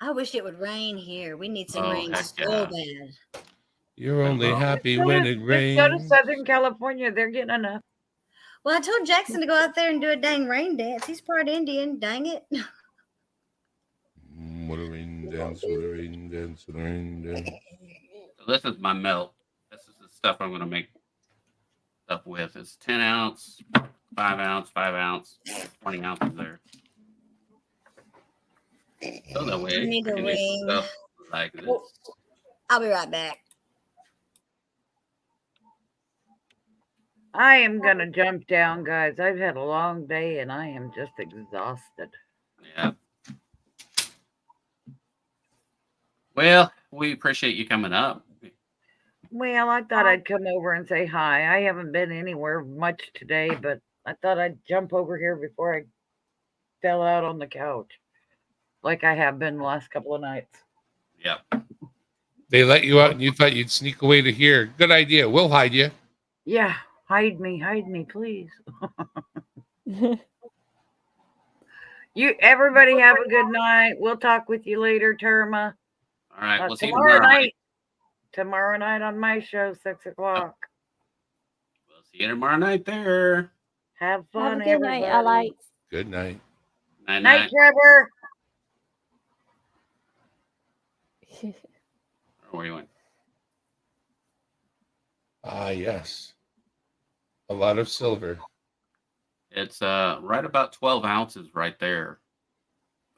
I wish it would rain here. We need some Oh, rain heck so yeah. bad. You're only happy Just when go it to rains. Southern California. They're getting enough. Well, I told Jackson to go out there and do a dang rain dance. He's part Indian. Dang it. What a rain dance, what a rain dance, what a rain dance. So this is my melt. This is the stuff I'm going to make stuff with. It's 10 ounce, 5 ounce, 5 ounce, 20 ounces there. So that way, You need I a can make ring. stuff like this. I'll be right back. I am going to jump down, guys. I've had a long day and I am just exhausted. Yeah. Well, we appreciate you coming up. Well, I thought I'd come over and say hi. I haven't been anywhere much today, but I thought I'd jump over here before I fell out on the couch like I have been the last couple of nights. Yeah. They let you out and you thought you'd sneak away to here. Good idea. We'll hide you. Yeah, hide me, please. Everybody have a good night. We'll talk with you later, Terma. All right. We'll see you tomorrow tomorrow night. Tomorrow night on my show, 6 o'clock. We'll see you tomorrow night there. Have Have fun, a good night, Alex. Good night. Night, Night, night. Trevor. Where you went? Ah, yes. A lot of silver. It's right about 12 ounces right there.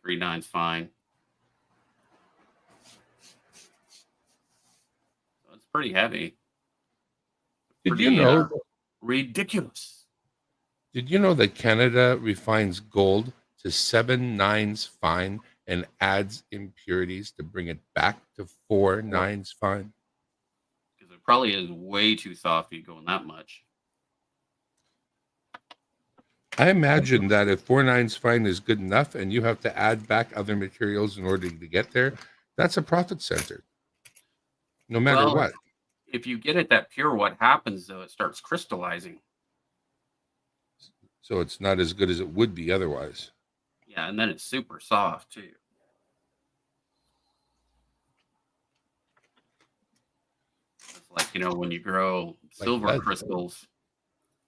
3.9's fine. So it's pretty heavy. Did Pretty, you know? ridiculous. Did you know that Canada refines gold to 7 nines fine and adds impurities to bring it back to 4 nines fine? Because it probably is way too soft for you going that much. I imagine that if 4 nines fine is good enough and you have to add back other materials in order to get there, that's a profit center. No matter Well, what. if you get it that pure, what happens though? It starts crystallizing. So it's not as good as it would be otherwise. Yeah, and then it's super soft too. It's like, when you grow Like silver lead. crystals,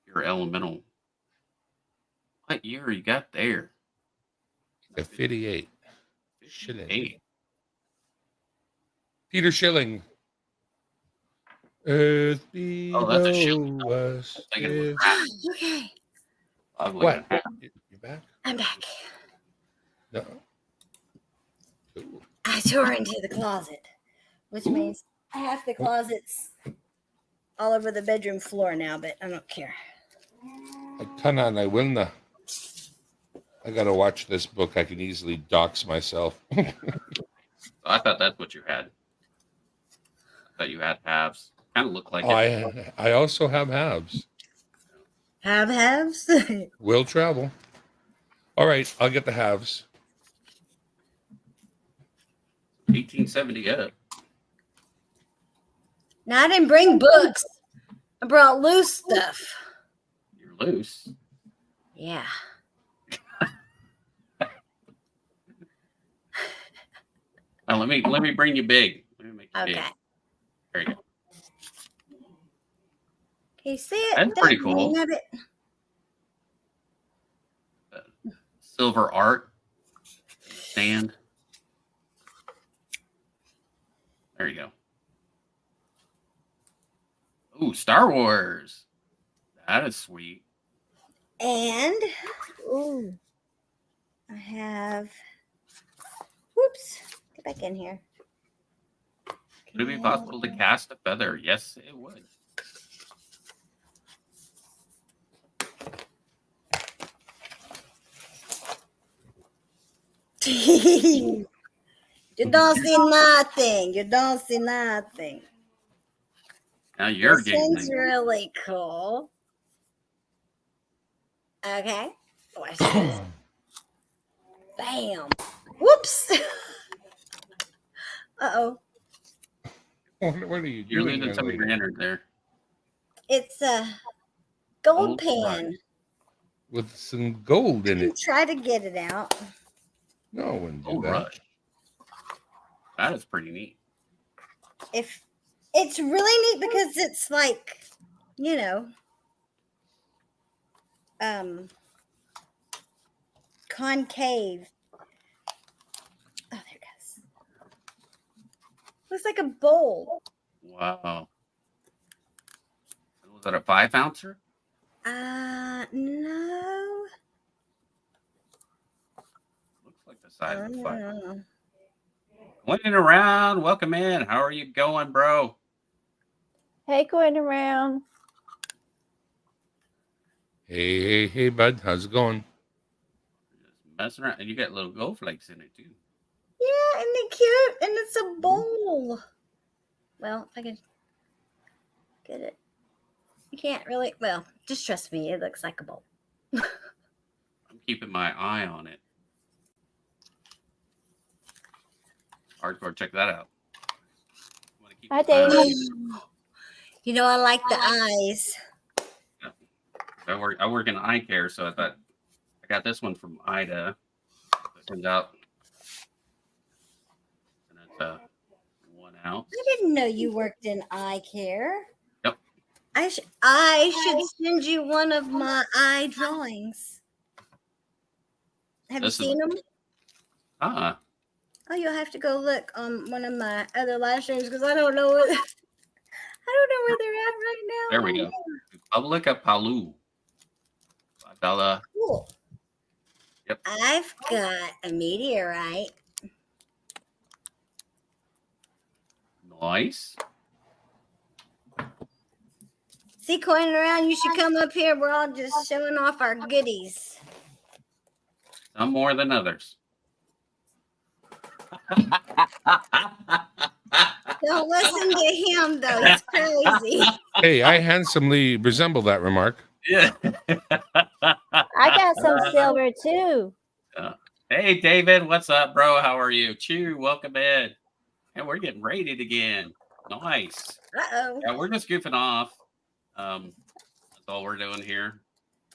your elemental. What year you got there? A 58. Shilling. 8. Peter Schilling. Earth Oh, that's a shilling. below us. Thinking it was is- crap. Okay, Ugly. What? You back? I'm back. No. Ooh. I tore into the closet, which means half the closet's all over the bedroom floor now, but I don't care. I cannot, I will not. I gotta watch this book. I can easily dox myself. I thought that's what you had. I thought you had halves. Kind of look like Oh, it. I also have halves. Halves? Will travel. All right, I'll get the halves. 1870 up. Now, I didn't bring books. I brought loose stuff. You're loose. Yeah. Now, let me bring you big. Let me make you big. Okay. There you go. Can you see it? That's pretty That cool. green of it? Silver art stand. There you go. Ooh, Star Wars. That is sweet. And Ooh. I have. Whoops. Get back in here. Would it be possible to cast a feather? Yes, it would. You don't see nothing. You don't see nothing. Now you're This one's giggling. really cool. Okay. Watch this. Bam. Whoops. Uh-oh. What are you You're doing? losing some of your innards there. It's a gold Gold pan. With some gold in it. Try to get it out. No, I wouldn't do Gold that. rush. That is pretty neat. If it's really neat because it's like, concave. Oh, there it goes. Looks like a bowl. Wow. Was that a 5 ouncer? No. Looks like the size of a 5 ouncer. Uh, Winning around. Welcome in. How are you going, bro? Hey, going around. Hey, bud. How's it going? Just messing around. And you got little gold flakes in it, too. Yeah, isn't it cute? And it's a bowl. Well, if I can get it. You can't really. Well, just trust me. It looks like a bowl. I'm keeping my eye on it. Hardcore, check that out. Hi, Davey. You know, I like the eyes. I work in eye care, so I thought I got this one from Ida. It turns out, and it's 1 ounce. I didn't know you worked in eye care. Yep. I should send you one of my eye drawings. Have you This is- seen them? Ah, Oh, you'll have to go look on one of my other live streams because I don't know where they're at right now. there we go. Republic of Palu. $5. Cool. Yep. I've got a meteorite. Nice. See, coining around, you should come up here. We're all just showing off our goodies. Some more than others. Don't listen to him, though. He's crazy. Hey, I handsomely resemble that remark. Yeah. I got some silver too. Hey, David, what's up, bro? How are you? Chew, welcome in. And we're getting rated again. Nice. Uh-oh. Yeah, we're just goofing off. That's all we're doing here.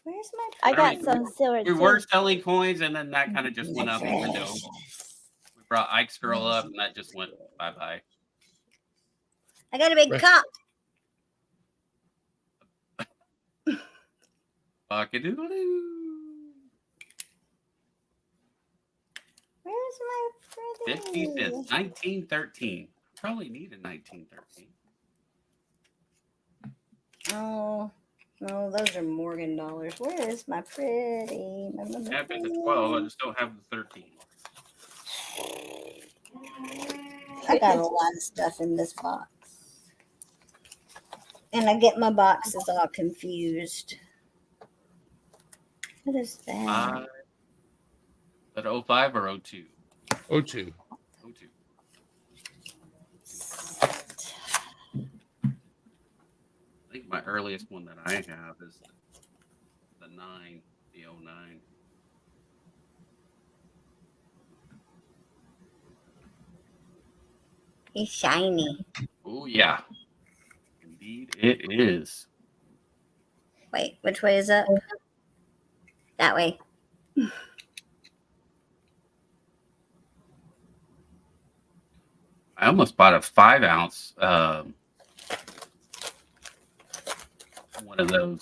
Where's my... I got some silver We too. were selling coins, and then that kind of just went out the window. We brought Ike's girl up, and that just went bye-bye. I got a big Right. cup. Buck-a-doodle-doo. Where's my pretty? 55th, 1913. Probably needed 1913. Oh, no, those are Morgan dollars. Where is my pretty? Yeah, if it's 12, I just don't have the 13. I got a lot of stuff in this box. And I get my boxes all confused. What is that? Is that 05 or 02? O2. 02. I think my earliest one that I have is the 9, the 09. He's shiny. Oh, yeah. Indeed, it is. Wait, which way is up? That way. I almost bought a 5-ounce one of those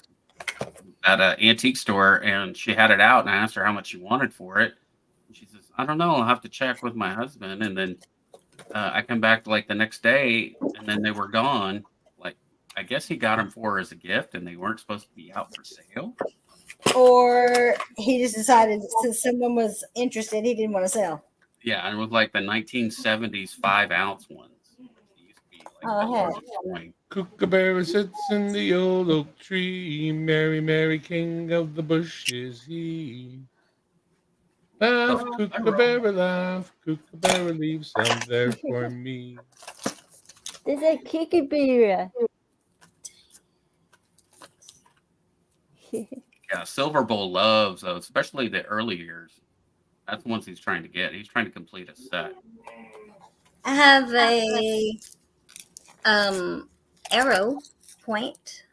at an antique store, and she had it out, and I asked her how much she wanted for it. And she says, I don't know, I'll have to check with my husband. And then I come back like the next day, and then they were gone. Like, I guess he got them for her as a gift, and they weren't supposed to be out for sale. Or he just decided since someone was interested, he didn't want to sell. Yeah, and it was like the 1970s 5-ounce ones. It used to be like Oh, the heck. largest coin. Kookaburra sits in the old oak tree. Mary, Mary, king of the bush is he. Laugh, Kookaburra, laugh. Kookaburra, leave some there for me. This is a kookaburra. Yeah, Silver Bowl loves those, especially the early years. That's the ones he's trying to get. He's trying to complete a set. I have a arrow point.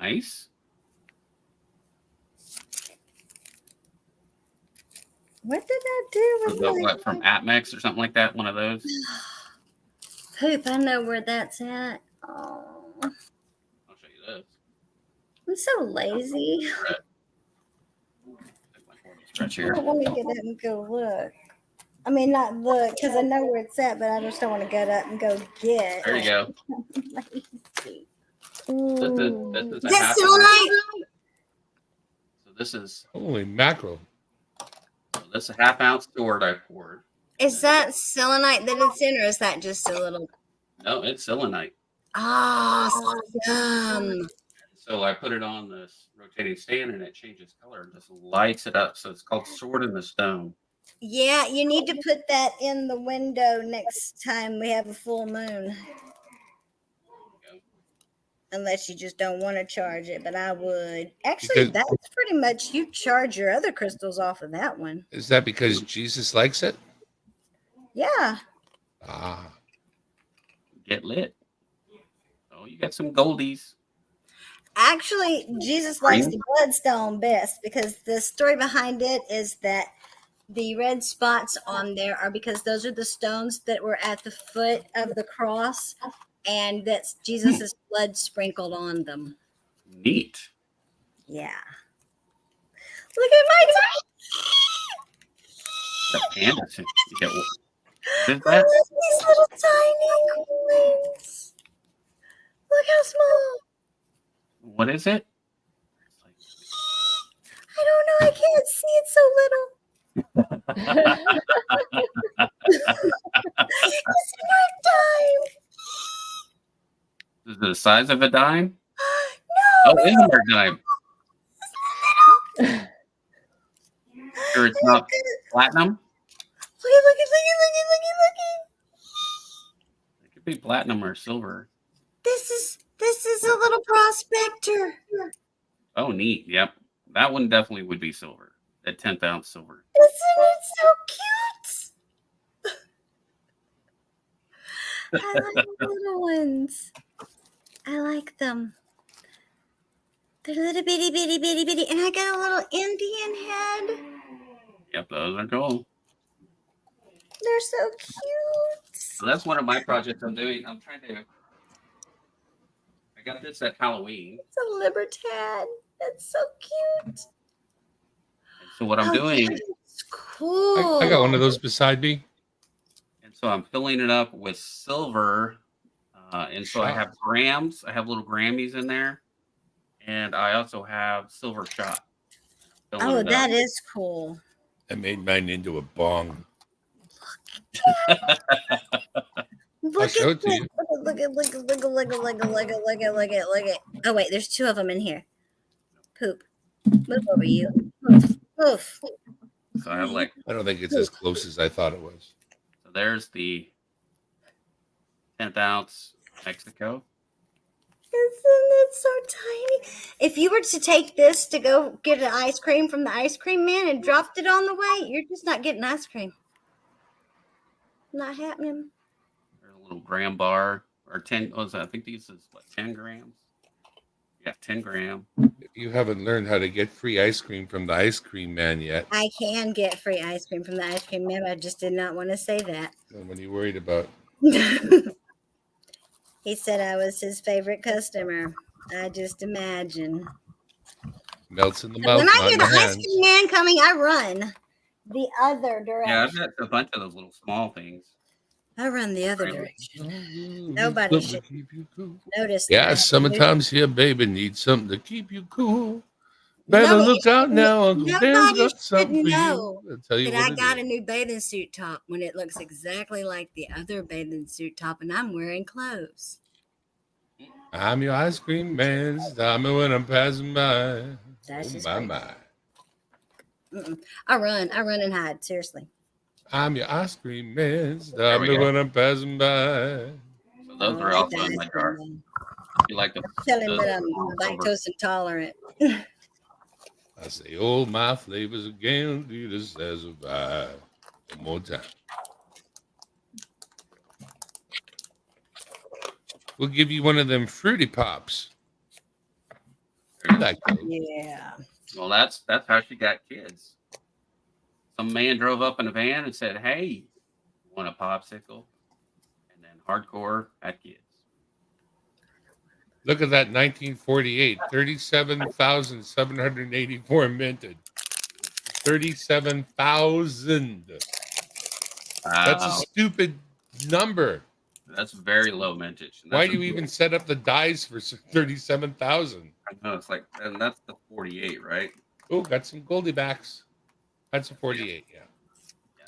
Nice. What did I do with my What, from Atmex or something like that? One of those? poop? I know where that's at. Oh, I'll show you this. I'm so lazy. Stretch I here. don't want to get up and go look. I mean, not look because I know where it's at, but I just don't want to get up and go get. There you go. Lazy. This is Is that selenite? So this is Holy mackerel. a half-ounce sword I poured. Is that selenite that it's in, or is that just a little? No, it's selenite. Awesome. So I put it on this rotating stand, and it changes color and just lights it up. So it's called Sword in the Stone. Yeah, you need to put that in the window next time we have a full moon. Unless you just don't want to charge it, but I would. Actually, Because- that's pretty much you charge your other crystals off of that one. Is that because Jesus likes it? Yeah. Ah. Get lit. Oh, you got some goldies. Actually, Jesus likes the bloodstone best because the story behind it is that The red spots on there are because those are the stones that were at the foot of the cross, and that's Jesus's blood sprinkled on them. Neat. Yeah. Look at my The pandas. You get, what is I that? love these little tiny coins. Look how small. What is it? I don't know. I can't see. It's so little. It's a dime. Is it the size of a dime? No. Oh, it's a dime. Sure, it's not platinum. Look at. It could be platinum or silver. This is a little prospector. Oh, neat. Yep, that one definitely would be silver. That 10th ounce silver. Isn't it so cute? I like the little ones. I like them. They're little bitty. And I got a little Indian head. Yep, those are cool. They're so cute. So that's one of my projects I'm doing. I got this at Halloween. It's a libertad. That's so cute. So what I'm doing, It's cool. I got one of those beside me. and so I'm filling it up with silver. And so I have grams. I have little Grammys in there. And I also have silver shot. Oh, that is cool. I made mine into a bong. I'll show it to you. Look at. Oh wait, there's two of them in here. Poop. Move over, you. Poof. So I have I don't think it's as close as I thought it was. So there's the 10th ounce Mexico. Isn't it so tiny? If you were to take this to go get an ice cream from the ice cream man and dropped it on the way, you're just not getting ice cream. Not happening. There's a little gram bar or 10. I think these is what, 10 grams? Yeah, 10 gram. You haven't learned how to get free ice cream from the ice cream man yet. I can get free ice cream from the ice cream man. I just did not want to say that. What are you worried about? He said I was his favorite customer. I just imagine. Melts in the mouth, When I not hear in the the ice hand. cream man coming, I run the other direction. Yeah, I've got a bunch of those little small things. I run the other direction. Nobody should keep you cool. notice. Yeah, that. sometimes here, baby, needs something to keep you cool. Better look out now. Uncle Dan's Nobody got should something for know you. I'll tell you that what I it got is. a new bathing suit top when it looks exactly like the other bathing suit top, and I'm wearing clothes. I'm your ice cream man. Stop me when I'm passing by. That's Oh, just my, crazy. my. I run and hide. Seriously. I'm your ice cream man. There Stop we me go. when I'm passing by. So those are also in my jar. You like the Tell him that I'm silver. lactose intolerant. I say, oh, my flavors again. Do this as a vibe. One more time. We'll give you one of them fruity pops. You like those. Yeah. Well, that's how she got kids. Some man drove up in a van and said, "Hey, want a popsicle?" And then hardcore had kids. Look at that 1948, 37,784 minted. 37,000. That's a Wow. stupid number. That's very low mintage. And Why that's do you even set up the dice for 37,000? I know it's like, and that's the 48, right? Oh, got some Goldie backs. That's a 48, yeah.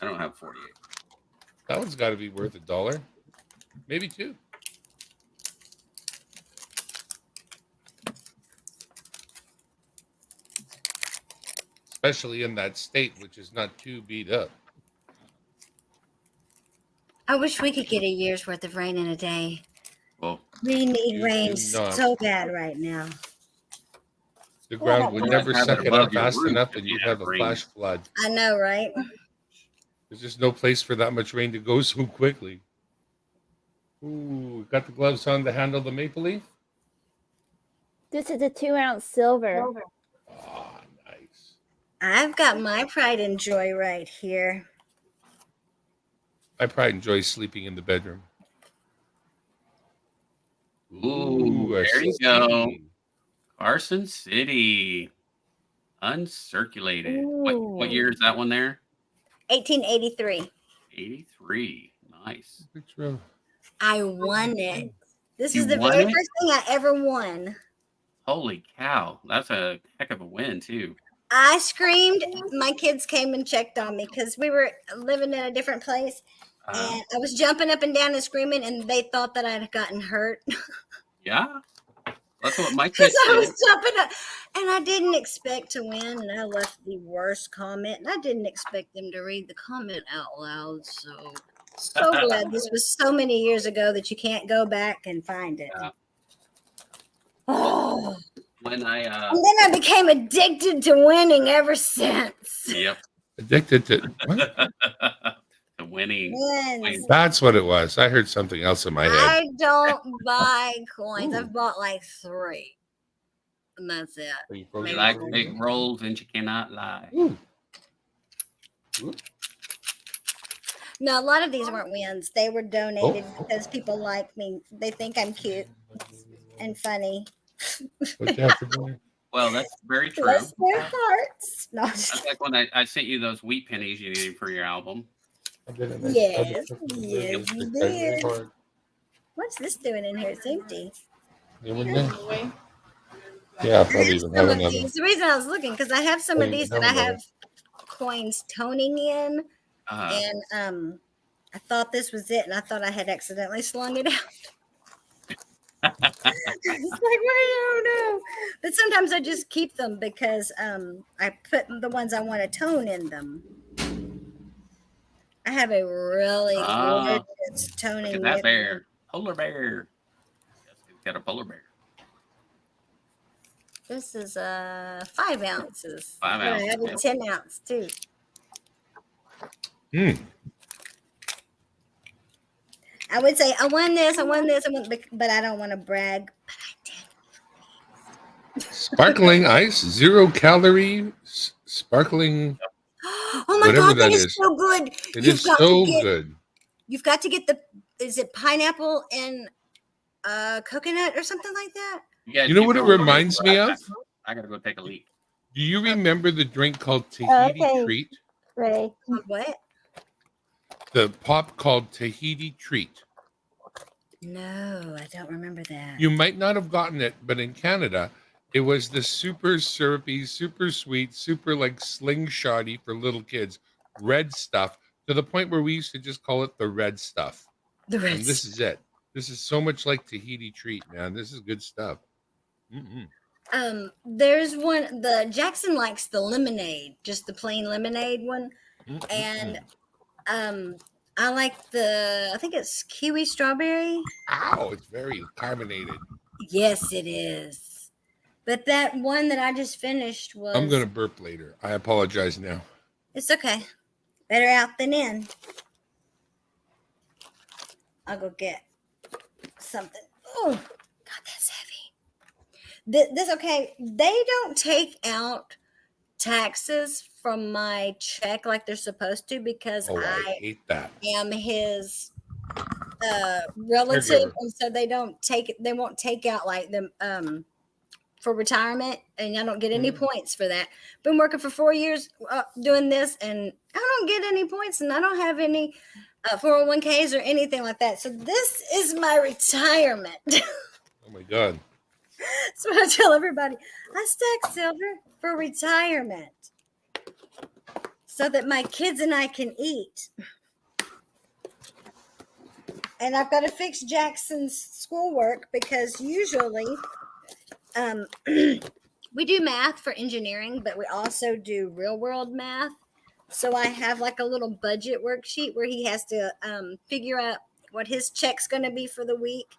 I don't have 48. That one's got to be worth $1, maybe $2. Especially in that state, which is not too beat up. I wish we could get a year's worth of rain in a day. Well, We need You rain do not. so bad right now. The ground would Well, never have it suck it above up your fast roof enough, if and you you'd have have a rain. flash flood. I know, right? There's just no place for that much rain to go so quickly. Ooh, got the gloves on to handle the maple leaf. This is a 2-ounce silver. Ah, nice. I've got my pride and joy right here. I pride and joy sleeping in the bedroom. Ooh, a there you go. CD. Carson City. Uncirculated. What year is that one there? 1883. 83. Nice. Picture of- I won it. This You is the won very it? first thing I ever won. Holy cow. That's a heck of a win, too. I screamed. My kids came and checked on me because we were living in a different place. And I was jumping up and down and screaming, and they thought that I had gotten hurt. Yeah. That's what my Because kids I did. was jumping up, and I didn't expect to win, and I left the worst comment, and I didn't expect them to read the comment out loud. So glad this was so many years ago that you can't go back and find it. Yeah. Oh. When I And then I became addicted to winning ever since. Yep. Addicted to what? The winning. Wins. That's what it was. I heard something else in my head. I don't buy coins. I've bought like 3. And that's it. You like big rolls and you cannot lie. Ooh. No, a lot of these weren't wins. They were donated because people like me. They think I'm cute and funny. What you have to do? Well, that's very true. Bless their hearts. No, I'm just That's like when I sent you those wheat pennies you needed for your album. Yes, you did. What's this doing in here? It's empty. Yeah, probably even have Some of another. these, the reason I was looking because I have some of these that I have coins toning in, and I thought this was it, and I thought I had accidentally slung it out. It's like, I don't know. But sometimes I just keep them because I put the ones I want to tone in them. I have a really gorgeous toning. Look at that bear. Polar bear. Got a polar bear. This is 5 ounces. 5 ounces. I have a 10 ounce too. I would say I won this, but I don't want to brag. But I did. Sparkling ice, 0 calorie, sparkling. Oh my Whatever God, that that is is. so good. It is so good. You've got to get is it pineapple and coconut or something like that? You know what it reminds me of? I gotta go take a leak. Do you remember the drink called Tahiti Treat? Ready? What? The pop called Tahiti Treat. No, I don't remember that. You might not have gotten it, but in Canada, it was the super syrupy, super sweet, super like slingshotty for little kids, red stuff, to the point where we used to just call it the red stuff. The red And this is it. This is so much like Tahiti Treat, man. This is good stuff. There's one. The Jackson likes the lemonade, just the plain lemonade one, and I like I think it's kiwi strawberry. Ow, it's very carbonated. Yes, it is. But that one that I just finished was. I'm gonna burp later. I apologize now. It's okay. Better out than in. I'll go get something. Oh, God, that's heavy. This okay. They don't take out taxes from my check like they're supposed to because I hate that. am his relative, and so they won't take out like them for retirement, and I don't get any points for that. Been working for 4 years doing this, and I don't get any points, and I don't have any 401ks or anything like that. So this is my retirement. Oh my God. That's what I tell everybody. I stack silver for retirement so that my kids and I can eat. And I've got to fix Jackson's schoolwork because usually we do math for engineering, but we also do real world math. So I have like a little budget worksheet where he has to figure out what his check's going to be for the week,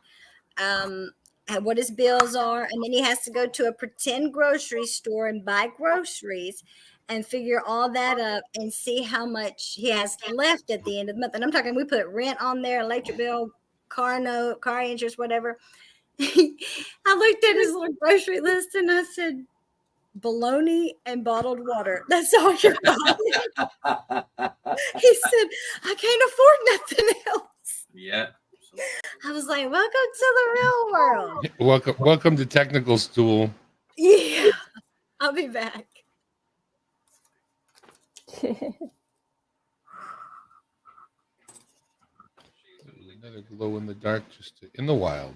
what his bills are, and then he has to go to a pretend grocery store and buy groceries and figure all that up and see how much he has left at the end of the month. And I'm talking, we put rent on there, electric bill, car note, car interest, whatever. I looked at his little grocery list and I said, bologna and bottled water. That's all you're buying. He said, I can't afford nothing else. Yeah. I was like, welcome to the real world. Welcome to technical school. Yeah. I'll be back. Another glow in the dark, just in the wild.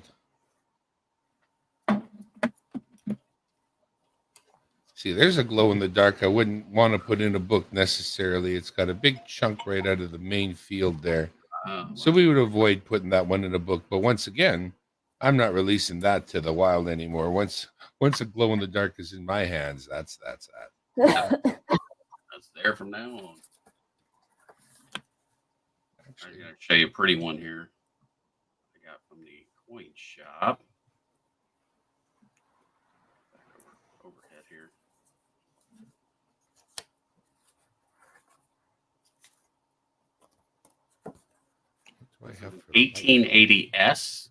See, there's a glow in the dark I wouldn't want to put in a book necessarily. It's got a big chunk right out of the main field there. So we would avoid putting that one in a book. But once again, I'm not releasing that to the wild anymore. Once a glow in the dark is in my hands, that's that. That's there from now on. I'm going to show you a pretty one here. I got from the coin shop. Overhead here. What do I have for 1880S.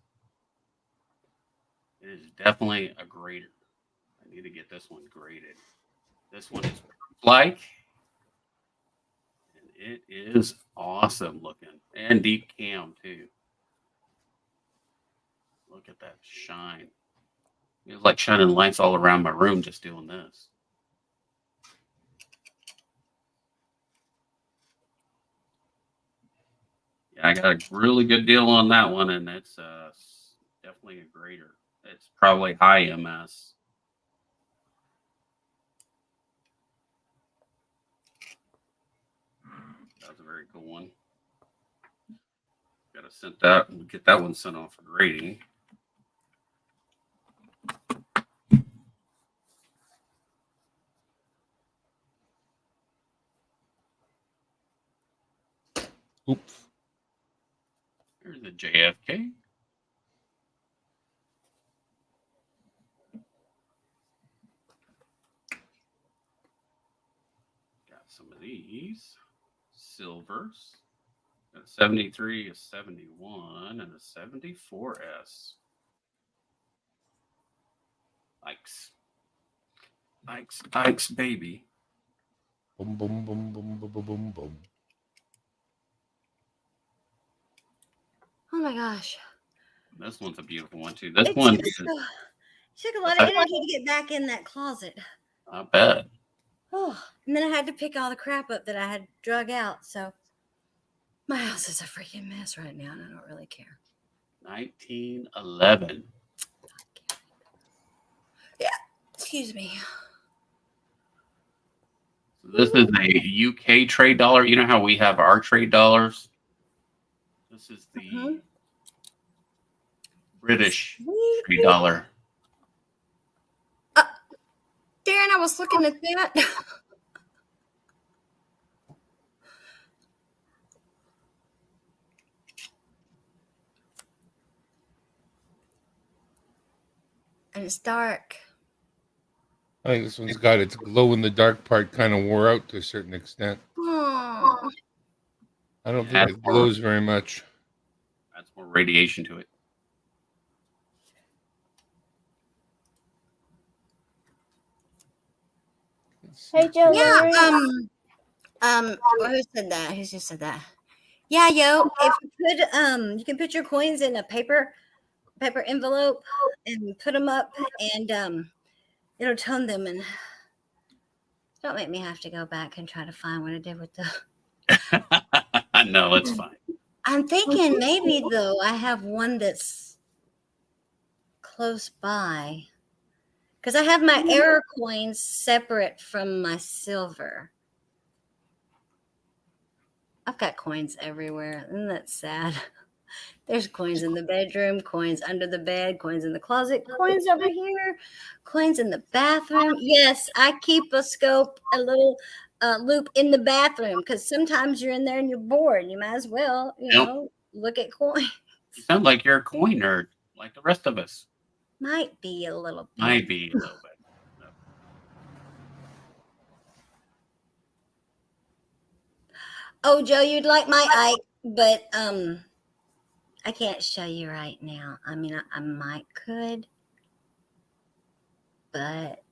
It is definitely a grader. I need to get this one graded. This one is like, and it is awesome looking and deep cam too. Look at that shine. It's like shining lights all around my room just doing this. Yeah, I got a really good deal on that one, and it's definitely a grader. It's probably high MS. That's a very cool one. Got to send that. We'll get that one sent off for grading. Oops. Here's the JFK. Got some of these silvers. Got a 73, a 71, and a 74S. Ike's baby. Boom, boom, boom, boom, boom, boom, boom, boom. Oh my gosh. This one's a beautiful one too. This one is, took a lot of energy to get back in that closet. I bet. Oh, and then I had to pick all the crap up that I had drug out. So my house is a freaking mess right now, and I don't really care. 1911. Yeah, excuse me. So this is a UK trade dollar. You know how we have our trade dollars? This is the British trade dollar. Darren, I was looking at that. And it's dark. I think this one's got its glow in the dark part kind of wore out to a certain extent. Oh. I don't think it glows very much. That's more radiation to it. Hey, Joe. Yeah. Who said that? Who just said that? Yeah, yo. If you could, you can put your coins in a paper envelope and put them up, and it'll tone them. And don't make me have to go back and try to find what I did with the. No, it's fine. I'm thinking maybe though I have one that's close by, because I have my error coins separate from my silver. I've got coins everywhere. Isn't that sad? There's coins in the bedroom, coins under the bed, coins in the closet, coins over here, coins in the bathroom. Yes, I keep a scope, a little loop in the bathroom, because sometimes you're in there and you're bored. You might as well, look at coins. You sound like you're a coin nerd, like the rest of us. Might be a little bit. Might be a little bit. Oh, Joe, you'd like my Ike, but I can't show you right now. I mean, I might could, but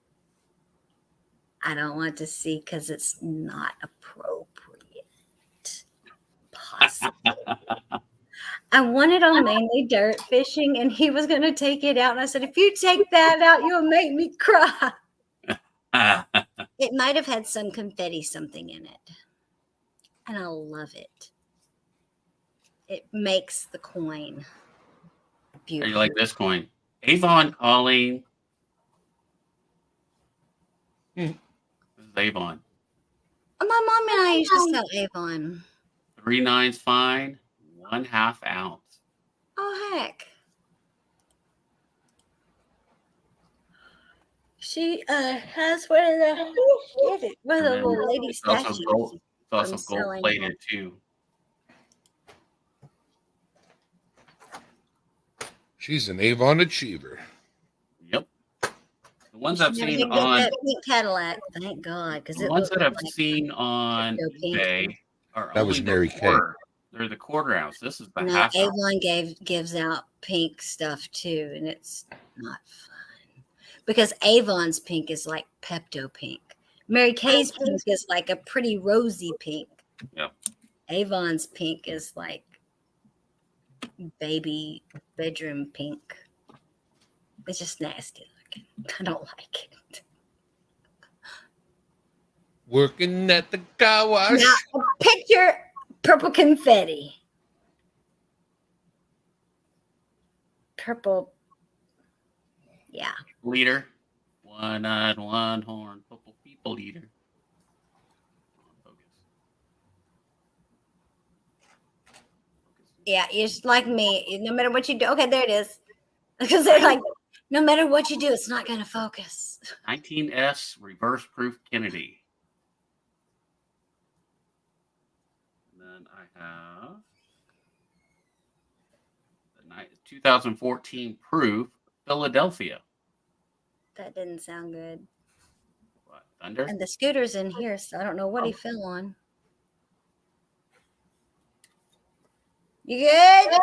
I don't want to see because it's not appropriate. Possibly. I wanted on mainly dirt fishing, and he was going to take it out. And I said, if you take that out, you'll make me cry. It might have had some confetti something in it. And I love it. It makes the coin How beautiful. you like this coin? Avon calling. This is Avon. My mom and I used to sell Avon. 3 9s fine, 1/2 ounce. Oh, heck. She has one of the And then little lady it's also statues. gold. It's also from gold selling. plated too. She's an Avon achiever. Yep. The ones I've Never seen did get on that pink Cadillac, thank God, because the it ones looked that I've like seen on crypto pink. eBay are That was only the Mary Kay. quarter. They're the quarter ounce. This is the No, half ounce. Avon gives out pink stuff too, and it's not fun because Avon's pink is like Pepto pink. Mary Kay's pink is like a pretty rosy pink. Yep. Avon's pink is like baby bedroom pink. It's just nasty looking. I don't like it. Working at the car wash. Now, a picture purple confetti. Purple. Yeah. Leader. One-eyed, one-horned, purple people eater. Focus. Yeah, it's like me. No matter what you do. Okay, there it is. Because they're like, no matter what you do, it's not going to focus. 19S reverse proof Kennedy. And then I have the 2014 proof Philadelphia. That didn't sound good. What, Thunder? And the scooter's in here, so I don't know what he fell on. You good?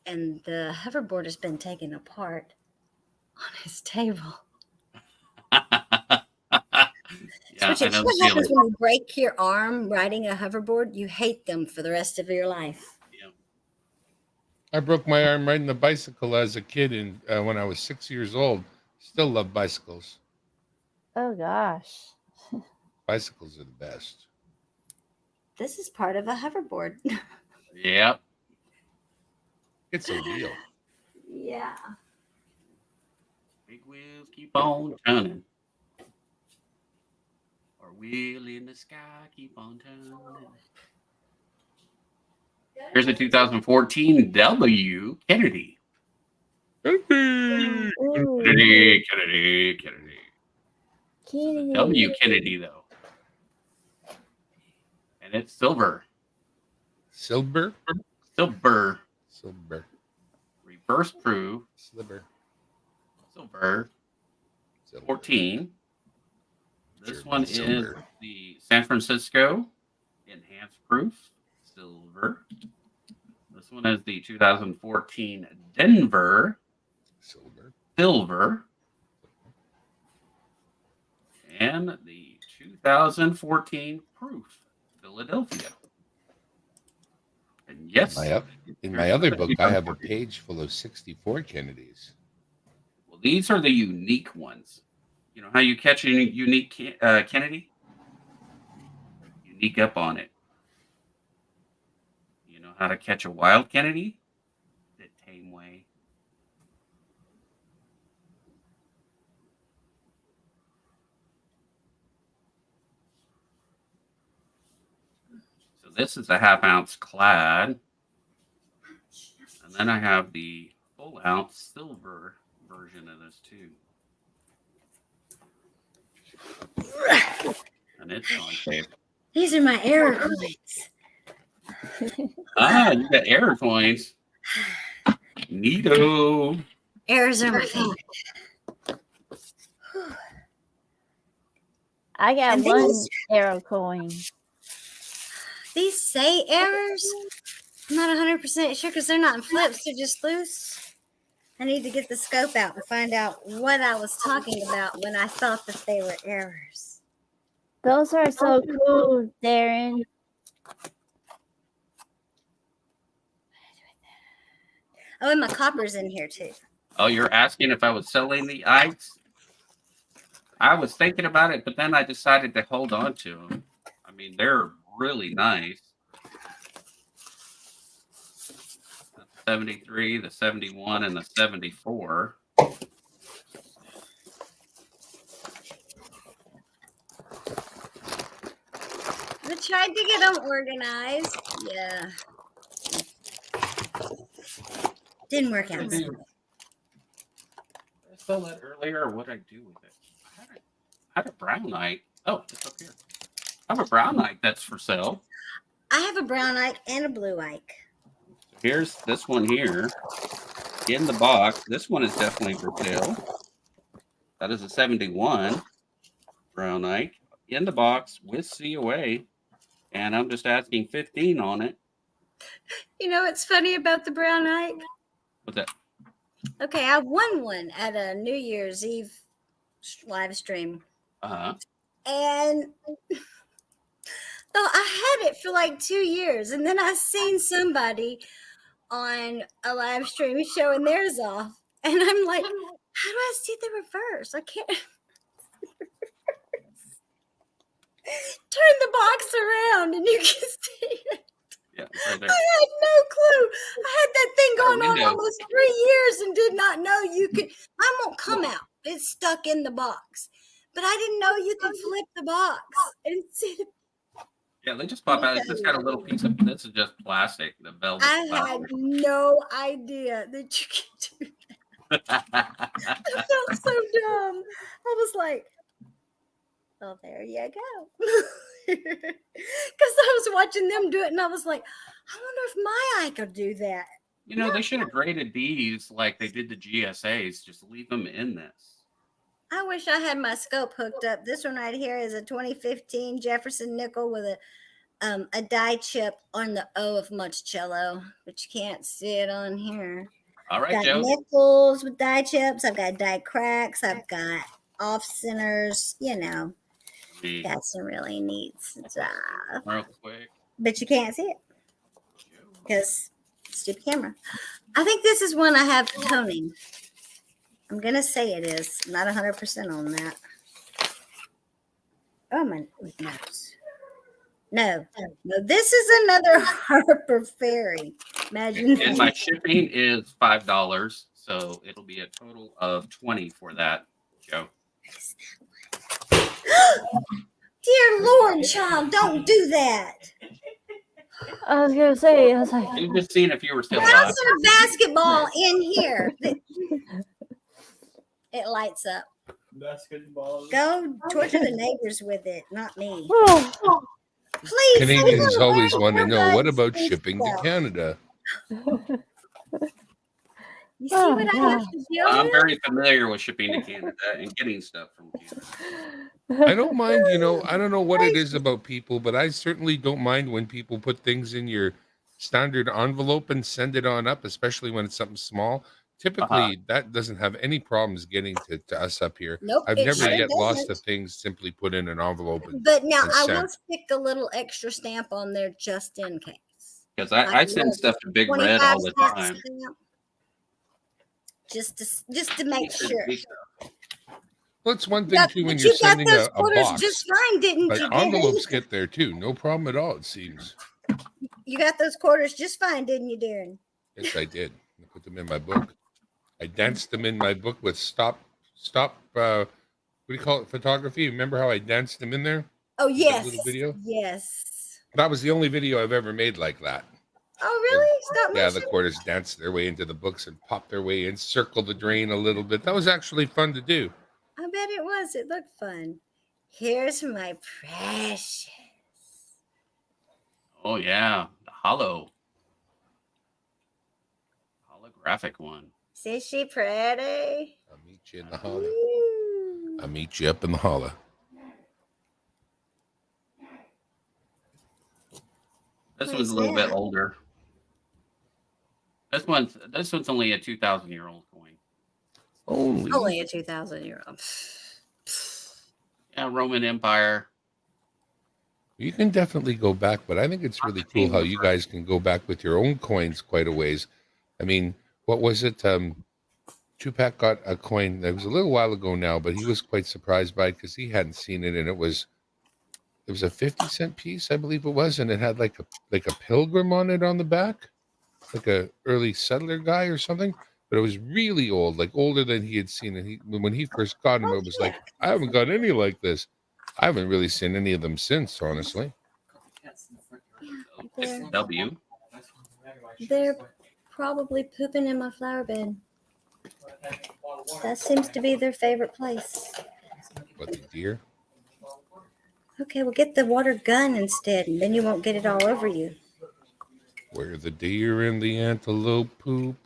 And the hoverboard has been taken apart on his table. Yeah, Which is what happens when you break your arm riding a hoverboard. You hate them for the rest of your life. Yeah. I broke my arm riding a bicycle as a kid, and when I was 6 years old. Still love bicycles. Oh gosh. Bicycles are the best. This is part of a hoverboard. Yep. It's a wheel. Yeah. Big wheels keep on turning. Or wheel in the sky keep on turning. Here's the 2014 W Kennedy. Ooh. Kennedy. Kennedy. W Kennedy though. And it's silver. Silver. Reverse proof. Silver. 14. This Sure, one silver. is the San Francisco enhanced proof. Silver. This one is the 2014 Denver. Silver. And the 2014 proof. Philadelphia. And yes. In my other book, I have a page full of 64 Kennedys. Well, these are the unique ones. You know how you catch a unique Kennedy? Unique up on it. You know how to catch a wild Kennedy? The tame way. So this is a half-ounce clad. And then I have the full-ounce silver version of this too. And it's on tape. These are my error coins. Ah, you got error coins. Neato. Errors are my favorite. I got And one these- arrow coin. These say errors. I'm not 100% sure because they're not in flips. They're just loose. I need to get the scope out and find out what I was talking about when I thought that they were errors. Those are so cool, Darren. Oh, and my copper's in here too. Oh, you're asking if I was selling the ice? I was thinking about it, but then I decided to hold on to them. I mean, they're really nice. The 73, the 71, and the 74. I tried to get them organized. Yeah. Didn't work out. Did I sell that earlier, or what did I do with it? I had a brown knight. Oh, it's up here. I have a brown knight that's for sale. I have a brown Ike and a blue Ike. Here's this one here in the box. This one is definitely for sale. That is a 71 brown Ike in the box with COA. And I'm just asking 15 on it. You know what's funny about the brown Ike? What's that? Okay, I won one at a New Year's Eve live stream. Uh-huh. And I had it for like 2 years. And then I seen somebody on a live stream showing theirs off. And I'm like, how do I see the reverse? I can't turn the box around and you can see it. Yeah, right there. I had no clue. I had that thing going on window. almost 3 years and did not know you could. Mine won't come out. It's stuck in the box. But I didn't know you could flip the box and see the. Yeah, they just pop out. It's just got a little piece of this is just plastic, the velvet I had plastic. no idea that you could do that. I felt so dumb. I was like, oh, there you go. Because I was watching them do it and I was like, I wonder if my eye could do that. You know, they should have graded these like they did the GSAs. Just leave them in this. I wish I had my scope hooked up. This one right here is a 2015 Jefferson nickel with a die chip on the O of Monticello, but you can't see it on here. All right, Got Joe. nickels with die chips. I've got die cracks. I've got off centers. You know, got some really neat stuff. Real quick. But you can't see it because stupid camera. I think this is one I have toning. I'm going to say it is. I'm not 100% on that. Oh, my notes. No. This is another Harper Ferry. Imagine. And my shipping is $5, so it'll be a total of $20 for that, Joe. Dear Lord, child, don't do that. I was gonna say, I was like, I'm just seeing if you were still alive. How's there a basketball in here? It lights up. Basketball. Go torture the neighbors with it, not me. oh, Please. Canadians leave it always away want to from know, what us about and shipping to stuff. Canada? You see what I have to deal I'm with? very familiar with shipping to Canada and getting stuff from Canada. I don't mind, I don't know what it is about people, but I certainly don't mind when people put things in your standard envelope and send it on up, especially when it's something small. Typically, that doesn't have any problems getting to us up here. Nope, I've it never sure yet lost doesn't. a thing simply put in an envelope. But now and I sent. will stick a little extra stamp on there just in case. Because I send stuff to Big Red all the 25 time. stamp, just to make sure. Well, it's one thing, too, when But you're you got sending those a quarters box. just fine, didn't But you? envelopes Darren? get there, too. No problem at all, it seems. You got those quarters just fine, didn't you, Darren? Yes, I did. I put them in my book. I danced them in my book with stop, what do you call it, photography? Remember how I danced them in there? Oh, That yes. little video? Yes. That was the only video I've ever made like that. Oh, really? Stop Yeah, the motion? quarters danced their way into the books and popped their way in, circled the drain a little bit. That was actually fun to do. I bet it was. It looked fun. Here's my precious. Oh, yeah. The holographic one. Is she pretty? I'll meet you in the holler. Ooh. I'll meet you up in the holler. This What one's is a little bit that? older. This one's only a 2,000-year-old coin. Only a 2,000-year-old. Yeah, Roman Empire. You can definitely go back, but I think it's really cool how you guys can go back with your own coins quite a ways. I mean, what was it? Tupac got a coin that was a little while ago now, but he was quite surprised by it because he hadn't seen it, and it was a 50-cent piece, I believe it was, and it had like a pilgrim on it on the back, like a early settler guy or something. But it was really old, like older than he had seen it. When he first got him, it was like, I haven't got any like this. I haven't really seen any of them since, honestly. W. They're probably pooping in my flower bed. That seems to be their favorite place. What, the deer? Okay, well, get the water gun instead, and then you won't get it all over you. Where the deer and the antelope poop.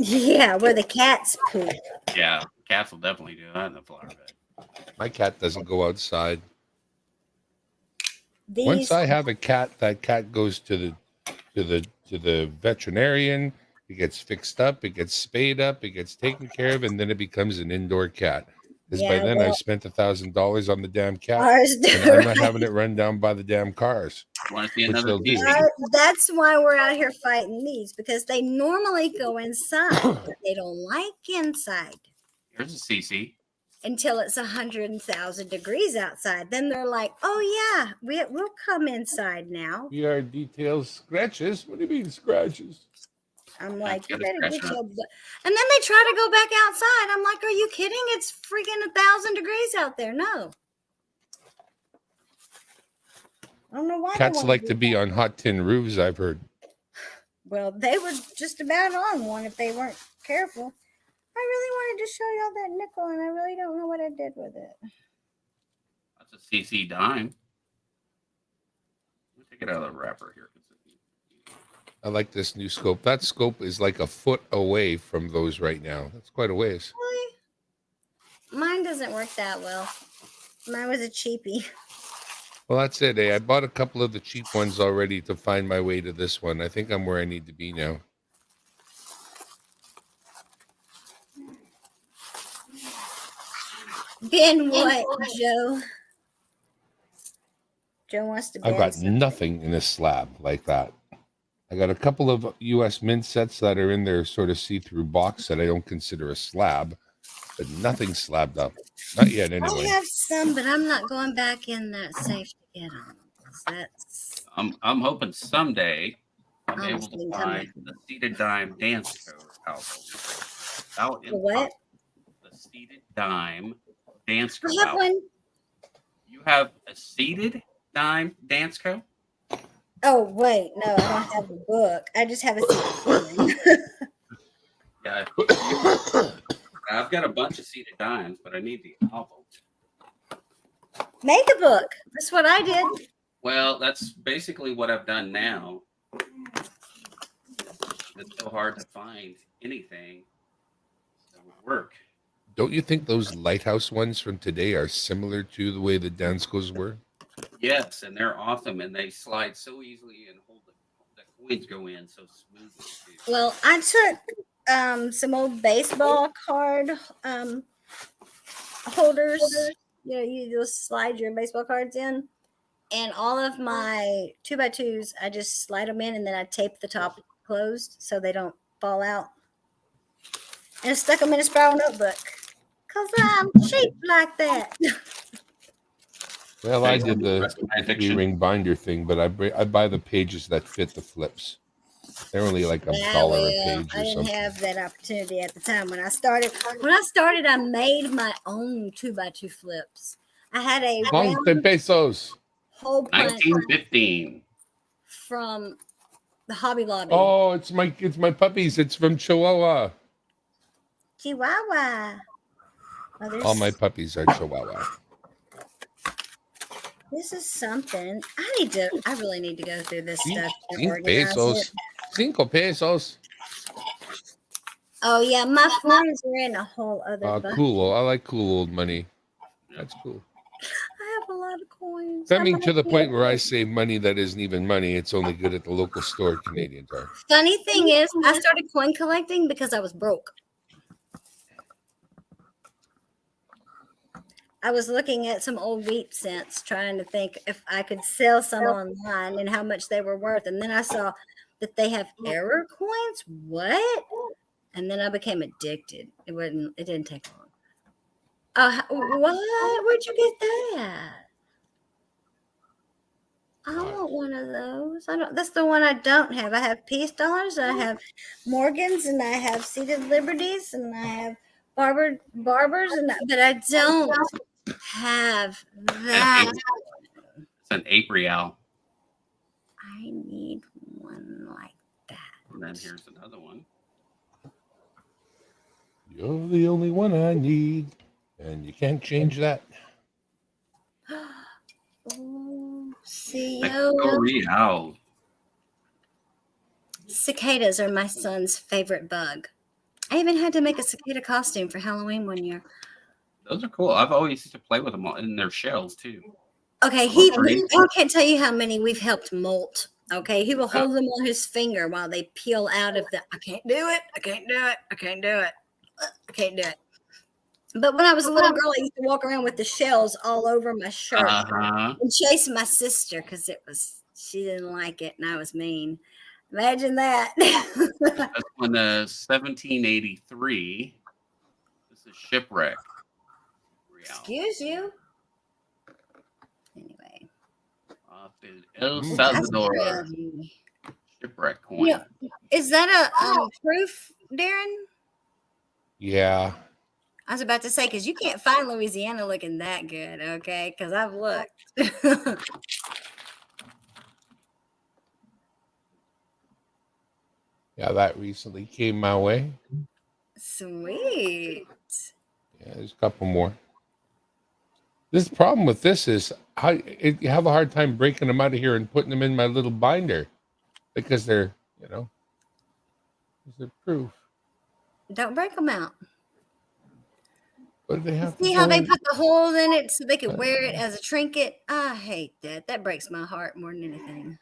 Yeah, where the cats poop. Yeah, cats will definitely do that in the flower bed. My cat doesn't go outside. These, Once I have a cat, that cat goes to the veterinarian. It gets fixed up. It gets spayed up. It gets taken care of, and then it becomes an indoor cat. Because by then I've spent $1,000 on the damn cat, and I'm not having it run down by the damn cars. Want to see Which another they'll do. CC? That's why we're out here fighting these, because they normally go inside, but they don't like inside Here's a CC. until it's 100,000 degrees outside. Then they're like, "Oh yeah, we'll come inside now." VR details scratches. What do you mean scratches? I'm like, "You Get a better get scratcher. your butt." And then they try to go back outside. I'm like, "Are you kidding? It's freaking 1,000 degrees out there." No. I don't know why. Cats like to be on hot tin roofs, I've heard. Well, they were just about on one if they weren't careful. I really wanted to show y'all that nickel, and I really don't know what I did with it. That's a CC dime. Let me take it out of the wrapper here. I like this new scope. That scope is like a foot away from those right now. That's quite a ways. Really? Mine doesn't work that well. Mine was a cheapie. Well, that's it. I bought a couple of the cheap ones already to find my way to this one. I think I'm where I need to be now. Ben, what, Joe? Joe wants to. I've got nothing in a slab like that. I got a couple of U.S. Mint sets that are in their sort of see-through box that I don't consider a slab, but nothing slabbed up. Not yet, anyway. I have some, but I'm not going back in that safe to get them. That's. I'm hoping someday I'm I'm able to find the seated dime dance code album. The what? The seated dime dance code I have album. one. You have a seated dime dance code? Oh wait, no, I don't have the book. I just have a. Yeah. I've got a bunch of seated dimes, but I need the album. Make a book. That's what I did. Well, that's basically what I've done now. It's so hard to find anything that would work. Don't you think those lighthouse ones from today are similar to the way the Danskos were? Yes, and they're awesome, and they slide so easily, and the coins go in so smoothly too. Well, I took some old baseball card holders. You know, you just slide your baseball cards in, and all of my 2x2s, I just slide them in, and then I tape the top closed so they don't fall out, and I stuck them in a spiral notebook because I'm shaped like that. Well, I did the three-ring binder thing, but I buy the pages that fit the flips. They're only like $1 a page I or didn't something. have that opportunity at the time when I started. When I started, I made my own 2x2 flips. I had a round Pesos. hole punch 1915. from the Hobby Lobby. Oh, it's my puppies. It's from Chihuahua. Chihuahua. Oh, All my puppies are Chihuahua. This is something. I really need to go through this stuff. and 5 organize pesos. it. 5 pesos. Oh yeah, my phones are in a whole other bucket. Cool. I like cool old money. That's cool. I have a lot of coins. I mean, to the point where I save money that isn't even money. It's only good at the local store. Canadians are. Funny thing is, I started coin collecting because I was broke. I was looking at some old wheat cents, trying to think if I could sell some online and how much they were worth. And then I saw that they have error coins. What? And then I became addicted. It didn't take long. What? Where'd you get that? I want one of those. That's the one I don't have. I have Peace Dollars, I have Morgans, and I have Seated Liberties, and I have Barbers, but I don't have that. It's an 8 real. I need one like that. And then here's another one. You're the only one I need, and you can't change that. Oh, see Mexico real. Cicadas are my son's favorite bug. I even had to make a cicada costume for Halloween one year. Those are cool. I've always used to play with them in their shells too. Okay, I can't tell you how many we've helped molt. Okay, he will hold them on his finger while they peel out of the. I can't do it. I can't do it. I can't do it. I can't do it. But when I was a little girl, I used to walk around with the shells all over my shirt and chase my sister because she didn't like it and I was mean. Imagine that. That's when 1783. This is Shipwreck. Real. Excuse you. Anyway. Off in El Salvador. Shipwreck coin. Yeah. Is that a proof, Darren? Yeah. I was about to say, because you can't find Louisiana looking that good, okay? Because I've looked. Yeah, that recently came my way. Sweet. Yeah, there's a couple more. This problem with this is you have a hard time breaking them out of here and putting them in my little binder because they're proof. Don't break them out. What do they have? See how they put the hole in it so they could wear it as a trinket? I hate that. That breaks my heart more than anything.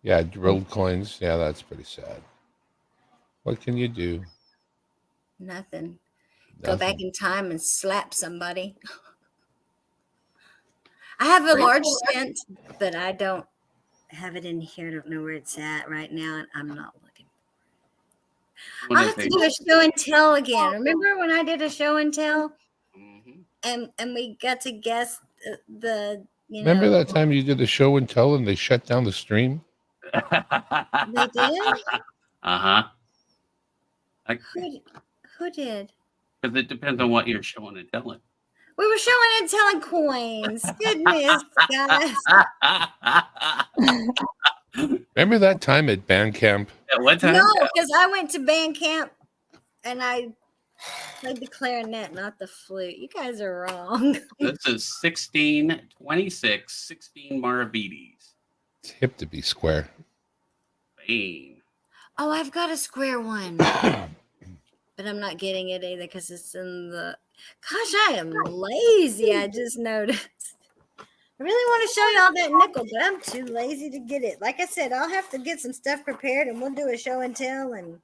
Yeah, drilled coins. Yeah, that's pretty sad. What can you do? Nothing. Go back in time and slap somebody. I have a large cent, but I don't have it in here. I don't know where it's at right now, and I'm not looking. I'll have to do a show and tell again. Remember when I did a show and tell? Mm-hmm. And we got to guess the Remember that time you did the show and tell and they shut down the stream? They did? Uh-huh. Who did? Because it depends on what you're showing and telling. We were showing and telling coins. Goodness, guys. Remember that time at band camp? At what time? No, because I went to band camp and I played the clarinet, not the flute. You guys are wrong. This is 1626, 16 Maravides. It's hip to be square. Bane. Oh, I've got a square one. But I'm not getting it either because it's in the... Gosh, I am lazy. I just noticed. I really want to show y'all that nickel, but I'm too lazy to get it. Like I said, I'll have to get some stuff prepared and we'll do a show and tell. And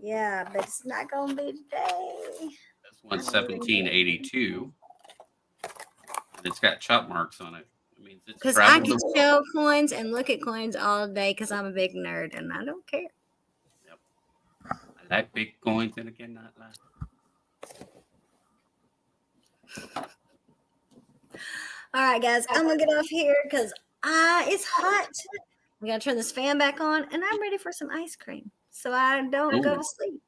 yeah, but it's not going to be today. This one's 1782. And it's got chop marks on it. Because I can show coins and look at coins all day because I'm a big nerd and I don't care. Yep. I like big coins and again, not like. All right, guys, I'm going to get off here because it's hot. I'm going to turn this fan back on and I'm ready for some ice cream so I don't go to sleep.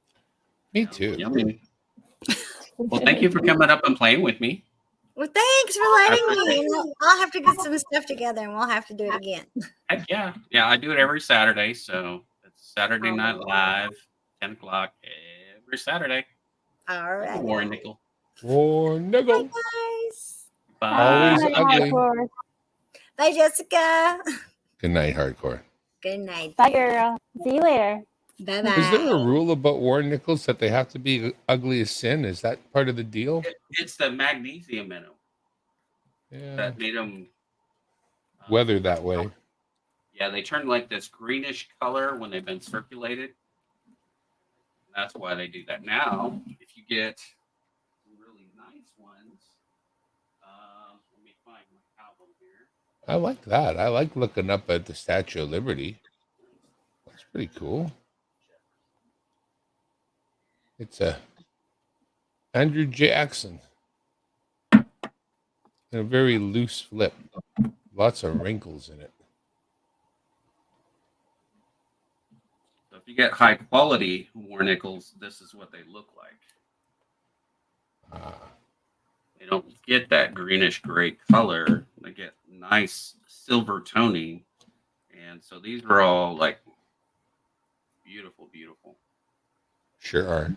Me too. Yummy. Well, thank you for coming up and playing with me. Well, thanks for letting me. I'll have to get some stuff together and we'll have to do it again. Heck yeah. Yeah, I do it every Saturday. So it's Saturday Night Live, 10 o'clock every Saturday. All right. Warren Nickel. Warren Nickel. Bye, guys. Bye. Always ugly. Bye, Jessica. Good night, Hardcore. Good night. Bye, girl. See you later. Bye-bye. Is there a rule about Warren Nickels that they have to be ugly as sin? Is that part of the deal? It's the magnesium in them that made them weather that way. Yeah, they turn like this greenish color when they've been circulated. That's why they do that. Now, if you get really nice ones. Let me find my album here. I like that. I like looking up at the Statue of Liberty. That's pretty cool. It's a Andrew Jackson. And a very loose flip. Lots of wrinkles in it. So if you get high quality war nickels, this is what they look like. They don't get that greenish gray color. They get nice silver toning. And so these are all like beautiful, beautiful. Sure are.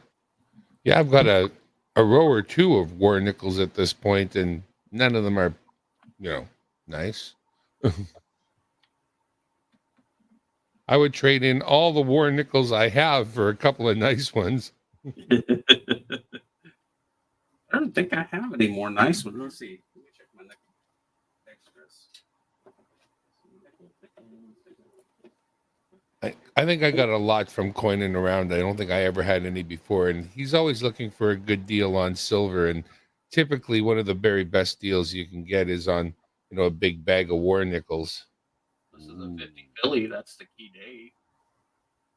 Yeah, I've got a row or two of war nickels at this point, and none of them are, nice. I would trade in all the war nickels I have for a couple of nice ones. I don't think I have any more nice ones. Let's see. Let me check my nickel extras. I think I got a lot from coining around. I don't think I ever had any before. And he's always looking for a good deal on silver. And typically one of the very best deals you can get is on, a big bag of war nickels. This is a 50 Philly. That's the key date.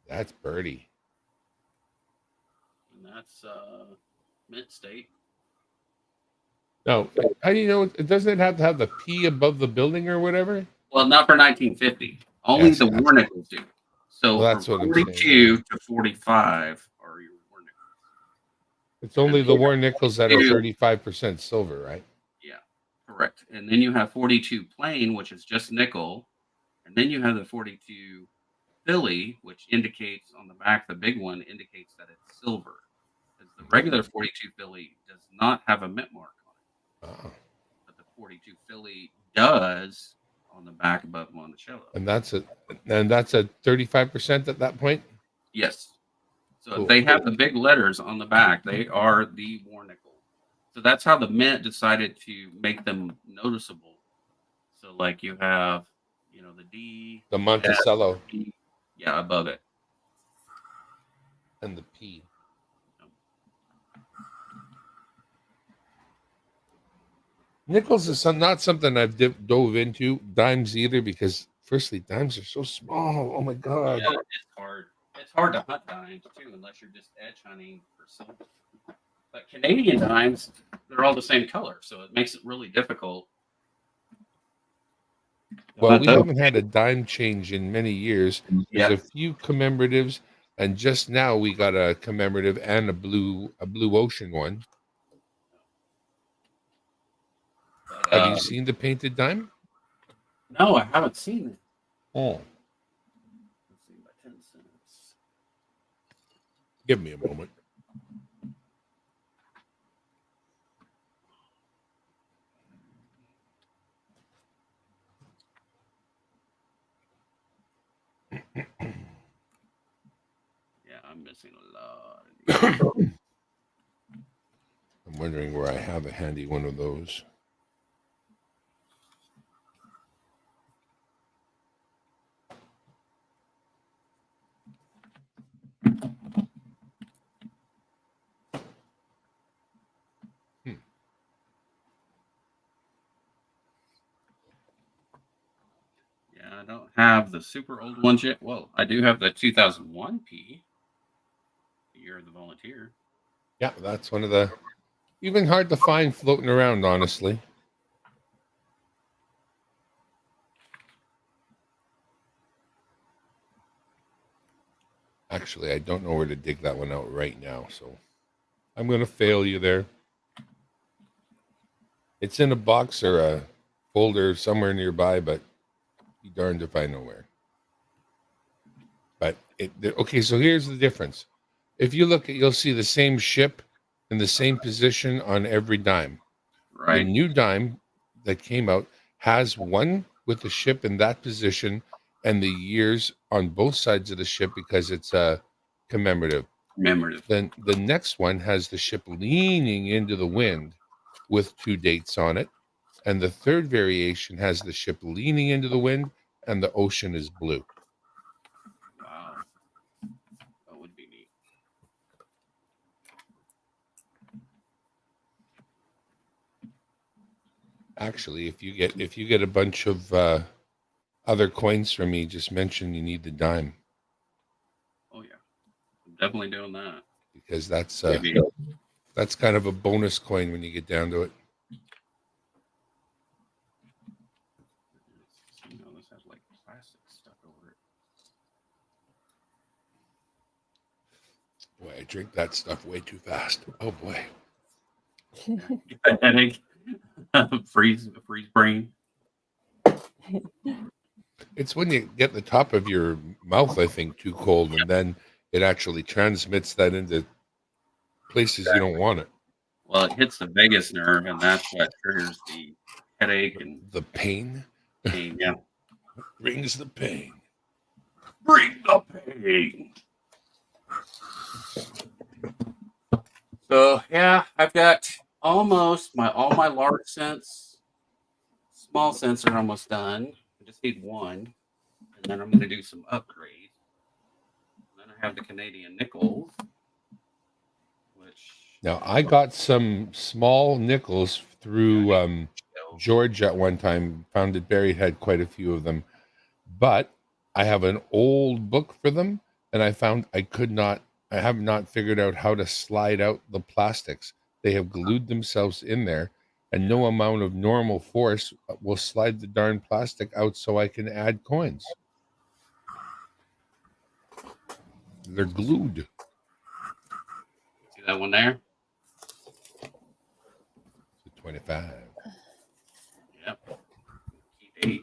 That's birdie. And that's mint state. Now, how do you know? Doesn't it have to have the P above the building or whatever? Well, not for 1950. Only the war nickels do. So Well, that's from what I'm 42 saying. to 45 are your war nickels. It's only the war nickels that are 35% silver, right? Yeah, correct. And then you have 42 plain, which is just nickel. And then you have the 42 Philly, which indicates on the back, the big one indicates that it's silver. Because the regular 42 Philly does not have a mint mark on it. But the 42 Philly does on the back above Monticello. And that's a 35% at that point? Yes. So Cool. if they have the big letters on the back, they are the war nickel. So that's how the mint decided to make them noticeable. So like you have, the D, The Monticello. S, P, yeah, above it. And the P. Nickels is not something I've dove into. Dimes either, because firstly, dimes are so small. Oh my god! Yeah, it's hard. It's hard to hunt dimes too, unless you're just edge hunting for silver. But Canadian dimes, they're all the same color, so it makes it really difficult. Well, we haven't had a dime change in many years. There's Yeah. a few commemoratives, and just now we got a commemorative and a blue ocean one. Have you seen the painted dime? No, I haven't seen it. Oh. Let's see, by 10 cents. Give me a moment. Yeah, I'm missing a lot. I'm wondering where I have a handy one of those. Yeah, I don't have the super old ones yet. Well, I do have the 2001 P, the year of the volunteer. Yeah, that's one of the even hard to find floating around, honestly. Actually, I don't know where to dig that one out right now, so I'm going to fail you there. It's in a box or a folder somewhere nearby, but be darned if I know where. But okay, so here's the difference. If you look at, you'll see the same ship in the same position on every dime. Right. The new dime that came out has one with the ship in that position and the years on both sides of the ship because it's a commemorative. Then the next one has the ship leaning into the wind with two dates on it. And the third variation has the ship leaning into the wind and the ocean is blue. Wow. That would be neat. Actually, if you get a bunch of other coins from me, just mention you need the dime. Oh yeah, I'm definitely doing that. Because that's kind of a bonus coin when you get down to it. This has like plastic stuck over it. Boy, I drink that stuff way too fast. Oh boy. Headache. freeze brain. It's when you get the top of your mouth, I think, too cold, and then it actually transmits that into places you don't want it. Well, it hits the vagus nerve, and that's what triggers the headache and the pain. pain. Yeah, brings the pain. Bring the pain. So yeah, I've got almost all my large cents, small cents are almost done. I just need one, and then I'm going to do some upgrades. And then I have the Canadian nickels, which now I got some small nickels through George at one time. Found that Barry had quite a few of them, but I have an old book for them, and I found I have not figured out how to slide out the plastics. They have glued themselves in there, and no amount of normal force will slide the darn plastic out so I can add coins. They're glued. See that one there? 25. Yep. Keep 8.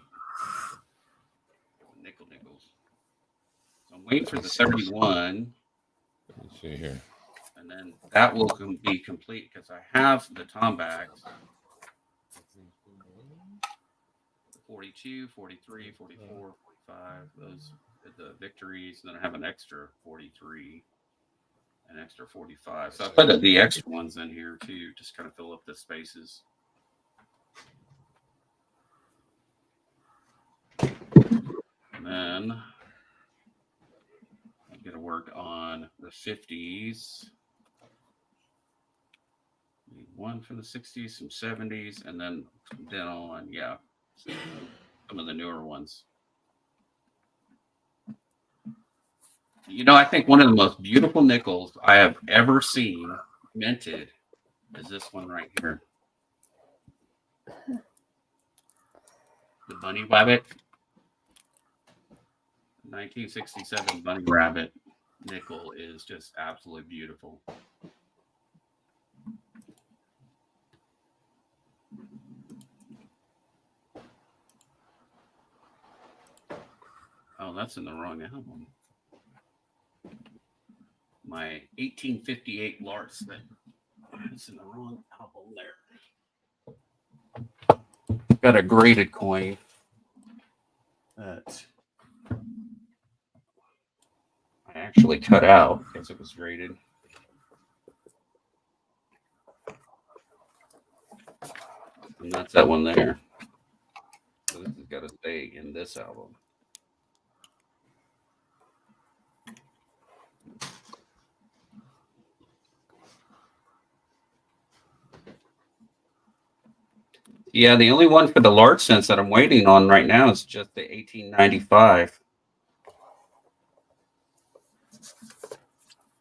Nickels. So I'm waiting for the 31. Let's see here. And then that will be complete because I have the Tom bags. 42, 43, 44, 45. Those are the victories. And then I have an extra 43, an extra 45. So I put the extra ones in here too, just kind of fill up the spaces. And then I'm going to work on the 50s. Need one for the 60s, some 70s, and then on, yeah, some of the newer ones. You know, I think one of the most beautiful nickels I have ever seen minted is this one right here. The Bunny Rabbit. 1967 Bunny Rabbit nickel is just absolutely beautiful. Oh, that's in the wrong album. My 1858 Lars thing. It's in the wrong album there. Got a graded coin that I actually cut out because it was graded. And that's that one there. So this has got to stay in this album. Yeah, the only one for the large cents that I'm waiting on right now is just the 1895.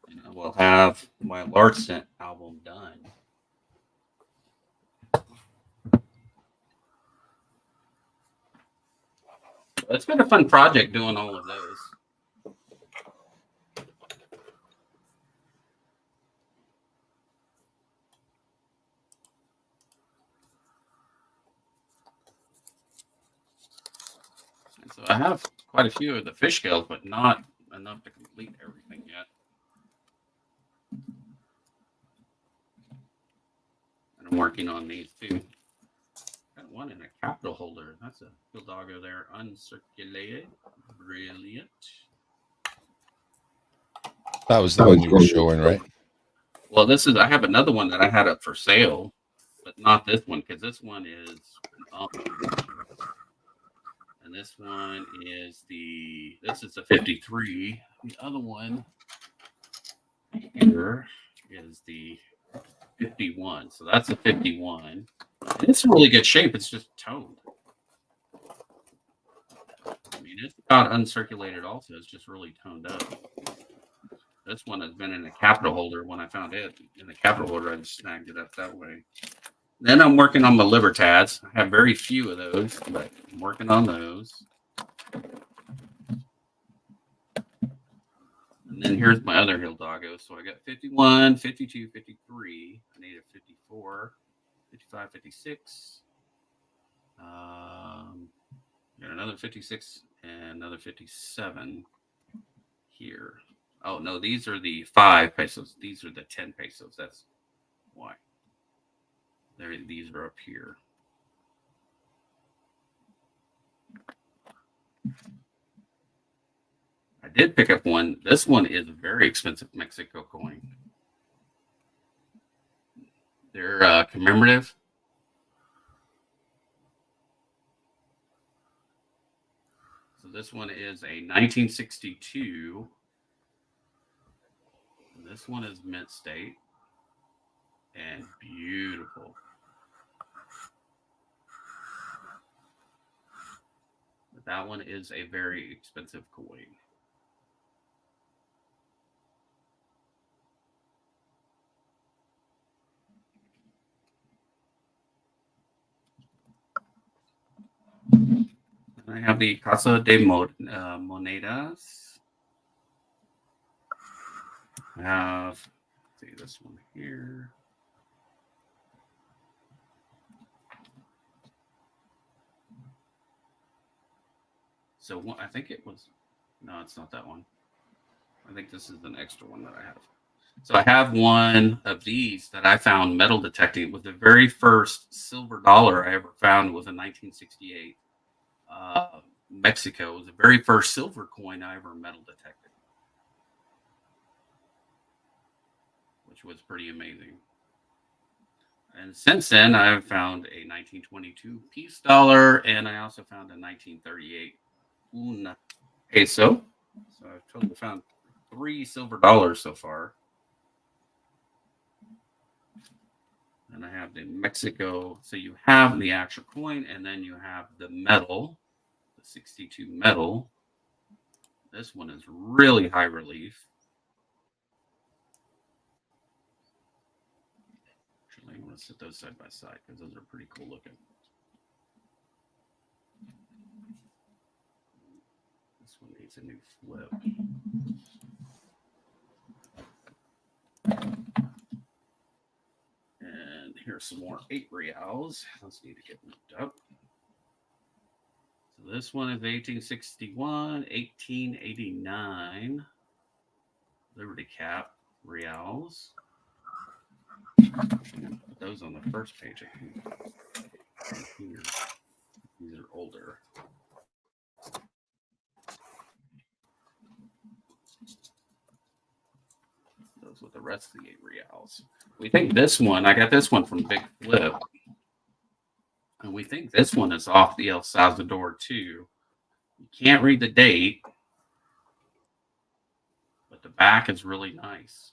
And I will have my large cent album done. It's been a fun project doing all of those. And so I have quite a few of the fish scales, but not enough to complete everything yet. And I'm working on these too. Got one in a capital holder. That's a good doggo there, uncirculated. Brilliant. That was the one you were showing, right? Well, I have another one that I had up for sale, but not this one because this one is and this one is the 53. The other one here is the 51. So that's a 51. It's in really good shape. It's just toned. I mean, it's not uncirculated also. It's just really toned up. This one has been in the capital holder. When I found it in the capital holder, I just snagged it up that way. Then I'm working on my Libertads. I have very few of those, but I'm working on those. And then here's my other hill doggo. So I got 51, 52, 53. I need a 54, 55, 56. Got another 56 and another 57 here. Oh, no, these are the 5 pesos. These are the 10 pesos. That's why. These are up here. I did pick up one. This one is a very expensive Mexico coin. They're commemorative. So this one is a 1962. And this one is mint state and beautiful. But that one is a very expensive coin. I have the Casa de Monedas. I have, let's see this one here. So I think it was, no, it's not that one. I think this is an extra one that I have. So I have one of these that I found metal detecting. With the very first silver dollar I ever found was in 1968. Mexico. It was the very first silver coin I ever metal detected, which was pretty amazing. And since then, I've found a 1922 peace dollar, and I also found a 1938 un peso. So I've totally found 3 silver dollars so far. And I have the Mexico. So you have the actual coin, and then you have the metal, the 62 metal. This one is really high relief. Actually, I'm going to set those side by side because those are pretty cool looking. This one needs a new flip. And here's some more 8 reals. Those need to get moved up. So this one is 1861, 1889. Liberty Cap reals. Put those on the first page, I think. Here. These are older. Those with the rest of the 8 reals. We think this one, I got this one from Big Flip. And we think this one is off the El Salvador too. You can't read the date, but the back is really nice.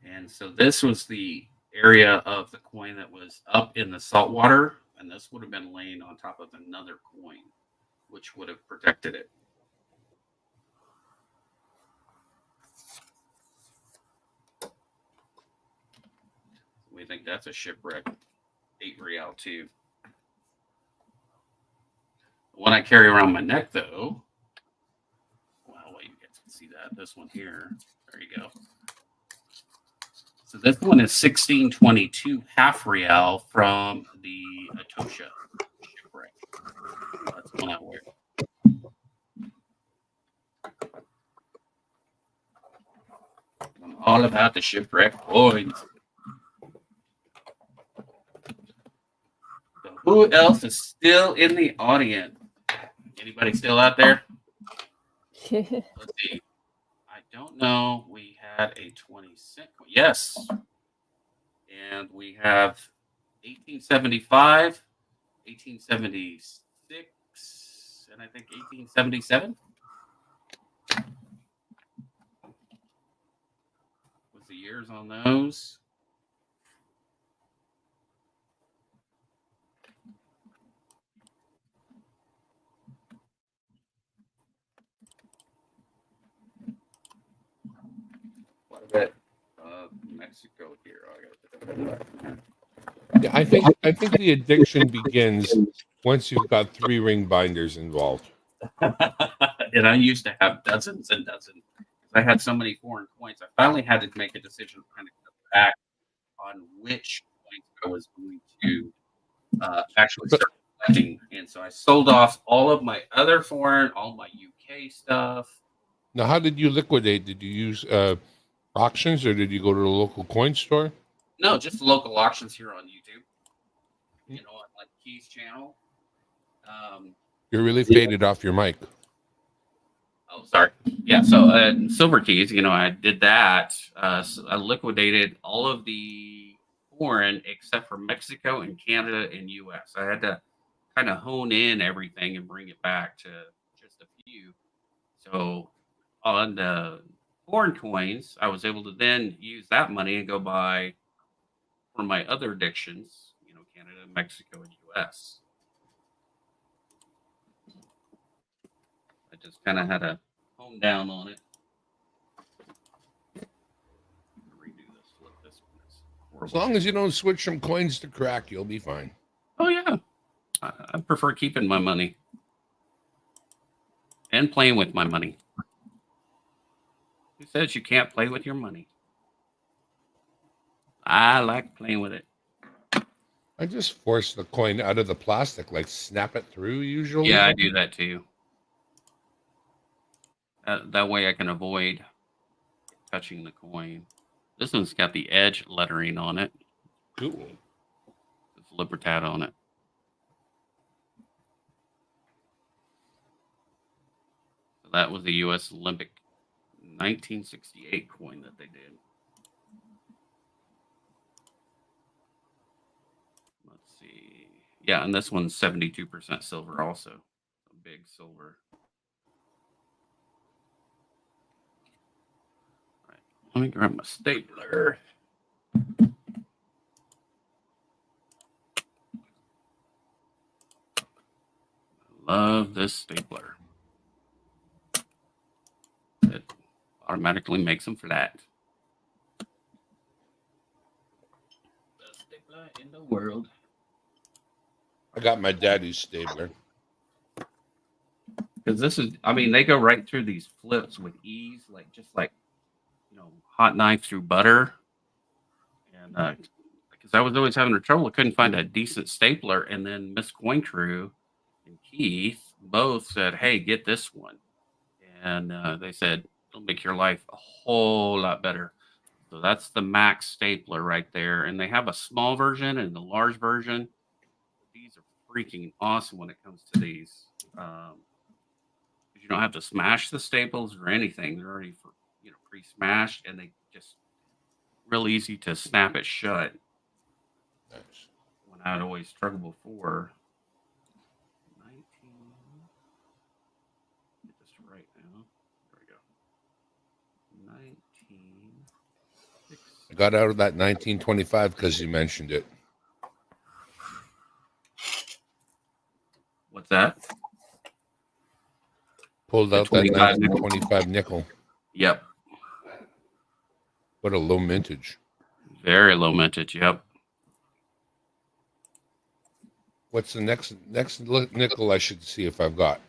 And so this was the area of the coin that was up in the salt water, and this would have been laying on top of another coin, which would have protected it. We think that's a shipwreck 8 real too. The one I carry around my neck, though. Well, wait, you guys can see that. This one here. There you go. So this one is 1622 half real from the Atosha shipwreck. That's the one I wear. I'm all about the shipwreck coins. So who else is still in the audience? Anybody still out there? Let's see. I don't know. We had a 20-cent. Yes. And we have 1875, 1876, and I think 1877 was the years on those. Mexico here. Yeah, I think the addiction begins once you've got 3-ring binders involved. And I used to have dozens and dozens. I had so many foreign coins. I finally had to make a decision to kind of go back on which coins I was going to actually start collecting. And so I sold off all of my other foreign, all my UK stuff. Now, how did you liquidate? Did you use auctions, or did you go to the local coin store? No, just local auctions here on YouTube. You know, on like Keith's channel. You're really faded off your mic. Oh, sorry. Yeah. So Silver Keys, you know, I did that. So I liquidated all of the foreign except for Mexico and Canada and US. I had to kind of hone in everything and bring it back to just a few. So on the foreign coins, I was able to then use that money and go buy for my other addictions, you know, Canada, Mexico, and US. I just kind of had to hone down on it. Redo this. Flip this one. It's As horrible. long as you don't switch from coins to crack, you'll be fine. Oh yeah, I prefer keeping my money and playing with my money. Who says you can't play with your money? I like playing with it. I just force the coin out of the plastic, like snap it through usually. Yeah, I do that too. That way I can avoid touching the coin. This one's got the edge lettering on it. Cool. It's Libertad on it. So that was the U.S. Olympic 1968 coin that they did. Let's see. Yeah, and this one's 72% silver also. A big silver. All right, let me grab my stapler. Love this stapler. It automatically makes them flat. Best stapler in the world. I got my daddy's stapler. Because this is, I mean, they go right through these flips with ease, like just like, you know, hot knife through butter. And because I was always having trouble, I couldn't find a decent stapler. And then Miss Coin Crew and Keith both said, "Hey, get this one." And they said, "It'll make your life a whole lot better." So that's the Max stapler right there. And they have a small version and the large version. These are freaking awesome when it comes to these. You don't have to smash the staples or anything. They're already, you know, pre-smashed, and they just real easy to snap it shut. Nice. When I'd always struggle before. 19. Get this right now. There we go. 19. I got out of that 1925 because you mentioned it. What's that? Pulled out that 25 nickel. 1925 nickel. Yep. What a low mintage. Very low mintage. Yep. What's the next nickel I should see if I've got?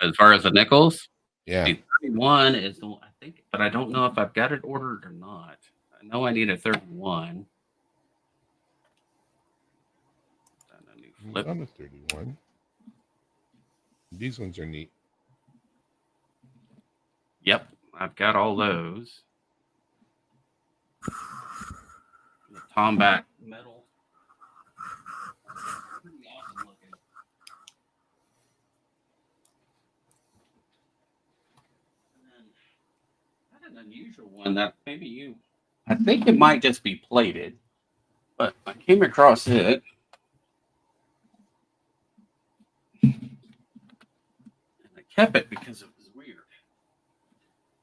As far as the nickels, Yeah. the 31 is the one, I think, but I don't know if I've got it ordered or not. I know I need a 31. And a new flip. I'm a 31. These ones are neat. Yep, I've got all those. The Tomback metal. Pretty awesome looking. And then I had an unusual one that maybe you, I think it might just be plated, but I came across it. And I kept it because it was weird.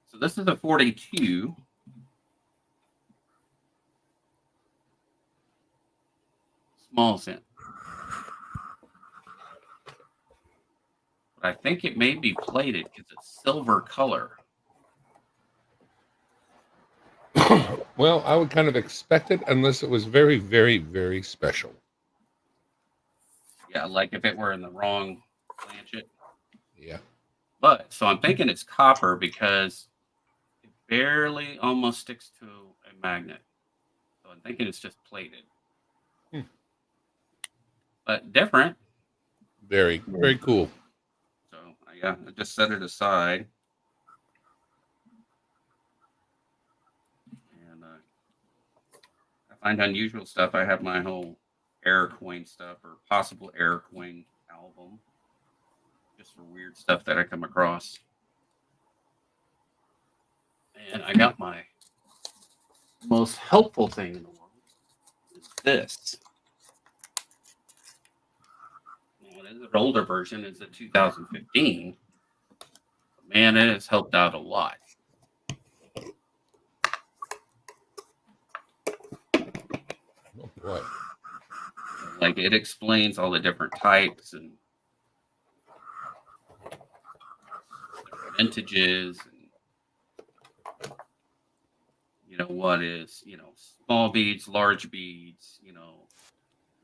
So this is a 42. Small cent. But I think it may be plated because it's silver color. Well, I would kind of expect it unless it was very, very, very special. Yeah, like if it were in the wrong planchet. Yeah. But so I'm thinking it's copper because it barely almost sticks to a magnet. So I'm thinking it's just plated. Hmm. But different. Very, very cool. So yeah, I just set it aside. And I find unusual stuff. I have my whole error coin stuff or possible error coin album just for weird stuff that I come across. And I got my most helpful thing in the world is this. Now, it is an older version. It's a 2015. Man, it has helped out a lot. Oh, boy. Like it explains all the different types and vintages and what is small beads, large beads,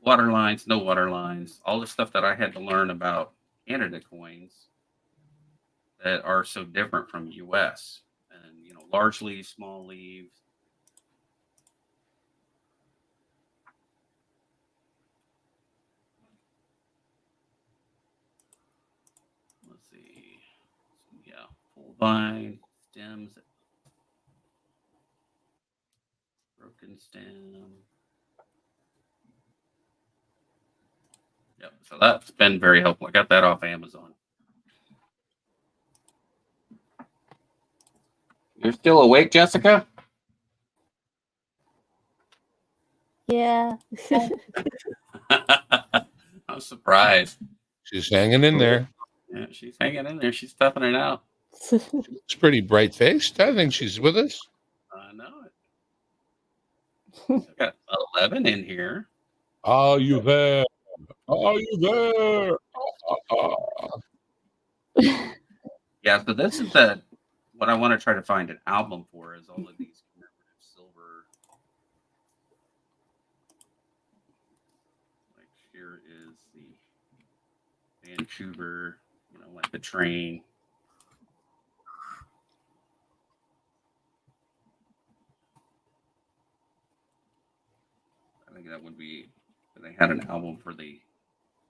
water lines, no water lines, all the stuff that I had to learn about Canada coins that are so different from US and large leaves, small leaves. Let's see. So, yeah, full vine, stems, broken stem. Yep. So that's been very helpful. I got that off Amazon. You're still awake, Jessica? Yeah. I'm surprised. She's hanging in there. Yeah, she's hanging in there. She's toughing it out. She's pretty bright faced. I think she's with us. I know it. I got 11 in here. Are you there? Are you there? Yeah, so this is what I want to try to find an album for is all of these commemorative silver. Like here is the Vancouver, like the train. I think that would be, they had an album for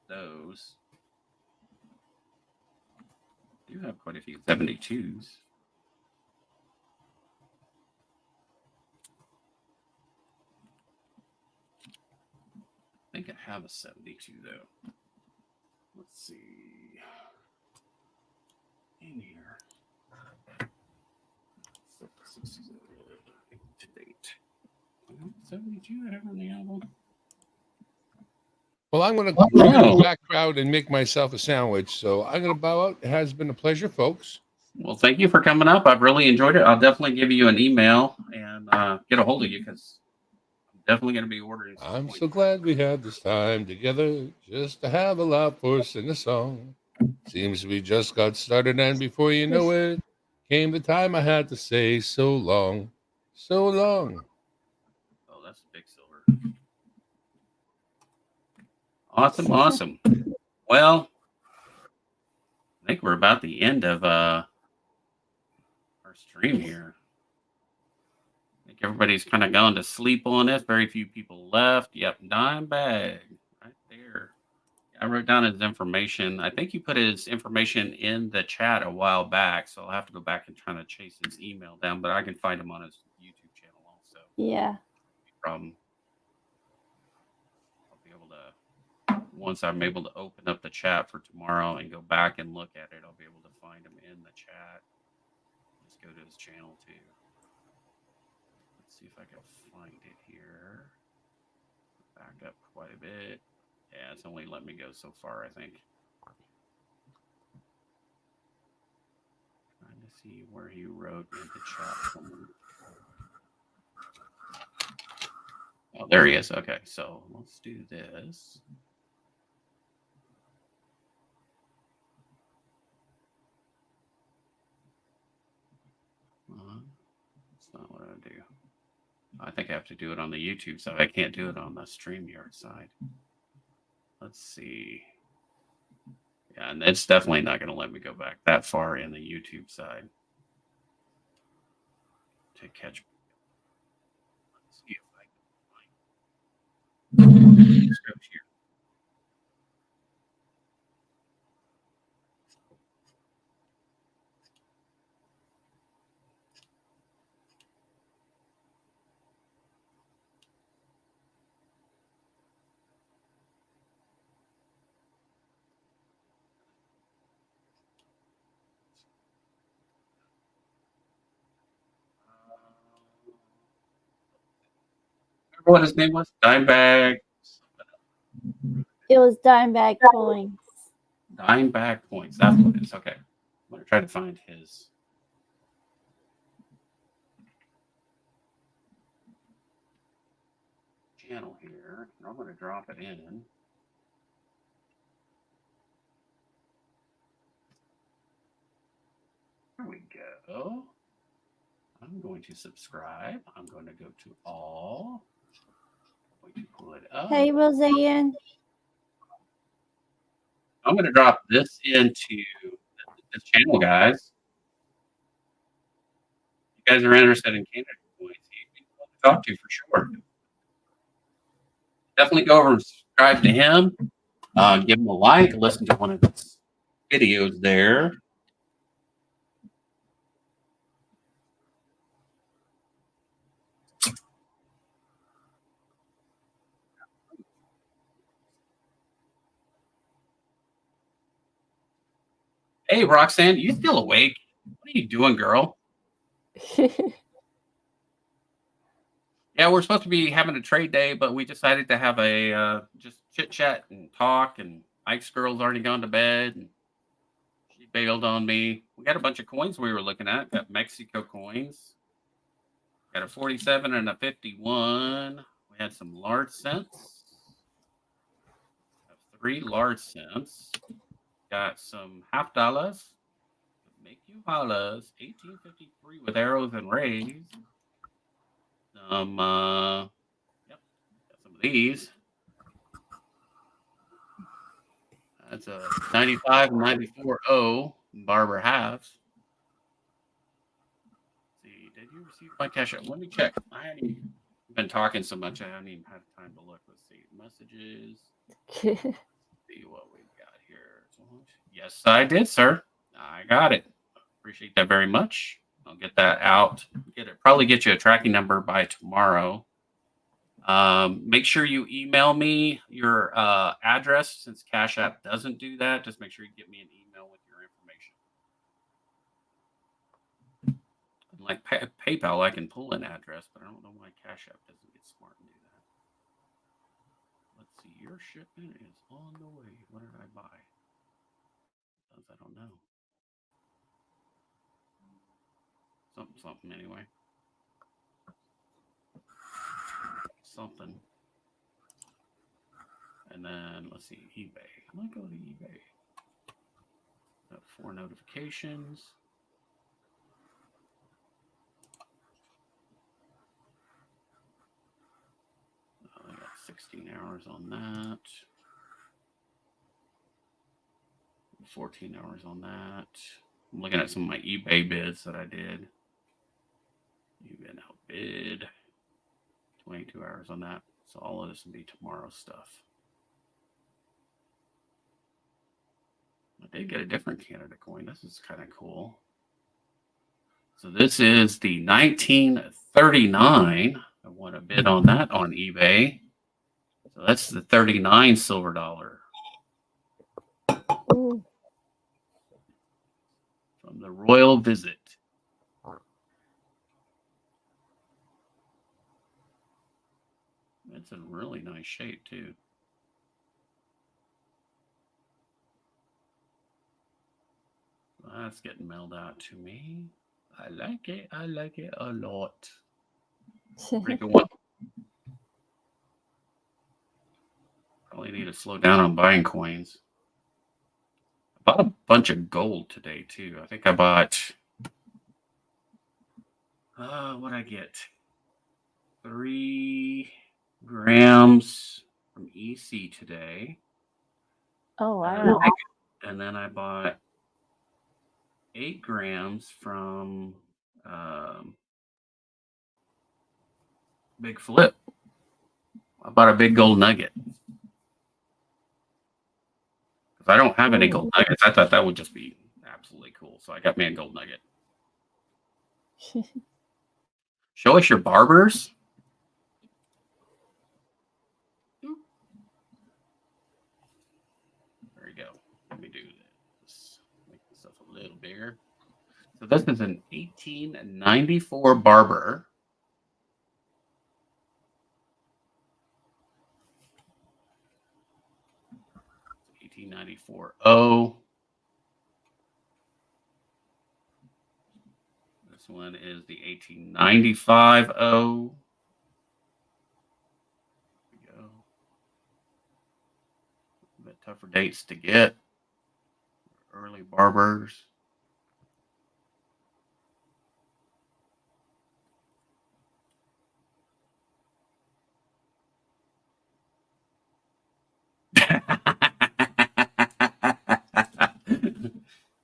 those. I do have quite a few 72s. I think I have a 72 though. Let's see. In here. To date. 72 I have on the album. Well, I'm going to go back out and make myself a sandwich. So I'm going to bow out. It has been a pleasure, folks. Well, thank you for coming up. I've really enjoyed it. I'll definitely give you an email and get a hold of you because I'm definitely going to be ordering. I'm so glad we had this time together just to have a laugh or sing a song. Seems we just got started, and before you know it, came the time I had to say so long, so long. Oh, that's a big silver. Awesome, awesome. Well, I think we're about the end of our stream here. I think everybody's kind of gone to sleep on this. Very few people left. Yep, dime bag right there. I wrote down his information. I think you put his information in the chat a while back, so I'll have to go back and try to chase his email down, but I can find him on his YouTube channel also. Yeah. No problem. I'll be able to, once I'm able to open up the chat for tomorrow and go back and look at it, I'll be able to find him in the chat. Just go to his channel too. Let's see if I can find it here. Back up quite a bit. Yeah, it's only let me go so far, I think. Trying to see where he wrote in the chat. Oh, there he is. Okay, so let's do this. That's not what I do. I think I have to do it on the YouTube side. I can't do it on the StreamYard side. Let's see. Yeah, and it's definitely not going to let me go back that far in the YouTube side to catch. Let's see if I can find script here. Remember what his name was? Dimebag. It was Dimebag Coins. Dimebag Points. That's what it is. Okay. I'm going to try to find his. Channel here. I'm going to drop it in. There we go. I'm going to subscribe. I'm going to go to all. I'm going to pull it up. Hey, Roseanne. I'm going to drop this into this channel, guys. If you guys are interested in Canada coins, he's one to talk to for sure. Definitely go over and subscribe to him. Give him a like. Listen to one of his videos there. Hey, Roxanne, you still awake? What are you doing, girl? Yeah, we're supposed to be having a trade day, but we decided to have a just chit chat and talk. And Ike's girl's already gone to bed, and she bailed on me. We got a bunch of coins we were looking at. Got Mexico coins. Got a 47 and a 51. We had some large cents. 3 large cents. Got some half dollars. Make you hollers. 1853 with arrows and rays. Some yep, got some of these. That's a 95 and 94 O Barber halves. Let's see, did you receive my cash out? Let me check. I haven't even been talking so much. I haven't even had time to look. Let's see. Messages. See what we've got here. Yes, I did, sir. I got it. Appreciate that very much. I'll get that out. Probably get you a tracking number by tomorrow. Make sure you email me your address since Cash App doesn't do that. Just make sure you get me an email with your information. Like PayPal, I can pull an address, but I don't know why Cash App doesn't get smart and do that. Let's see. Your shipment is on the way. What did I buy? I don't know. Something anyway. Something. And then let's see, eBay. I'm gonna go to eBay. Got 4 notifications. I got 16 hours on that. 14 hours on that. I'm looking at some of my eBay bids that I did. You've been outbid. 22 hours on that. So all of this will be tomorrow's stuff. I did get a different Canada coin. This is kind of cool. So this is the 1939. I want to bid on that on eBay. So that's the 39 silver dollar. Ooh. From the Royal Visit. It's in really nice shape too. That's getting mailed out to me. I like it. I like it a lot. Pretty good one. Probably need to slow down on buying coins. I bought a bunch of gold today too. I think I bought. What did I get? 3 grams from EC today. Oh And wow. and then I bought 8 grams from Big Flip. I bought a big gold nugget. Because I don't have any gold nuggets. I thought that would just be absolutely cool. So I got me a gold nugget. Show us your barbers. There you go. Let me do this. Make this up a little bigger. So this is an 1894 barber. $18.94. This one is the 1895. There we go. A bit tougher dates to get. Early barbers.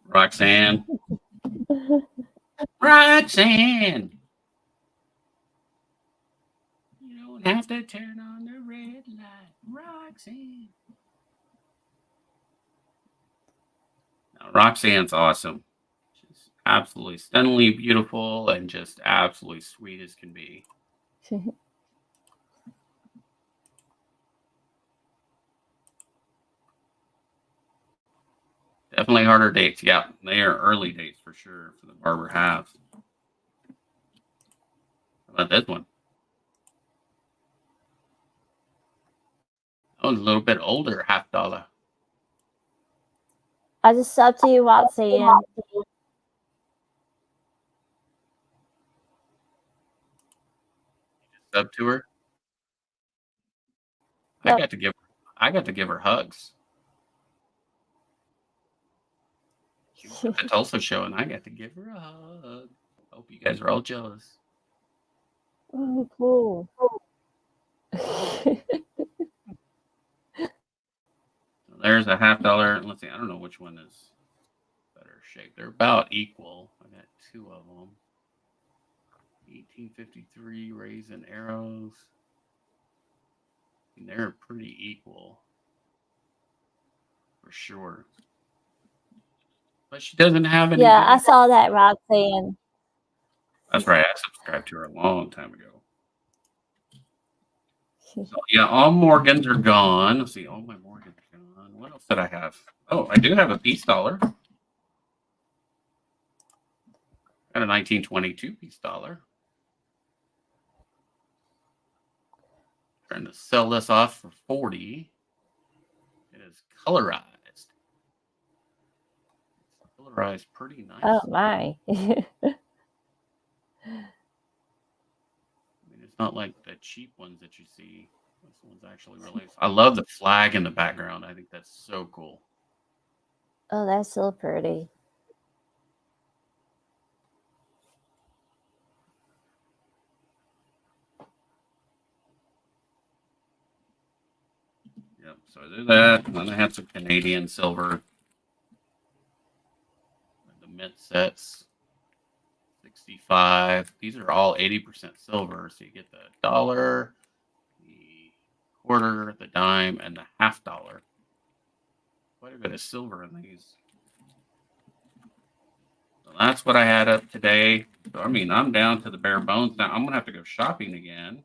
Roxanne. Roxanne. You don't have to turn on the red light. Roxanne. Now, Roxanne's awesome. She's absolutely stunningly beautiful and just absolutely sweet as can be. Definitely harder dates. Yeah, they are early dates for sure for the barber halves. How about this one? Oh, a little bit older, $50. I just subbed to you, Roxanne. Sub to her. Yep. I got to give her hugs. She was at the Tulsa show, and I got to give her a hug. Hope you guys are all jealous. Oh, cool. There's a $50. Let's see. I don't know which one is better shape. They're about equal. I got 2 of them. 1853 rays and arrows. And they're pretty equal for sure. But she doesn't have any. Yeah, I saw that, Roxanne. That's right. I subscribed to her a long time ago. So, yeah, all Morgans are gone. Let's see. All my Morgans are gone. What else did I have? Oh, I do have a peace dollar. Got a 1922 peace dollar. Trying to sell this off for 40. It is colorized. It's colorized pretty nice. Oh my. I mean, it's not like the cheap ones that you see. This one's actually really. I love the flag in the background. I think that's so cool. Oh, that's so pretty. Yep. So I do that. And then I have some Canadian silver. The mint sets. 65. These are all 80% silver. So you get the dollar, the quarter, the dime, and the $50. Quite a bit of silver in these. So that's what I had up today. So, I mean, I'm down to the bare bones now. I'm going to have to go shopping again.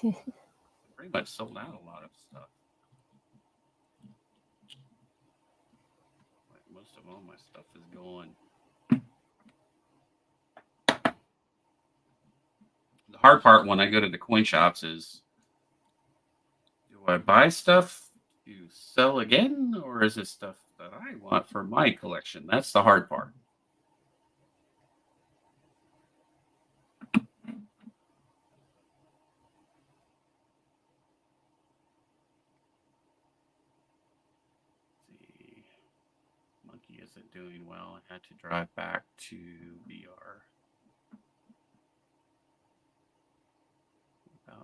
Pretty much sold out a lot of stuff. Most of all my stuff is going. The hard part when I go to the coin shops is, do I buy stuff to sell again, or is it stuff that I want for my collection? That's the hard part. See, Monkey isn't doing well. I had to drive back to VR.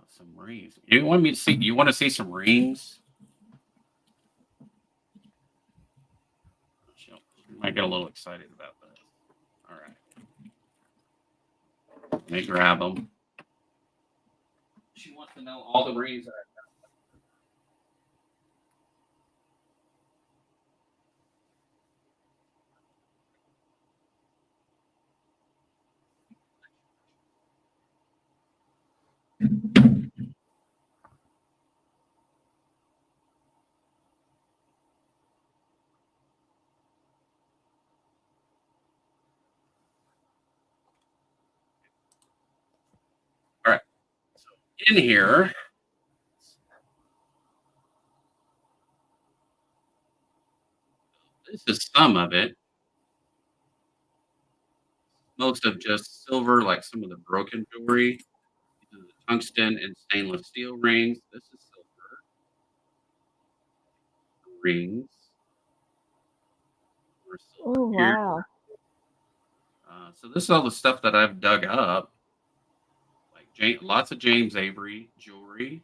some rings. You want me to see? You want to see some rings? She might get a little excited about that. All right. Let me grab them. She wants to know all the rings that I All right. So in here, this is some of it. Most of just silver, like some of the broken jewelry. These are the tungsten and stainless steel rings. This is silver rings. More silver Oh, here. wow. So this is all the stuff that I've dug up, like lots of James Avery jewelry.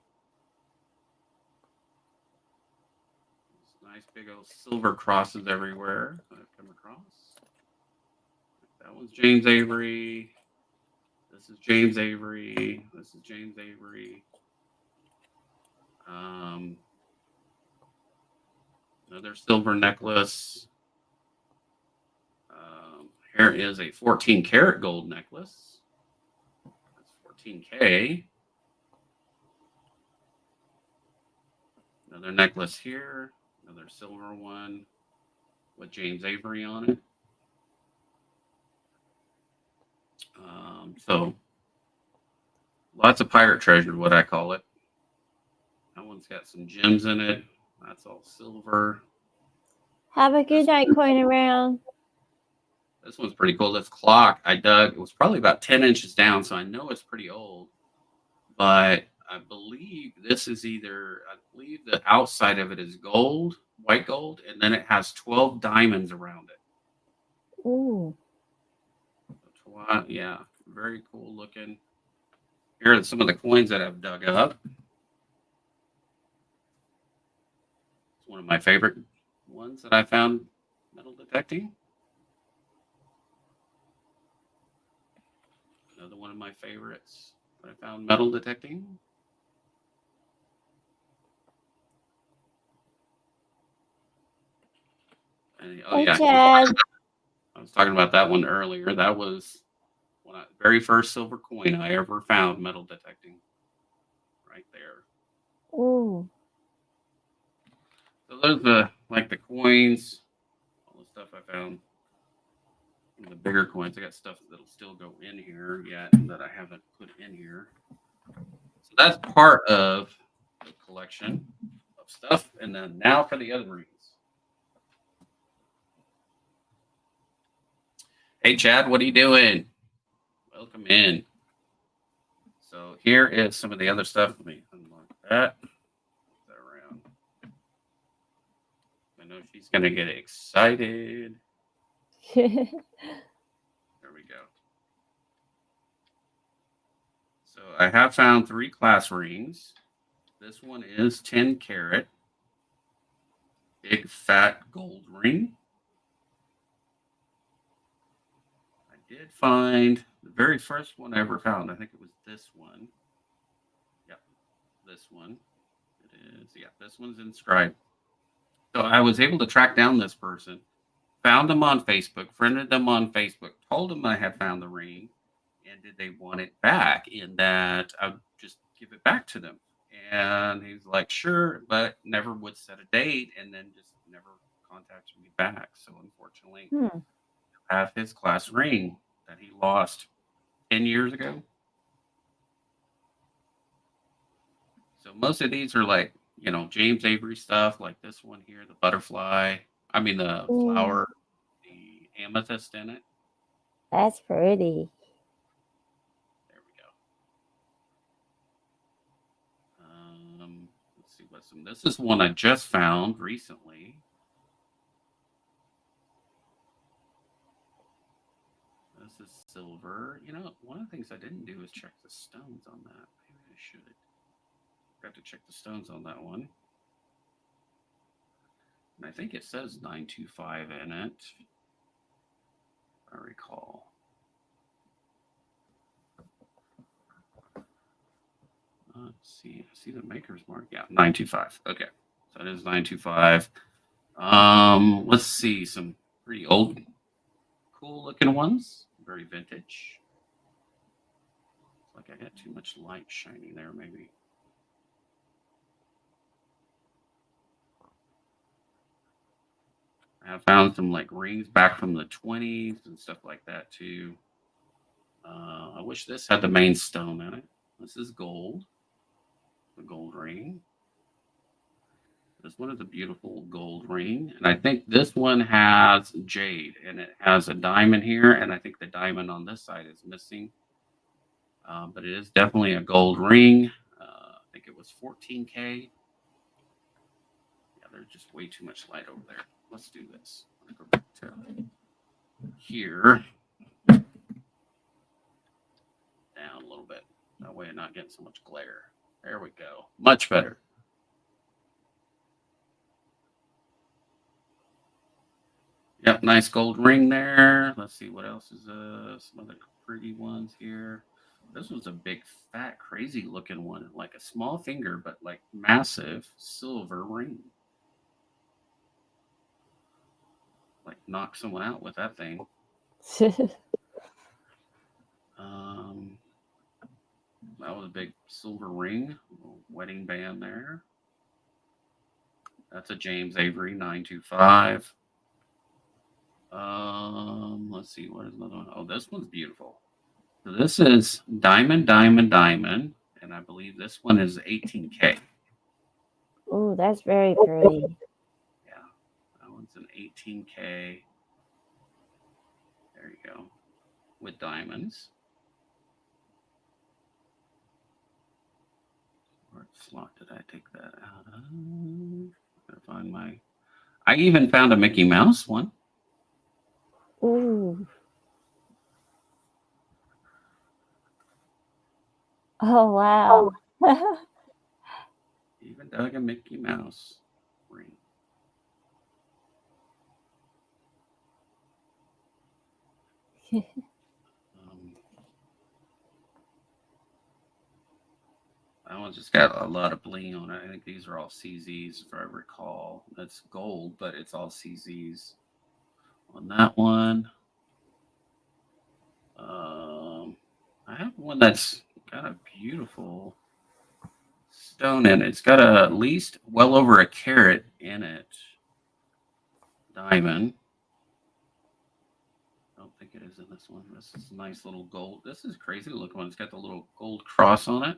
Nice big old silver crosses everywhere that I've come across. That one's James Avery. This is James Avery. This is James Avery. Another silver necklace. Here is a 14 karat gold necklace. That's 14K. Another necklace here. Another silver one with James Avery on it. So lots of pirate treasure, what I call it. That one's got some gems in it. That's all silver. Have a good night, Coin Around. This one's pretty cool. This clock I dug, it was probably about 10 inches down, so I know it's pretty old. But I believe this is I believe the outside of it is gold, white gold, and then it has 12 diamonds around it. Ooh. Yeah, very cool looking. Here are some of the coins that I've dug up. It's one of my favorite ones that I found metal detecting. Another one of my favorites that I found metal detecting. And, oh, Hey, yeah. Chad. I was talking about that one earlier. That was very first silver coin I ever found metal detecting. Right there. Ooh. So those are the coins, all the stuff I found. The bigger coins. I got stuff that'll still go in here yet that I haven't put in here. So that's part of the collection of stuff. And then now for the other rings. Hey, Chad, what are you doing? Welcome in. So here is some of the other stuff. Let me unlock that. Put that around. I know she's going to get excited. There we go. So I have found 3 class rings. This one is 10 karat. Big fat gold ring. I did find the very first one I ever found. I think it was this one. Yep, this one. It is. Yeah, this one's inscribed. So I was able to track down this person, found them on Facebook, friended them on Facebook, told them I had found the ring, and did they want it back? In that I would just give it back to them. And he's like, sure, but never would set a date, and then just never contacted me back. So unfortunately, I have his class ring that he lost 10 years ago. So most of these are James Avery stuff, like this one here, the butterfly. I mean, the flower, the amethyst in it. That's pretty. There we go. Let's see what's some. This is one I just found recently. This is silver. One of the things I didn't do is check the stones on that. Maybe I should. Forgot to check the stones on that one. And I think it says 925 in it, if I recall. Let's see. I see the maker's mark. Yeah, 925. Okay. So it is 925. Let's see. Some pretty old, cool looking ones. Very vintage. Like I got too much light shining there, maybe. I have found some like rings back from the 20s and stuff like that too. I wish this had the main stone in it. This is gold. The gold ring. This one is a beautiful gold ring. And I think this one has jade and it has a diamond here. And I think the diamond on this side is missing. But it is definitely a gold ring. I think it was 14K. Yeah, there's just way too much light over there. Let's do this. I'm going to go back to here. Down a little bit. That way I'm not getting so much glare. There we go. Much better. Yep, nice gold ring there. Let's see what else is some other pretty ones here. This was a big, fat, crazy looking one, like a small finger, but like massive silver ring. Like knock someone out with that thing. That was a big silver ring, wedding band there. That's a James Avery 925. Let's see, what is another one? Oh, this one's beautiful. So this is diamond, diamond, diamond, and I believe this one is 18K. Oh, that's very pretty. Yeah, that one's an 18K. There you go, with diamonds. What slot did I take that out of? Gotta find my. I even found a Mickey Mouse one. Ooh. Oh, wow. Even dug a Mickey Mouse ring. That one's just got a lot of bling on it. I think these are all CZs, if I recall. That's gold, but it's all CZs on that one. I have one that's got a beautiful stone in it. It's got at least well over a carat in it. Diamond. I don't think it is in this one. This is a nice little gold. This is crazy looking one. It's got the little gold cross on it.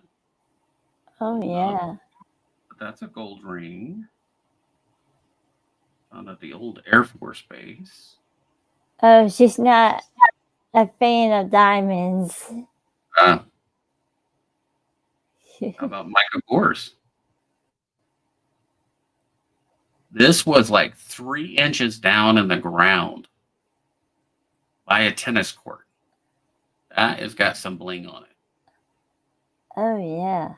Oh, yeah. But that's a gold ring. Found at the old Air Force Base. Oh, she's not a fan of diamonds. How about Micah Gores? This was like 3 inches down in the ground by a tennis court. That has got some bling on it. Oh, yeah.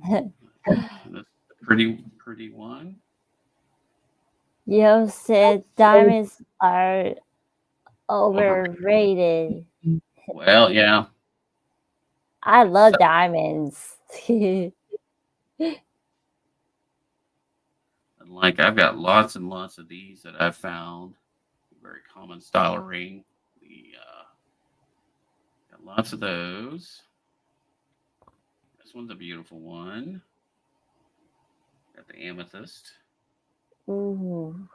This pretty one. Yo said diamonds are overrated. Well, yeah. I love diamonds. And like I've got lots and lots of these that I've found. Very common style ring. Got lots of those. This one's a beautiful one. Got the amethyst. Ooh.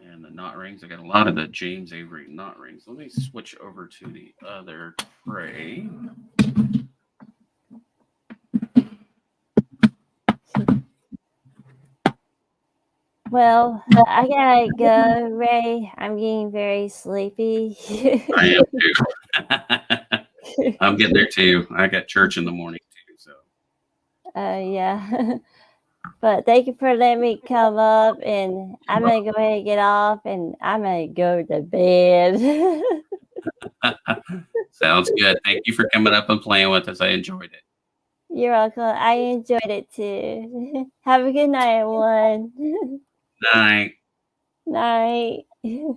And the knot rings. I got a lot of the James Avery knot rings. Let me switch over to the other tray. Well, I gotta go, Ray. I'm getting very sleepy. I am too. I'm getting there too. I got church in the morning too. So. Yeah. But thank you for letting me come up, and I'm gonna go ahead and get off, and I'm gonna go to bed. Sounds good. Thank you for coming up and playing with us. I enjoyed it. You're welcome. I enjoyed it too. Have a good night, everyone. Night. Night. Yeah,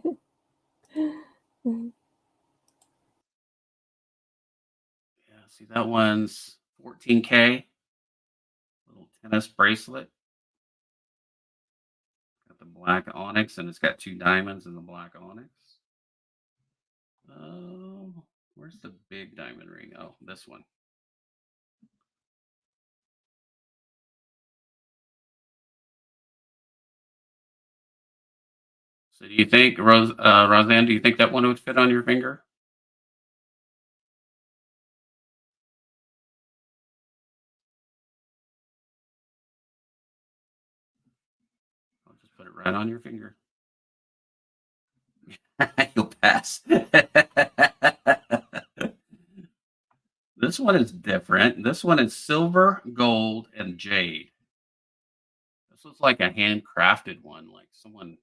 see that one's 14K. Little tennis bracelet. Got the black onyx, and it's got 2 diamonds in the black onyx. Oh, where's the big diamond ring? Oh, this one. So do you think, Roseanne, do you think that one would fit on your finger? I'll just put it right on your finger. You'll pass. This one is different. This one is silver, gold, and jade. This was like a handcrafted one. Like someone,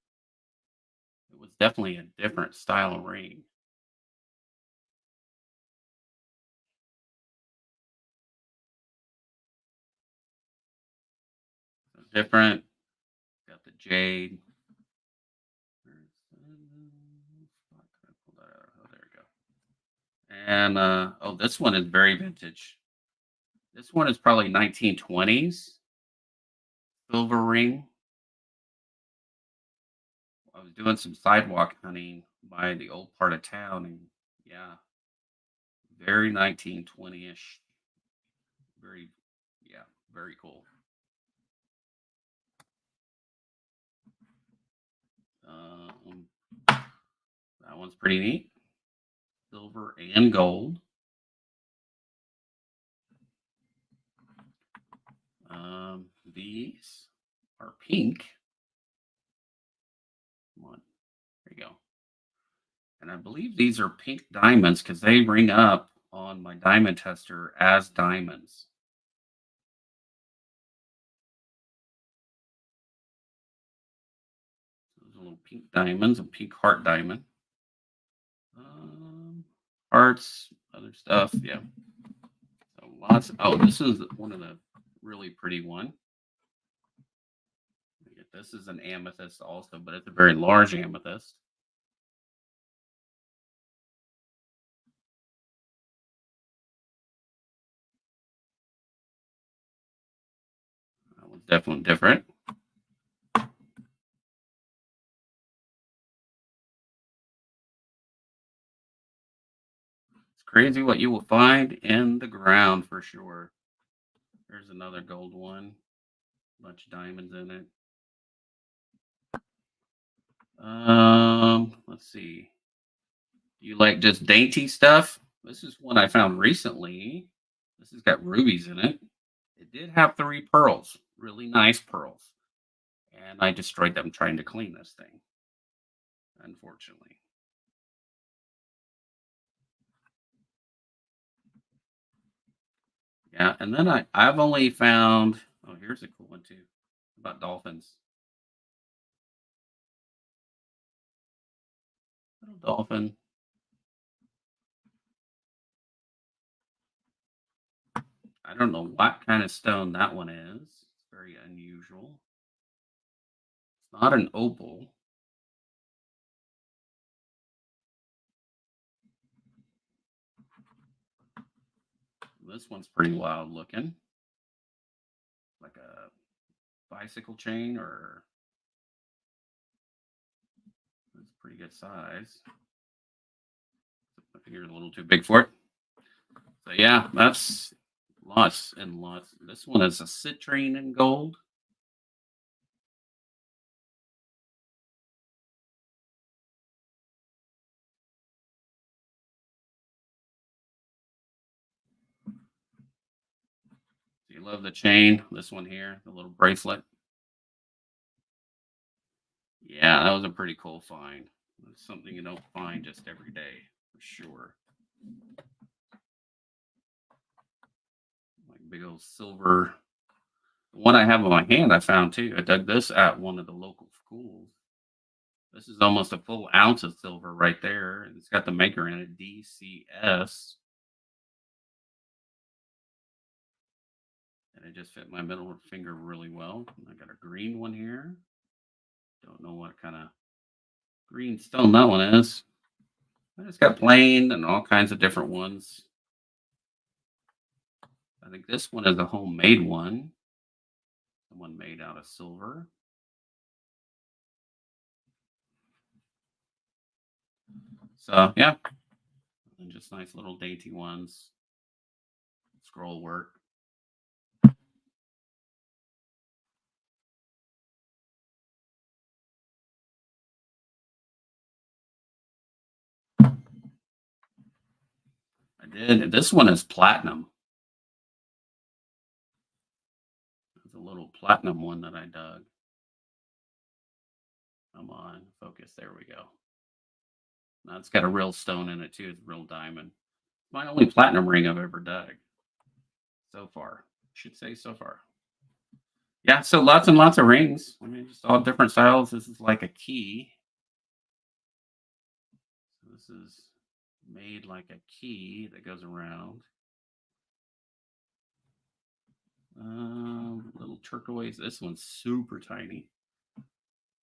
it was definitely a different style of ring. So different. Got the jade. Oh, there we go. And oh, this one is very vintage. This one is probably 1920s silver ring. I was doing some sidewalk hunting by the old part of town, and yeah, very 1920-ish. Very, yeah, very cool. Um, that one's pretty neat. Silver and gold. These are pink. Come on, there you go. And I believe these are pink diamonds because they ring up on my diamond tester as diamonds. Those are little pink diamonds, a pink heart diamond. Hearts, other stuff, yeah. So lots. Oh, this is one of the really pretty one. This is an amethyst also, but it's a very large amethyst. That one's definitely different. It's crazy what you will find in the ground for sure. There's another gold one. Bunch of diamonds in it. Let's see. Do you like just dainty stuff? This is one I found recently. This has got rubies in it. It did have 3 pearls, really nice pearls. And I destroyed them trying to clean this thing, unfortunately. Yeah, and then I've only found, oh, here's a cool one too, about dolphins. Little dolphin. I don't know what kind of stone that one is. It's very unusual. It's not an opal. This one's pretty wild looking. Like a bicycle chain, or it's pretty good size. My finger's a little too big for it. So yeah, that's lots and lots. This one is a citrine in gold. So you love the chain. This one here, the little bracelet. Yeah, that was a pretty cool find. It's something you don't find just every day, for sure. Like big old silver. The one I have in my hand, I found too. I dug this at one of the local schools. This is almost a full ounce of silver right there. And it's got the maker in it, DCS. And it just fit my middle finger really well. And I got a green one here. Don't know what kind of green stone that one is. But it's got plain and all kinds of different ones. I think this one is a homemade one. Someone made out of silver. So yeah, and just nice little dainty ones. Scroll work. I did. This one is platinum. It's a little platinum one that I dug. Come on, focus. There we go. Now it's got a real stone in it too. It's a real diamond. My only platinum ring I've ever dug so far. Should say so far. Yeah, so lots and lots of rings. I mean, just all different styles. This is like a key. So this is made like a key that goes around. Little turquoise. This one's super tiny.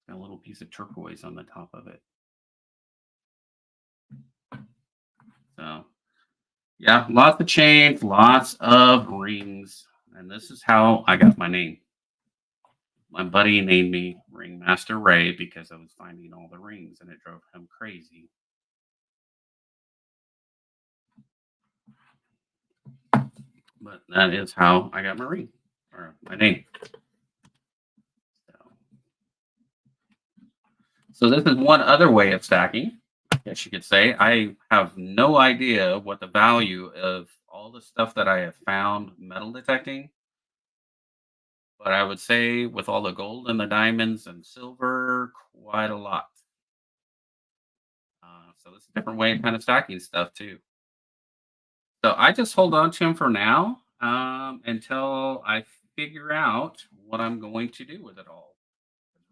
Got a little piece of turquoise on the top of it. So, yeah, lots of chains, lots of rings. And this is how I got my name. My buddy named me Ringmaster Ray because I was finding all the rings and it drove him crazy. But that is how I got my ring, or my name. So this is one other way of stacking, I guess you could say. I have no idea what the value of all the stuff that I have found metal detecting. But I would say with all the gold and the diamonds and silver, quite a lot. So this is a different way of kind of stacking stuff too. So I just hold on to them for now until I figure out what I'm going to do with it all.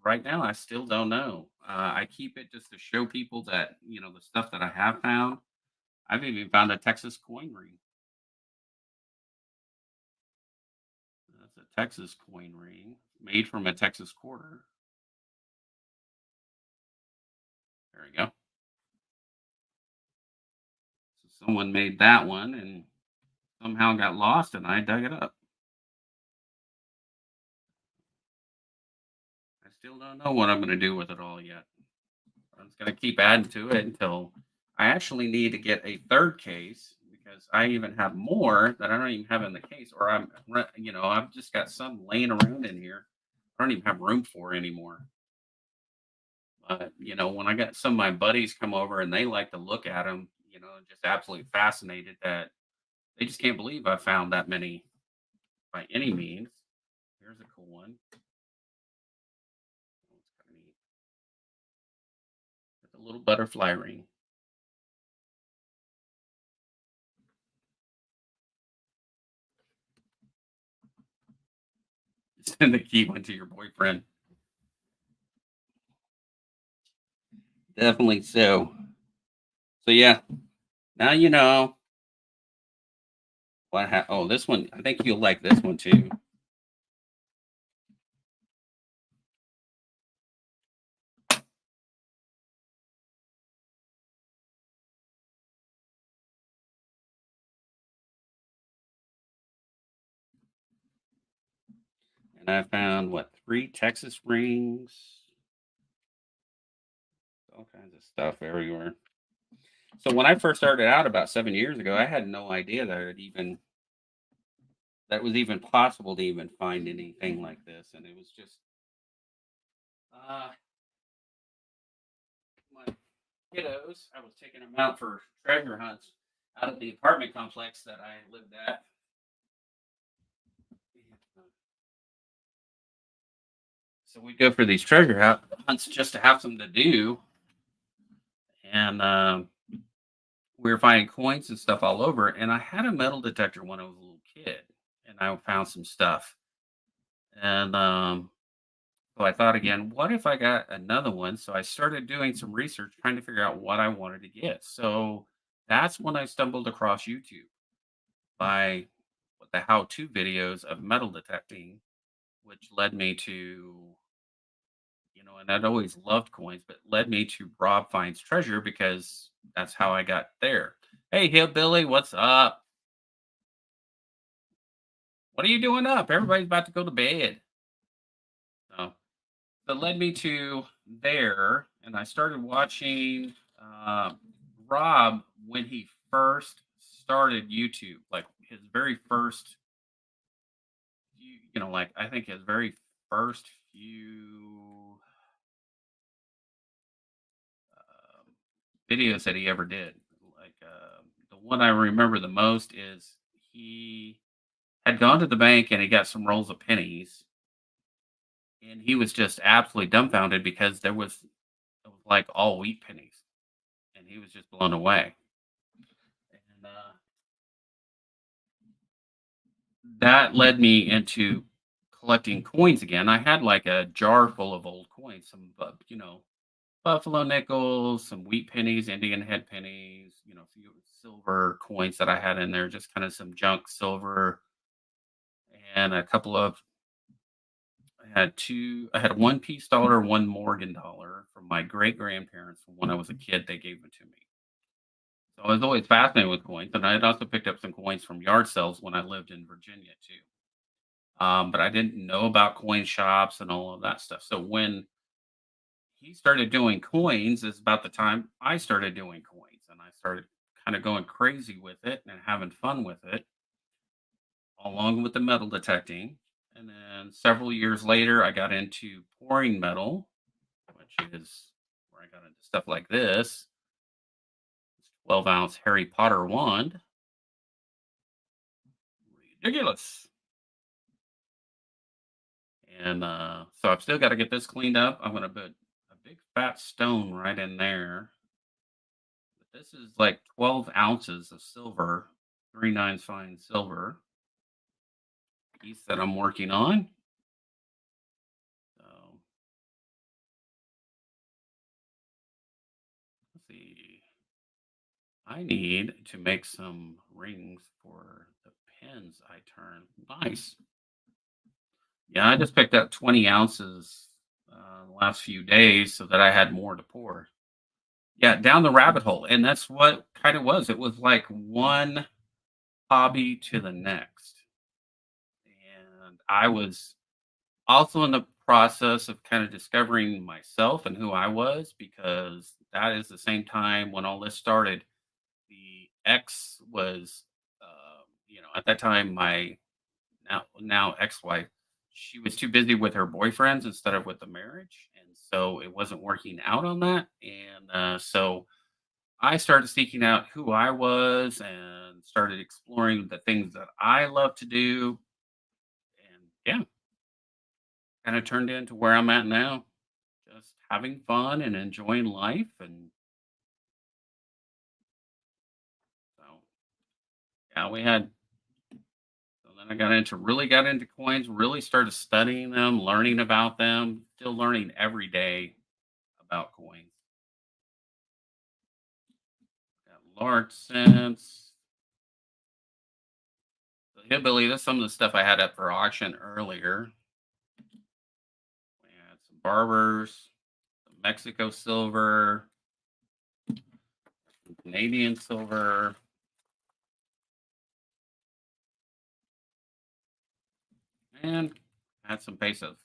Right now, I still don't know. I keep it just to show people that, you know, the stuff that I have found. I've even found a Texas coin ring. That's a Texas coin ring made from a Texas quarter. There we go. So someone made that one and somehow got lost and I dug it up. I still don't know what I'm going to do with it all yet. I'm just going to keep adding to it until I actually need to get a third case because I even have more that I don't even have in the case, or I've just got some laying around in here. I don't even have room for anymore. But, when I got some of my buddies come over and they like to look at them, just absolutely fascinated that they just can't believe I found that many by any means. Here's a cool one. It's kind of neat. It's a little butterfly ring. Send the key one to your boyfriend. Definitely so. So yeah, now you know what. Oh, this one. I think you'll like this one too. And I found 3 Texas rings, all kinds of stuff everywhere. So when I first started out about 7 years ago, I had no idea that was even possible to even find anything like this, and it was just my kiddos. I was taking them out for treasure hunts out of the apartment complex that I lived at. So we'd go for these treasure hunts just to have something to do. And we were finding coins and stuff all over. And I had a metal detector when I was a little kid. And I found some stuff. And thought So I thought again, what if I got another one? So I started doing some research, trying to figure out what I wanted to get. So that's when I stumbled across YouTube by the how-to videos of metal detecting, which led me to, and I'd always loved coins, but led me to Rob Finds Treasure because that's how I got there. Hey, Hillbilly, what's up? What are you doing up? Everybody's about to go to bed. So that led me to there, and I started watching Rob when he first started YouTube, like his very first, like I think his very first few videos that he ever did. Like the one I remember the most is he had gone to the bank and he got some rolls of pennies, and he was just absolutely dumbfounded because it was like all wheat pennies, and he was just blown away. And that led me into collecting coins again. I had like a jar full of old coins, some buffalo nickels, some wheat pennies, Indian head pennies, a few silver coins that I had in there, just kind of some junk silver, and a couple of I had one piece dollar, one Morgan dollar from my great grandparents from when I was a kid. They gave them to me. So I was always fascinated with coins, and I had also picked up some coins from yard sales when I lived in Virginia too. But I didn't know about coin shops and all of that stuff. So when he started doing coins, is about the time I started doing coins, and I started kind of going crazy with it and having fun with it, along with the metal detecting. And then several years later, I got into pouring metal, which is where I got into stuff like this 12-ounce Harry Potter wand. Ridiculous. And so I've still got to get this cleaned up. I'm going to put a big fat stone right in there. But this is like 12 ounces of silver, 3/9 fine silver piece that I'm working on. So let's see. I need to make some rings for the pins I turn. Nice. Yeah, I just picked up 20 ounces the last few days so that I had more to pour. Yeah, down the rabbit hole. And that's what kind of was. It was like one hobby to the next. And I was also in the process of kind of discovering myself and who I was, because that is the same time when all this started. The ex was, at that time, my now ex-wife, she was too busy with her boyfriends instead of with the marriage, and so it wasn't working out on that. And so I started seeking out who I was and started exploring the things that I love to do. And yeah, kind of turned into where I'm at now, just having fun and enjoying life. And so, yeah, so then I got into coins, really started studying them, learning about them, still learning every day about coins. Got large cents. The hillbilly, that's some of the stuff I had up for auction earlier. We had some barbers, some Mexico silver, some Canadian silver, and had some pesos.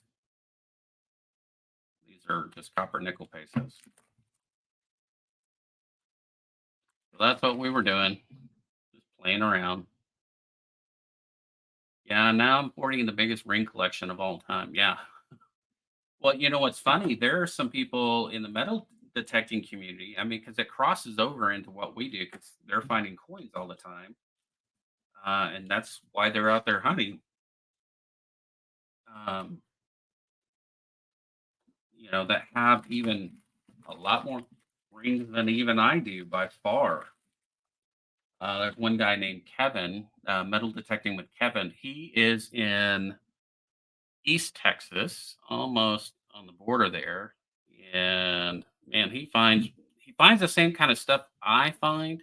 These are just copper nickel pesos. So that's what we were doing, just playing around. Yeah, now I'm hoarding the biggest ring collection of all time. Yeah. Well, you know what's funny? There are some people in the metal detecting community. I mean, because it crosses over into what we do, because they're finding coins all the time, and that's why they're out there hunting. Um, that have even a lot more rings than even I do by far. There's one guy named Kevin, metal detecting with Kevin. He is in East Texas, almost on the border there, and man, he finds the same kind of stuff I find,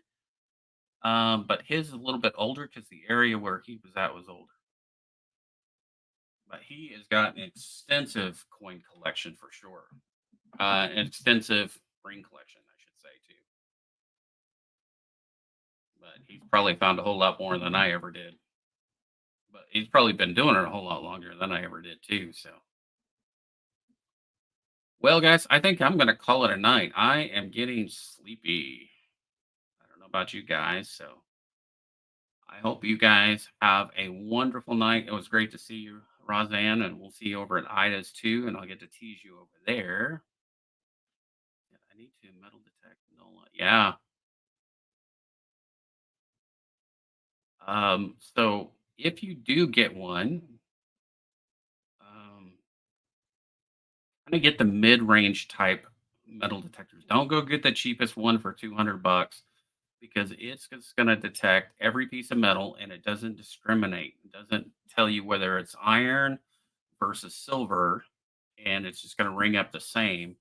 but his is a little bit older because the area where he was at was older. But he has got an extensive coin collection for sure, an extensive ring collection, I should say too. But he's probably found a whole lot more than I ever did. But he's probably been doing it a whole lot longer than I ever did too. So, well, guys, I think I'm gonna call it a night. I am getting sleepy. I don't know about you guys, so I hope you guys have a wonderful night. It was great to see you, Roseanne, and we'll see you over at Ida's too, and I'll get to tease you over there. Yeah, I need to metal detect Nola. Yeah. So if you do get one, kind of get the mid-range type metal detectors. Don't go get the cheapest one for 200 bucks because it's just going to detect every piece of metal and it doesn't discriminate. It doesn't tell you whether it's iron versus silver, and it's just going to ring up the same.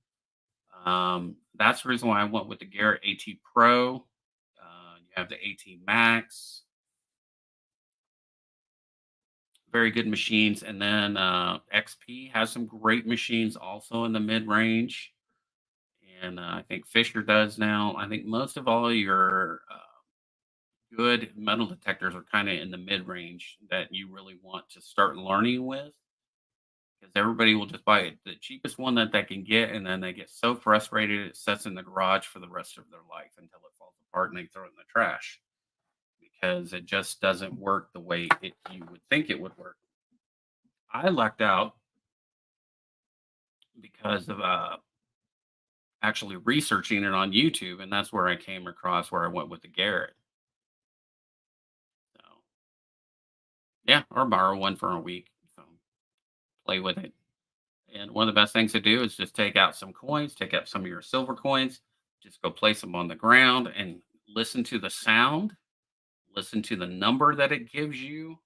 That's the reason why I went with the Garrett AT Pro. You have the AT Max, very good machines, and then XP has some great machines also in the mid range, and I think Fisher does now. I think most of all your good metal detectors are kind of in the mid range that you really want to start learning with because everybody will just buy it, the cheapest one that they can get, and then they get so frustrated it sits in the garage for the rest of their life until it falls apart and they throw it in the trash because it just doesn't work the way you would think it would work. I lucked out because of actually researching it on YouTube, and that's where I came across where I went with the Garrett. So yeah, or borrow one for a week. So play with it. And one of the best things to do is just take out some coins, take out some of your silver coins, just go place them on the ground and listen to the sound, listen to the number that it gives you,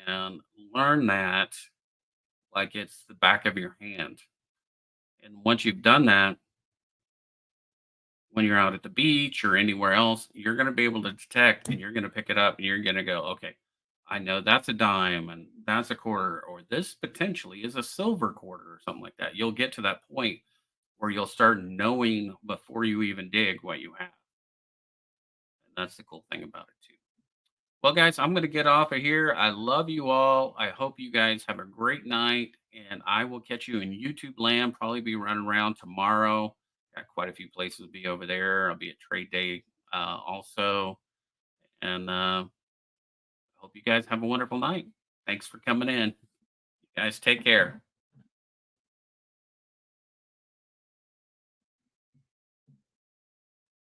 and learn that like it's the back of your hand. And once you've done that, when you're out at the beach or anywhere else, you're going to be able to detect and you're going to pick it up and you're going to go, okay, I know that's a dime and that's a quarter, or this potentially is a silver quarter or something like that. You'll get to that point where you'll start knowing before you even dig what you have. And that's the cool thing about it, too. Well, guys, I'm going to get off of here. I love you all. I hope you guys have a great night, and I will catch you in YouTube land. Probably be running around tomorrow. Got quite a few places to be over there. I'll be at Trade Day also. And hope you guys have a wonderful night. Thanks for coming in. You guys take care.